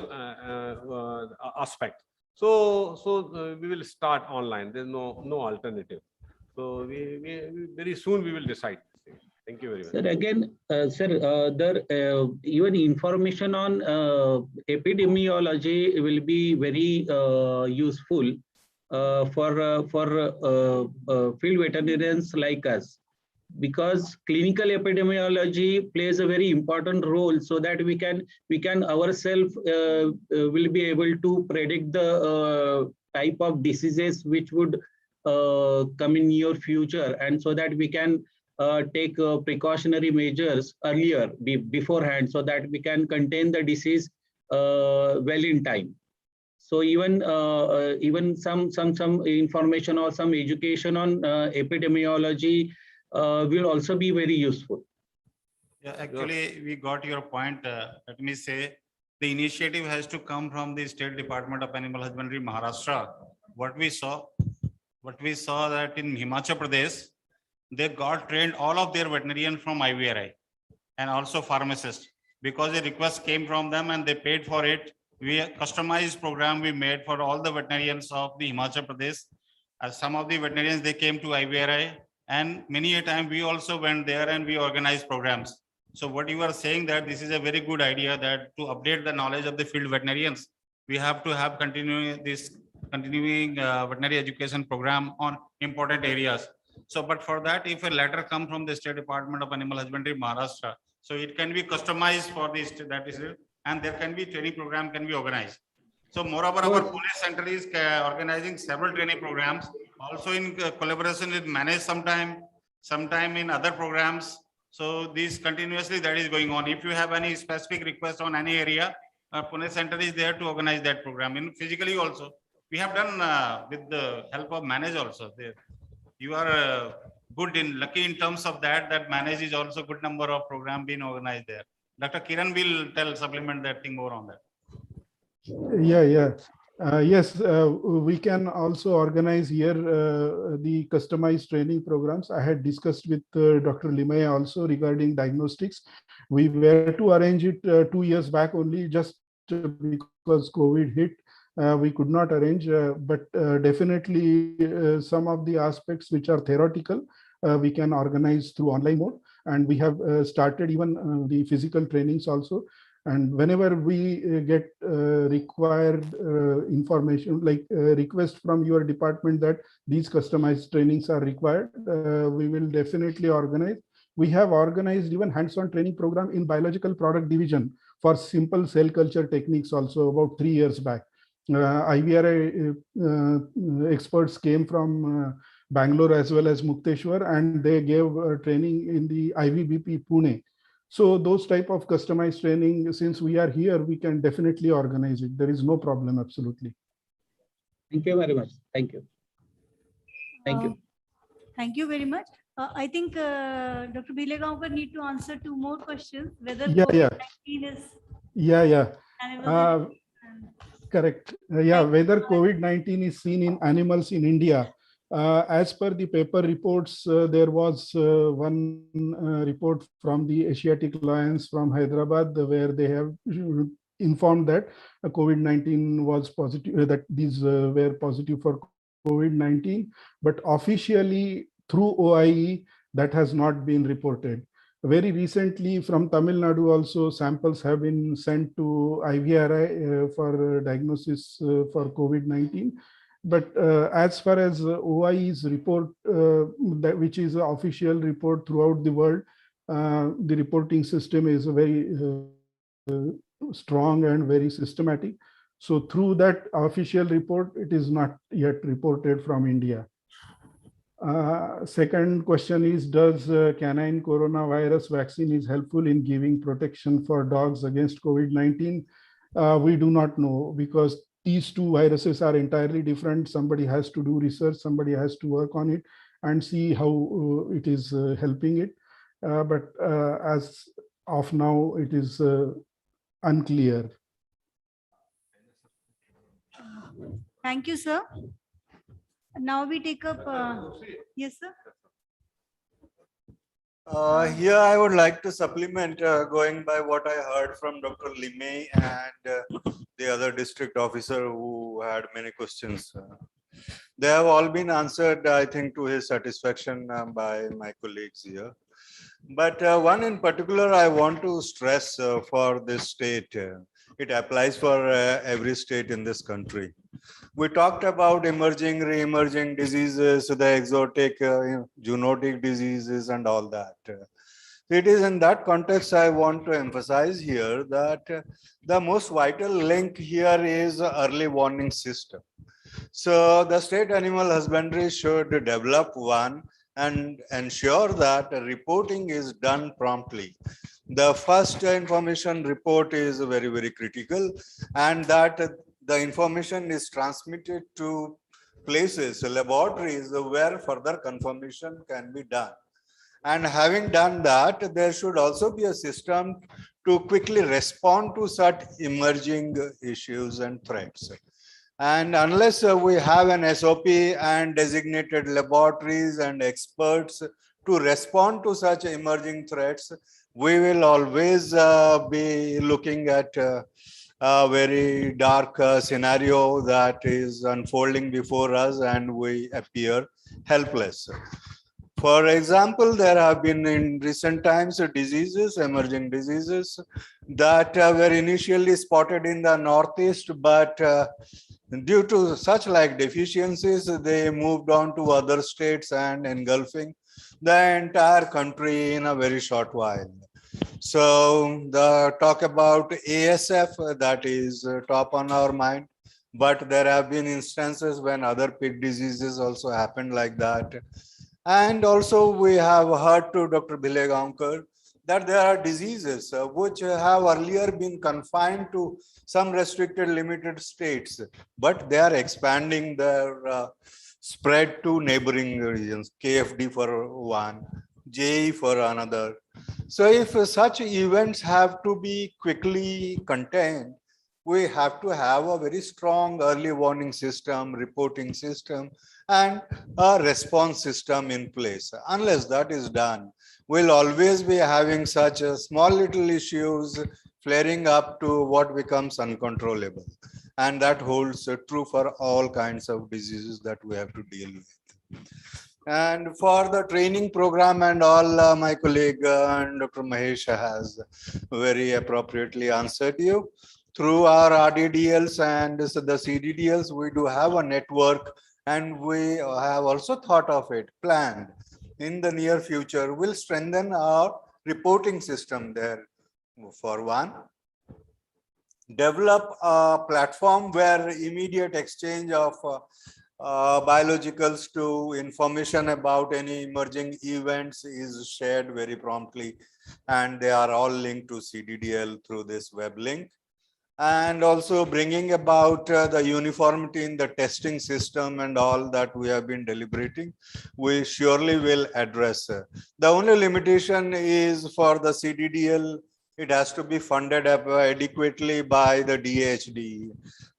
aspect. So we will start online. There's no alternative. So we very soon we will decide. Thank you very much. Sir, again, even information on epidemiology will be very useful for field veterinarians like us, because clinical epidemiology plays a very important role, so that we can ourselves will be able to predict the type of diseases which would come in near future, and so that we can take precautionary measures earlier beforehand, so that we can contain the disease well in time. So even some information or some education on epidemiology will also be very useful. Yeah, actually, we got your point. Let me say, the initiative has to come from the State Department of Animal Husbandry, Maharashtra. What we saw that in Himachal Pradesh, they got trained all of their veterinarians from IVRI and also pharmacists, because a request came from them and they paid for it. We customized program we made for all the veterinarians of the Himachal Pradesh. Some of the veterinarians, they came to IVRI, and many a time we also went there and we organized programs. So what you are saying, that this is a very good idea, that to update the knowledge of the field veterinarians, we have to have continuing veterinary education program on important areas. So, but for that, if a letter comes from the State Department of Animal Husbandry, Maharashtra, so it can be customized for this, that is it, and there can be training program can be organized. So moreover, our Pune center is organizing several training programs, also in collaboration with Manage sometime in other programs. So this continuously that is going on. If you have any specific request on any area, Pune center is there to organize that program. In physically also, we have done with the help of Manage also there. You are lucky in terms of that Manage is also good number of program being organized there. Dr. Kiran will supplement that thing more on that. Yes, we can also organize here the customized training programs. I had discussed with Dr. Limaye also regarding diagnostics. We were to arrange it 2 years back only, just because COVID hit. We could not arrange, but definitely some of the aspects which are theoretical, we can organize through online mode. And we have started even the physical trainings also. And whenever we get required information, like request from your department that these customized trainings are required, we will definitely organize. We have organized even hands-on training program in biological product division for simple cell culture techniques also about 3 years back. IVRI experts came from Bangalore as well as Mukteshwar, and they gave training in the IVBP Pune. So those type of customized training, since we are here, we can definitely organize it. There is no problem, absolutely. Thank you very much. Thank you. Thank you. Thank you very much. I think Dr. Bilegaonkar need to answer 2 more questions. Whether COVID-19 is correct. Whether COVID-19 is seen in animals in India. As per the paper reports, there was one report from the Asiatic Alliance from Hyderabad, where they have informed that COVID-19 was positive, that these were positive for COVID-19, but officially through OIE, that has not been reported. Very recently from Tamil Nadu also, samples have been sent to IVRI for diagnosis for COVID-19. But as far as OIE's report, which is an official report throughout the world, the reporting system is very strong and very systematic. So through that official report, it is not yet reported from India. Second question is, does canine coronavirus vaccine is helpful in giving protection for dogs against COVID-19? We do not know, because these 2 viruses are entirely different. Somebody has to do research, somebody has to work on it and see how it is helping it. But as of now, it is unclear. Thank you, sir. Now we take up, yes, sir. Here I would like to supplement going by what I heard from Dr. Limay and the other district officer who had many questions. They have all been answered, I think, to his satisfaction by my colleagues here. But one in particular I want to stress for this state. It applies for every state in this country. We talked about emerging, re-emerging diseases, the exotic, zoonotic diseases and all that. It is in that context I want to emphasize here that the most vital link here is early warning system. So the state animal husbandry should develop one and ensure that reporting is done promptly. The first information report is very, very critical, and that the information is transmitted to places, laboratories where further confirmation can be done. And having done that, there should also be a system to quickly respond to such emerging issues and threats. And unless we have an SOP and designated laboratories and experts to respond to such emerging threats, we will always be looking at a very dark scenario that is unfolding before us, and we appear helpless. For example, there have been in recent times diseases, emerging diseases that were initially spotted in the Northeast, but due to such like deficiencies, they moved on to other states and engulfing the entire country in a very short while. So the talk about ASF, that is top on our mind, but there have been instances when other pig diseases also happened like that. And also we have heard to Dr. Bilegaonkar that there are diseases which have earlier been confined to some restricted limited states, but they are expanding their spread to neighboring regions, KFD for one, JE for another. So if such events have to be quickly contained, we have to have a very strong early warning system, reporting system, and a response system in place. Unless that is done, we'll always be having such a small little issues flaring up to what becomes uncontrollable. And that holds true for all kinds of diseases that we have to deal with. And for the training program and all, my colleague and Dr. Mahesh has very appropriately answered you. Through our RDDLs and the CDDLs, we do have a network, and we have also thought of it, planned in the near future. We'll strengthen our reporting system there. For one, develop a platform where immediate exchange of biologicals to information about any emerging events is shared very promptly, and they are all linked to CDDL through this web link. And also bringing about the uniformity in the testing system and all that we have been deliberating, we surely will address. The only limitation is for the CDDL, it has to be funded adequately by the DHD.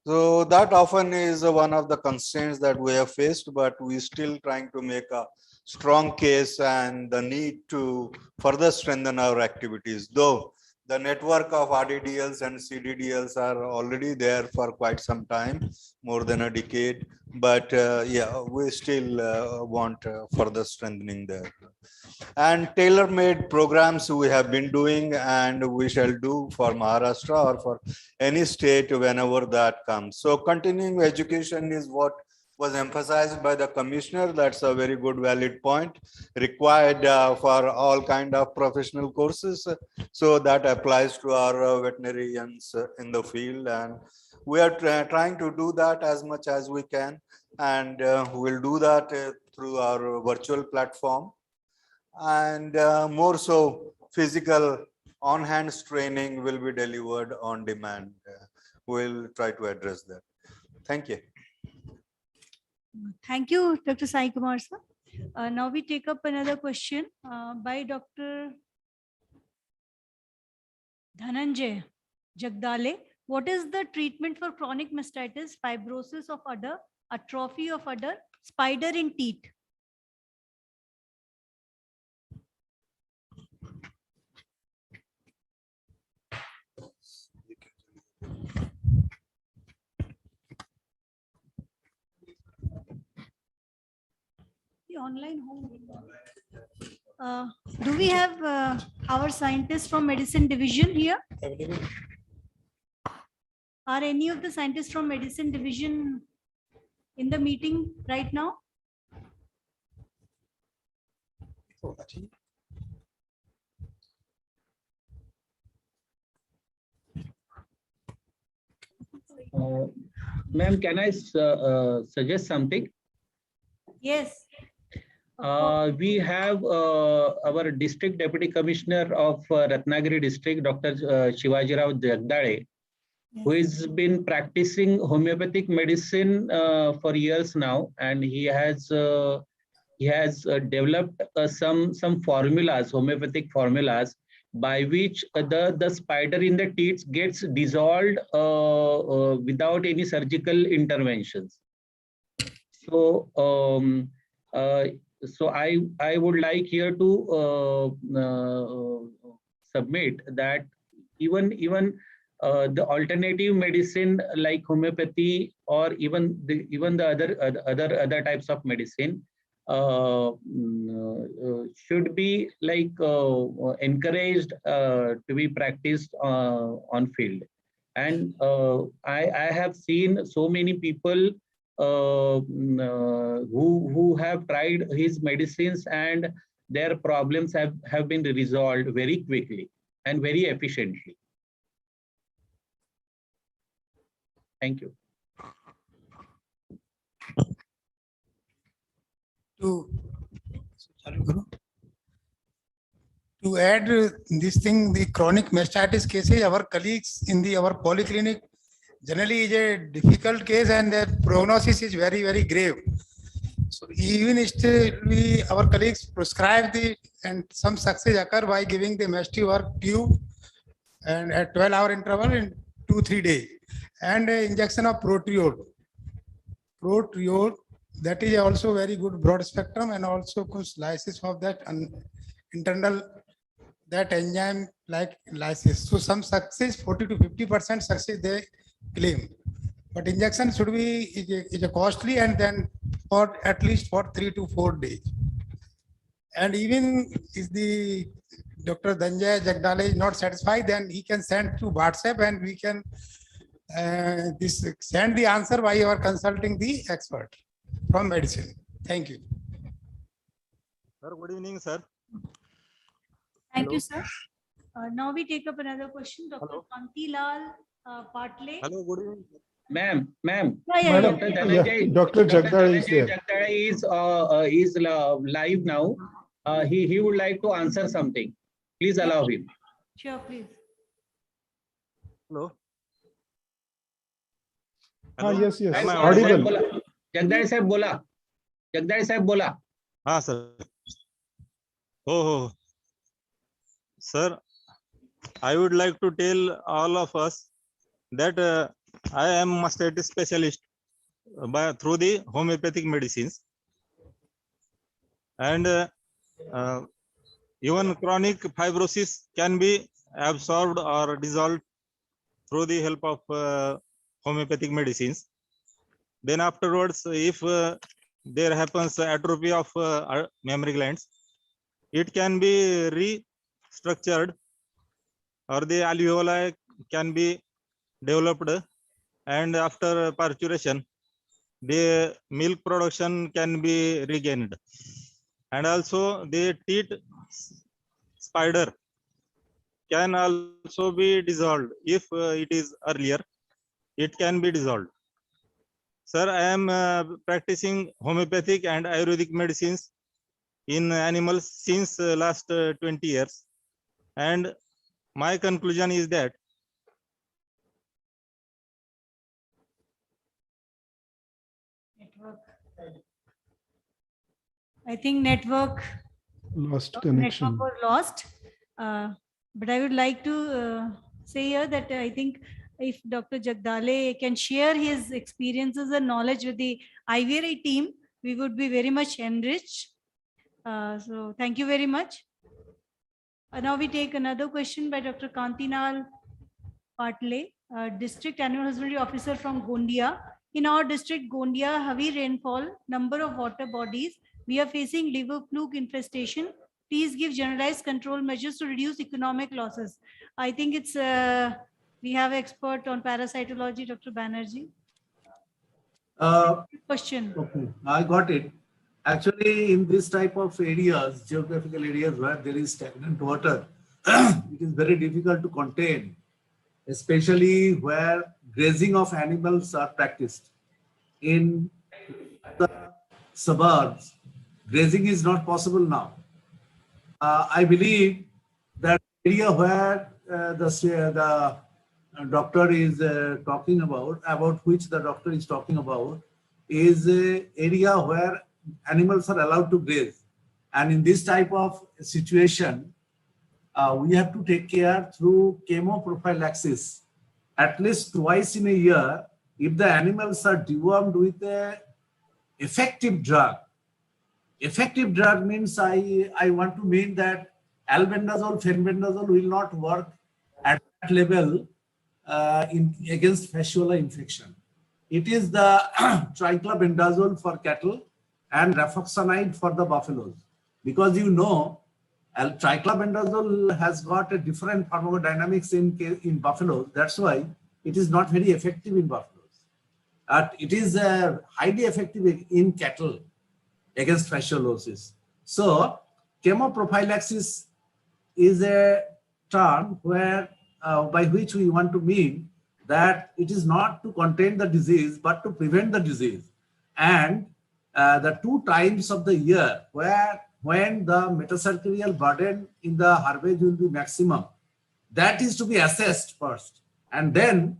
So that often is one of the constraints that we have faced, but we still trying to make a strong case and the need to further strengthen our activities, though the network of RDDLs and CDDLs are already there for quite some time, more than a decade. But yeah, we still want further strengthening there. And tailor-made programs we have been doing and we shall do for Maharashtra or for any state whenever that comes. So continuing education is what was emphasized by the commissioner. That's a very good valid point, required for all kind of professional courses. So that applies to our veterinarians in the field, and we are trying to do that as much as we can, and we'll do that through our virtual platform, and more so physical on-hands training will be delivered on demand. We'll try to address that. Thank you. Thank you, Dr. Sai Kumar sir. Now we take up another question by Dr. Dhananjay Jagdale. What is the treatment for chronic mastitis, fibrosis of udder, atrophy of udder, spider in teeth? online home. Do we have our scientists from medicine division here? Are any of the scientists from medicine division in the meeting right now? Ma'am, can I suggest something? Yes. We have our district deputy commissioner of Ratnagiri district, Dr. Shivajirao Jagdale, who has been practicing homeopathic medicine for years now, and he has developed some formulas, homeopathic formulas, by which the spider in the teats gets dissolved without any surgical interventions. So so I would like here to submit that even the alternative medicine like homeopathy, or even the other types of medicine should be like encouraged to be practiced on field. And I have seen so many people who have tried his medicines, and their problems have been resolved very quickly and very efficiently. Thank you. To add this thing, the chronic mastitis cases, our colleagues in our polyclinic generally is a difficult case, and the prognosis is very, very grave. So even still, our colleagues prescribe and some success occur by giving the mastiwork tube and at 12-hour interval in 2-3 days, and injection of proteol. That is also very good broad spectrum, and also lysis of that internal that enzyme like lysis. So some success, 40 to 50% success they claim, but injection should be is a costly, and then for at least for 3 to 4 days. And even if the Dr. Dhananjay Jagdale is not satisfied, then he can send to WhatsApp, and we can send the answer by our consulting the expert from medicine. Thank you. Sir, good evening, sir. Thank you, sir. Now we take up another question. Dr. Kantilal Patle. Hello, good evening. Ma'am, Yeah. Dr. Dhananjay, Dr. Jagdale is there. Jagdale is live now. He would like to answer something. Please allow him. Sure, please. Hello. Yes. Am I Audible. Jagdale sahab bola. Jagdale sahab bola. हाँ sir. Oh, sir, I would like to tell all of us that I am mastitis specialist through the homeopathic medicines, and even chronic fibrosis can be absorbed or dissolved through the help of homeopathic medicines. Then afterwards, if there happens atrophy of mammary glands, it can be restructured, or the alveoli can be developed, and after parturition, the milk production can be regained, and also the teat spider can also be dissolved. If it is earlier, it can be dissolved. Sir, I am practicing homeopathic and Ayurvedic medicines in animals since last 20 years. And my conclusion is that I think network Lost connection. was lost. But I would like to say here that I think if Dr. Jagdale can share his experiences and knowledge with the IVRA team, we would be very much enriched. So thank you very much. Now we take another question by Dr. Kantilal Patle, District Animal Husbandry Officer from Gondia. In our district, Gondia, heavy rainfall, number of water bodies, We are facing liver fluke infestation. Please give generalized control measures to reduce economic losses. I think it's, we have expert on parasitology, Dr. Banerjee. Question. Okay, I got it. Actually, in this type of areas, geographical areas where there is stagnant water, it is very difficult to contain, especially where grazing of animals are practiced. In the suburbs, grazing is not possible now. I believe that area where the doctor is talking about which the doctor is talking about, is an area where animals are allowed to graze. And in this type of situation, we have to take care through chemoprophylaxis. At least twice in a year, if the animals are dewormed with a effective drug. Effective drug means I want to mean that albendazole, fenbendazole will not work at that level against fasciola infection. It is the triclobendazole for cattle and rifaxitinib for the buffaloes. Because you know, triclobendazole has got a different pharmacodynamics in buffaloes. That's why it is not very effective in buffaloes. It is highly effective in cattle against fasciolosis. So chemoprophylaxis is a term where by which we want to mean that it is not to contain the disease but to prevent the disease. And the 2 times of the year when the metacercarial burden in the herbage will be maximum, that is to be assessed first. And then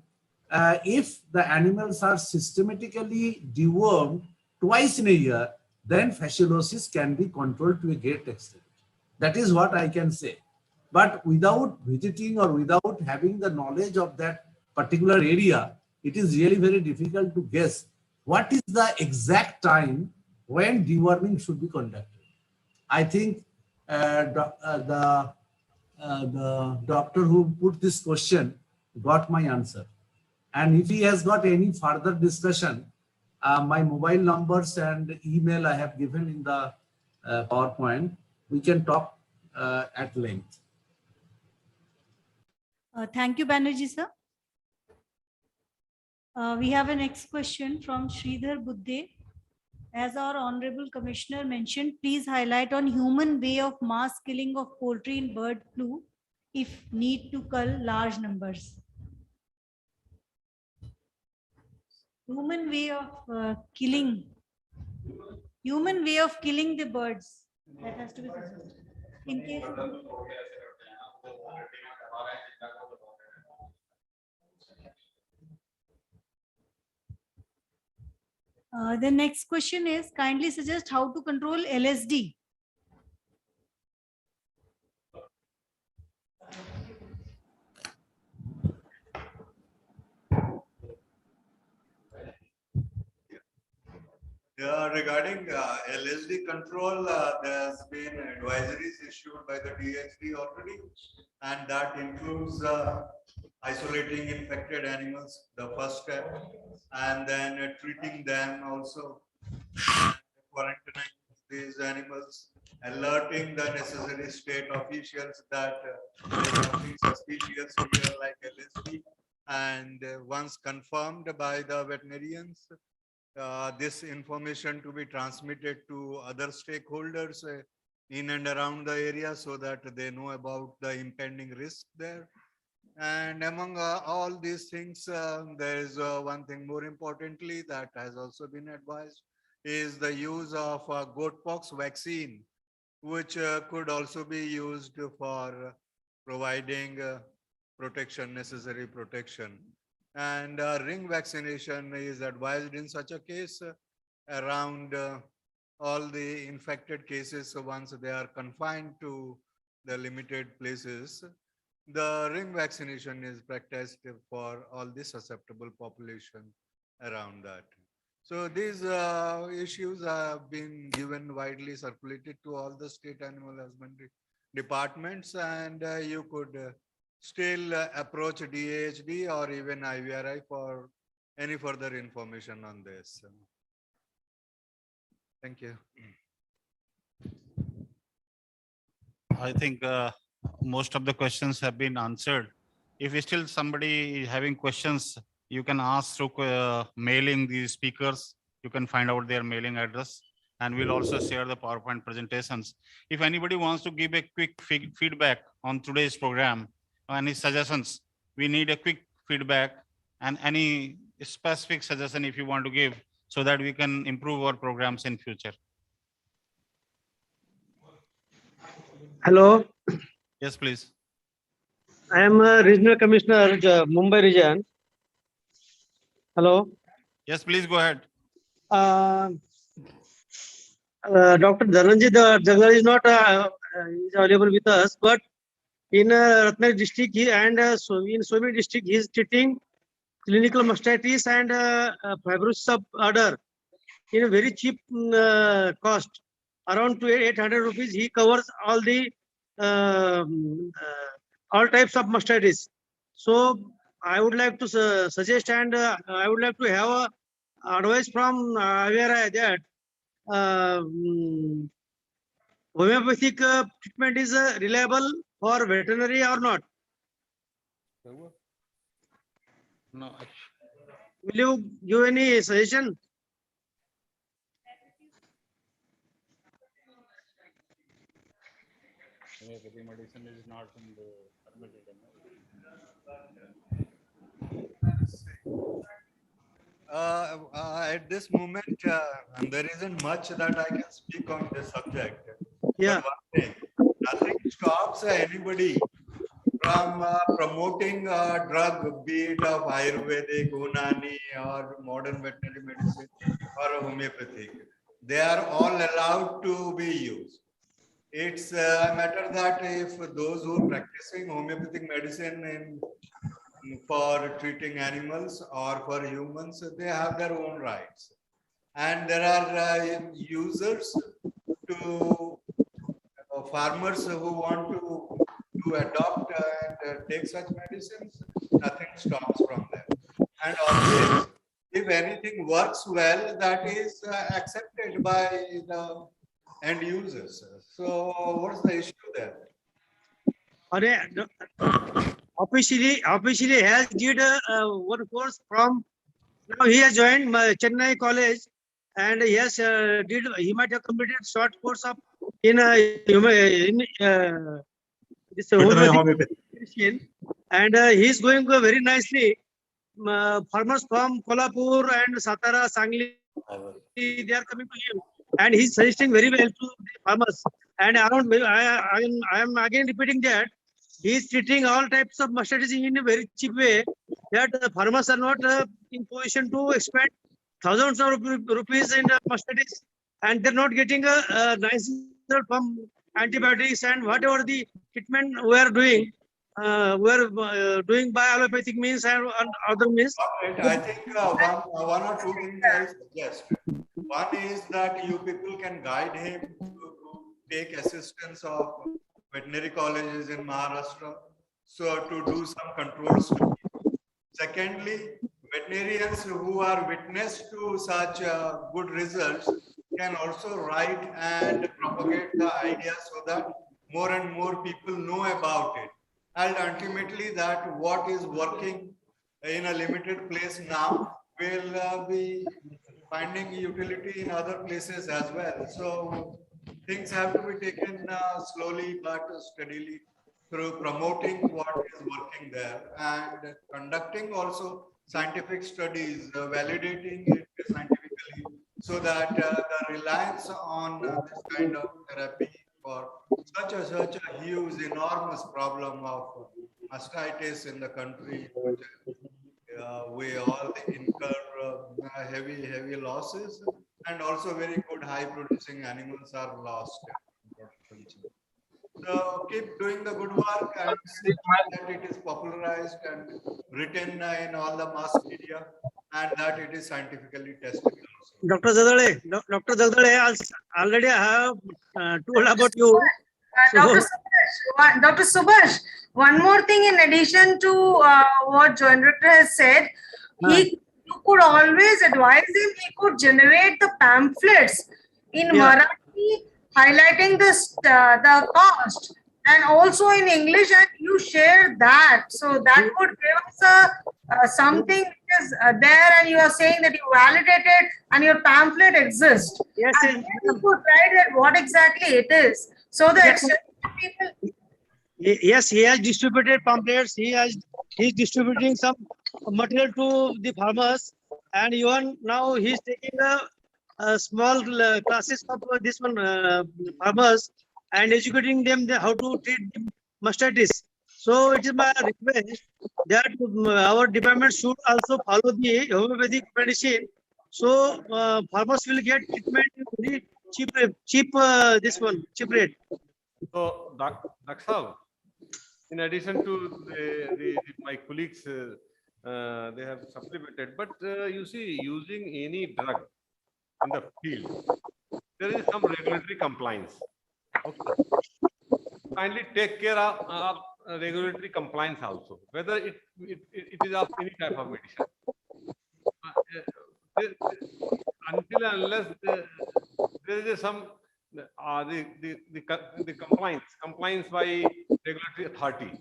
if the animals are systematically dewormed twice in a year, then fasciolosis can be controlled to a great extent. That is what I can say. But without visiting or without having the knowledge of that particular area, it is really very difficult to guess what is the exact time when deworming should be conducted. I think the doctor who put this question got my answer. And if he has got any further discussion, my mobile numbers and email I have given in the PowerPoint. We can talk at length. Thank you, Banerjee, sir. We have a next question from Sridhar Budde. As our Honorable Commissioner mentioned, please highlight on human way of mass killing of poultry in bird flu if need to cull large numbers. Human way of killing the birds. That has to be in case. The next question is, kindly suggest how to control LSD. Yeah, regarding LSD control, there's been advisories issued by the DHD already, and that includes isolating infected animals, the first step, and then treating them also, quarantining these animals, alerting the necessary state officials that there is something suspicious here like LSD, and once confirmed by the veterinarians, this information to be transmitted to other stakeholders in and around the area so that they know about the impending risk there. And among all these things, there is one thing more importantly that has also been advised is the use of goat pox vaccine, which could also be used for providing protection, necessary protection. And ring vaccination is advised in such a case around all the infected cases. So once they are confined to the limited places, the ring vaccination is practiced for all the susceptible population around that. So these issues have been given widely circulated to all the state animal husbandry departments, and you could still approach DHD or even IVRI for any further information on this. Thank you. I think most of the questions have been answered. If still somebody having questions, you can ask through mailing the speakers. You can find out their mailing address, and we'll also share the PowerPoint presentations. If anybody wants to give a quick feedback on today's program, any suggestions, we need a quick feedback and any specific suggestion if you want to give, so that we can improve our programs in future. Hello. Yes, please. I am Regional Commissioner, Mumbai region. Hello. Yes, please go ahead. Dr. Dhananjay Jagdale is not is available with us, but in Ratnagiri district and in Somi district, he is treating clinical mastitis and fibrosis of udder in a very cheap cost, around 800 rupees. He covers all the all types of mastitis. So I would like to suggest, and I would like to have a advice from Avera that homeopathic treatment is reliable for veterinary or not? No. Will you give any suggestion? Homeopathy medicine is not in the permitted. At this moment, there isn't much that I can speak on this subject. Yeah. But one thing, nothing stops anybody from promoting a drug, be it of Ayurvedic, Unani, or modern veterinary medicine, or homeopathic. They are all allowed to be used. It's a matter that if those who are practicing homeopathic medicine for treating animals or for humans, they have their own rights. And there are users to farmers who want to adopt and take such medicines, nothing stops from them. And always, if anything works well, that is accepted by the end users. So what's the issue there? Officially has did one course from, now he has joined Chennai College, and he has he might have completed short course of in this homeopathy, and he is going very nicely. Farmers from Kolhapur and Satara, Sangli, they are coming to him, and he is suggesting very well to the farmers. And around, I am again repeating that he is treating all types of mastitis in a very cheap way, that the farmers are not in position to spend thousands of rupees in mastitis, and they're not getting a nice result from antibiotics and whatever the treatment we are doing. We are doing by allopathic means and other means. I think one or two things I suggest. One is that you people can guide him to take assistance of veterinary colleges in Maharashtra, so to do some control studies. Secondly, veterinarians who are witness to such good results can also write and propagate the idea so that more and more people know about it. And ultimately that what is working in a limited place now will be finding utility in other places as well. So things have to be taken slowly but steadily through promoting what is working there and conducting also scientific studies, validating it scientifically, so that the reliance on this kind of therapy for such a huge, enormous problem of mastitis in the country, which we all incur heavy losses, and also very good high producing animals are lost. So keep doing the good work and see that it is popularized and written in all the mass media, and that it is scientifically tested. Dr. Jagdale, already I have told about you. Dr. Subhash, one more thing in addition to what Joint Director has said, you could always advise him, he could generate the pamphlets in Marathi highlighting the cost and also in English, and you share that. So that would give us something which is there, and you are saying that you validated and your pamphlet exists. Yes, and then you could write that what exactly it is. So the external people. Yes, he has distributed pamphlets. He's distributing some material to the farmers, and even now he's taking a small classes of this one farmers and educating them how to treat mastitis. So it is my request that our department should also follow the homeopathic medicine. So farmers will get treatment very cheap this one cheap rate. So, Dr. Saab, in addition to my colleagues, they have supplemented, but you see, using any drug in the field, there is some regulatory compliance. Okay. Kindly take care of regulatory compliance also, whether it is of any type of medicine. Until and unless there is some the compliance by regulatory authority.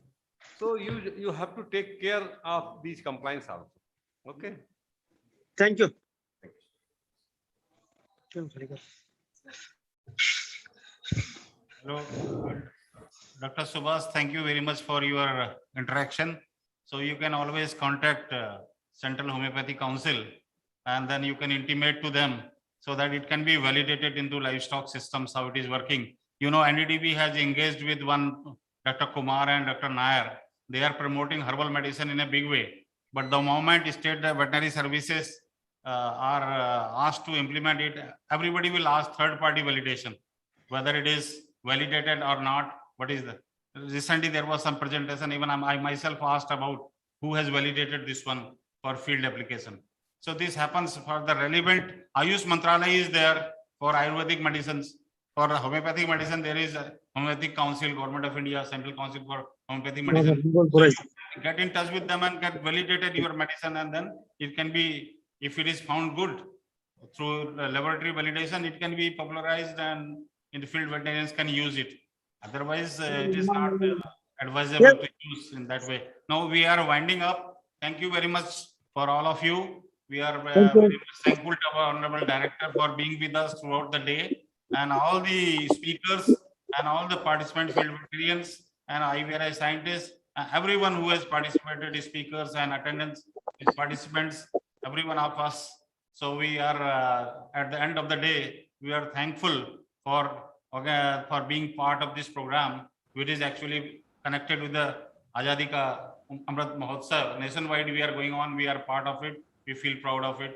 So you have to take care of these compliance also. Okay. Thank you. Hello, Dr. Subhas, thank you very much for your interaction. So you can always contact Central Homeopathy Council, and then you can intimate to them so that it can be validated into livestock systems, how it is working. You know, NDDB has engaged with one Dr. Kumar and Dr. Nair. They are promoting herbal medicine in a big way. But the moment state veterinary services are asked to implement it, everybody will ask third-party validation, whether it is validated or not. What is the recently there was some presentation, even I myself asked about who has validated this one for field application. So this happens for the relevant. Ayush Mantralaya is there for Ayurvedic medicines. For homeopathic medicine, there is a Homeopathic Council, Government of India, Central Council for Homeopathic Medicine. So you get in touch with them and get validated your medicine, and then it can be, if it is found good through laboratory validation, it can be popularized and in the field veterinarians can use it. Otherwise, it is not advisable to use in that way. Now we are winding up. Thank you very much for all of you. We are very much thankful to our Honorable Director for being with us throughout the day, and all the speakers and all the participant field veterinarians and IVRI scientists, everyone who has participated, speakers and attendants, participants, every one of us. So we are at the end of the day, we are thankful for being part of this program, which is actually connected with the Azadi Ka Amrit Mahotsav. Nationwide we are going on, we are part of it, we feel proud of it.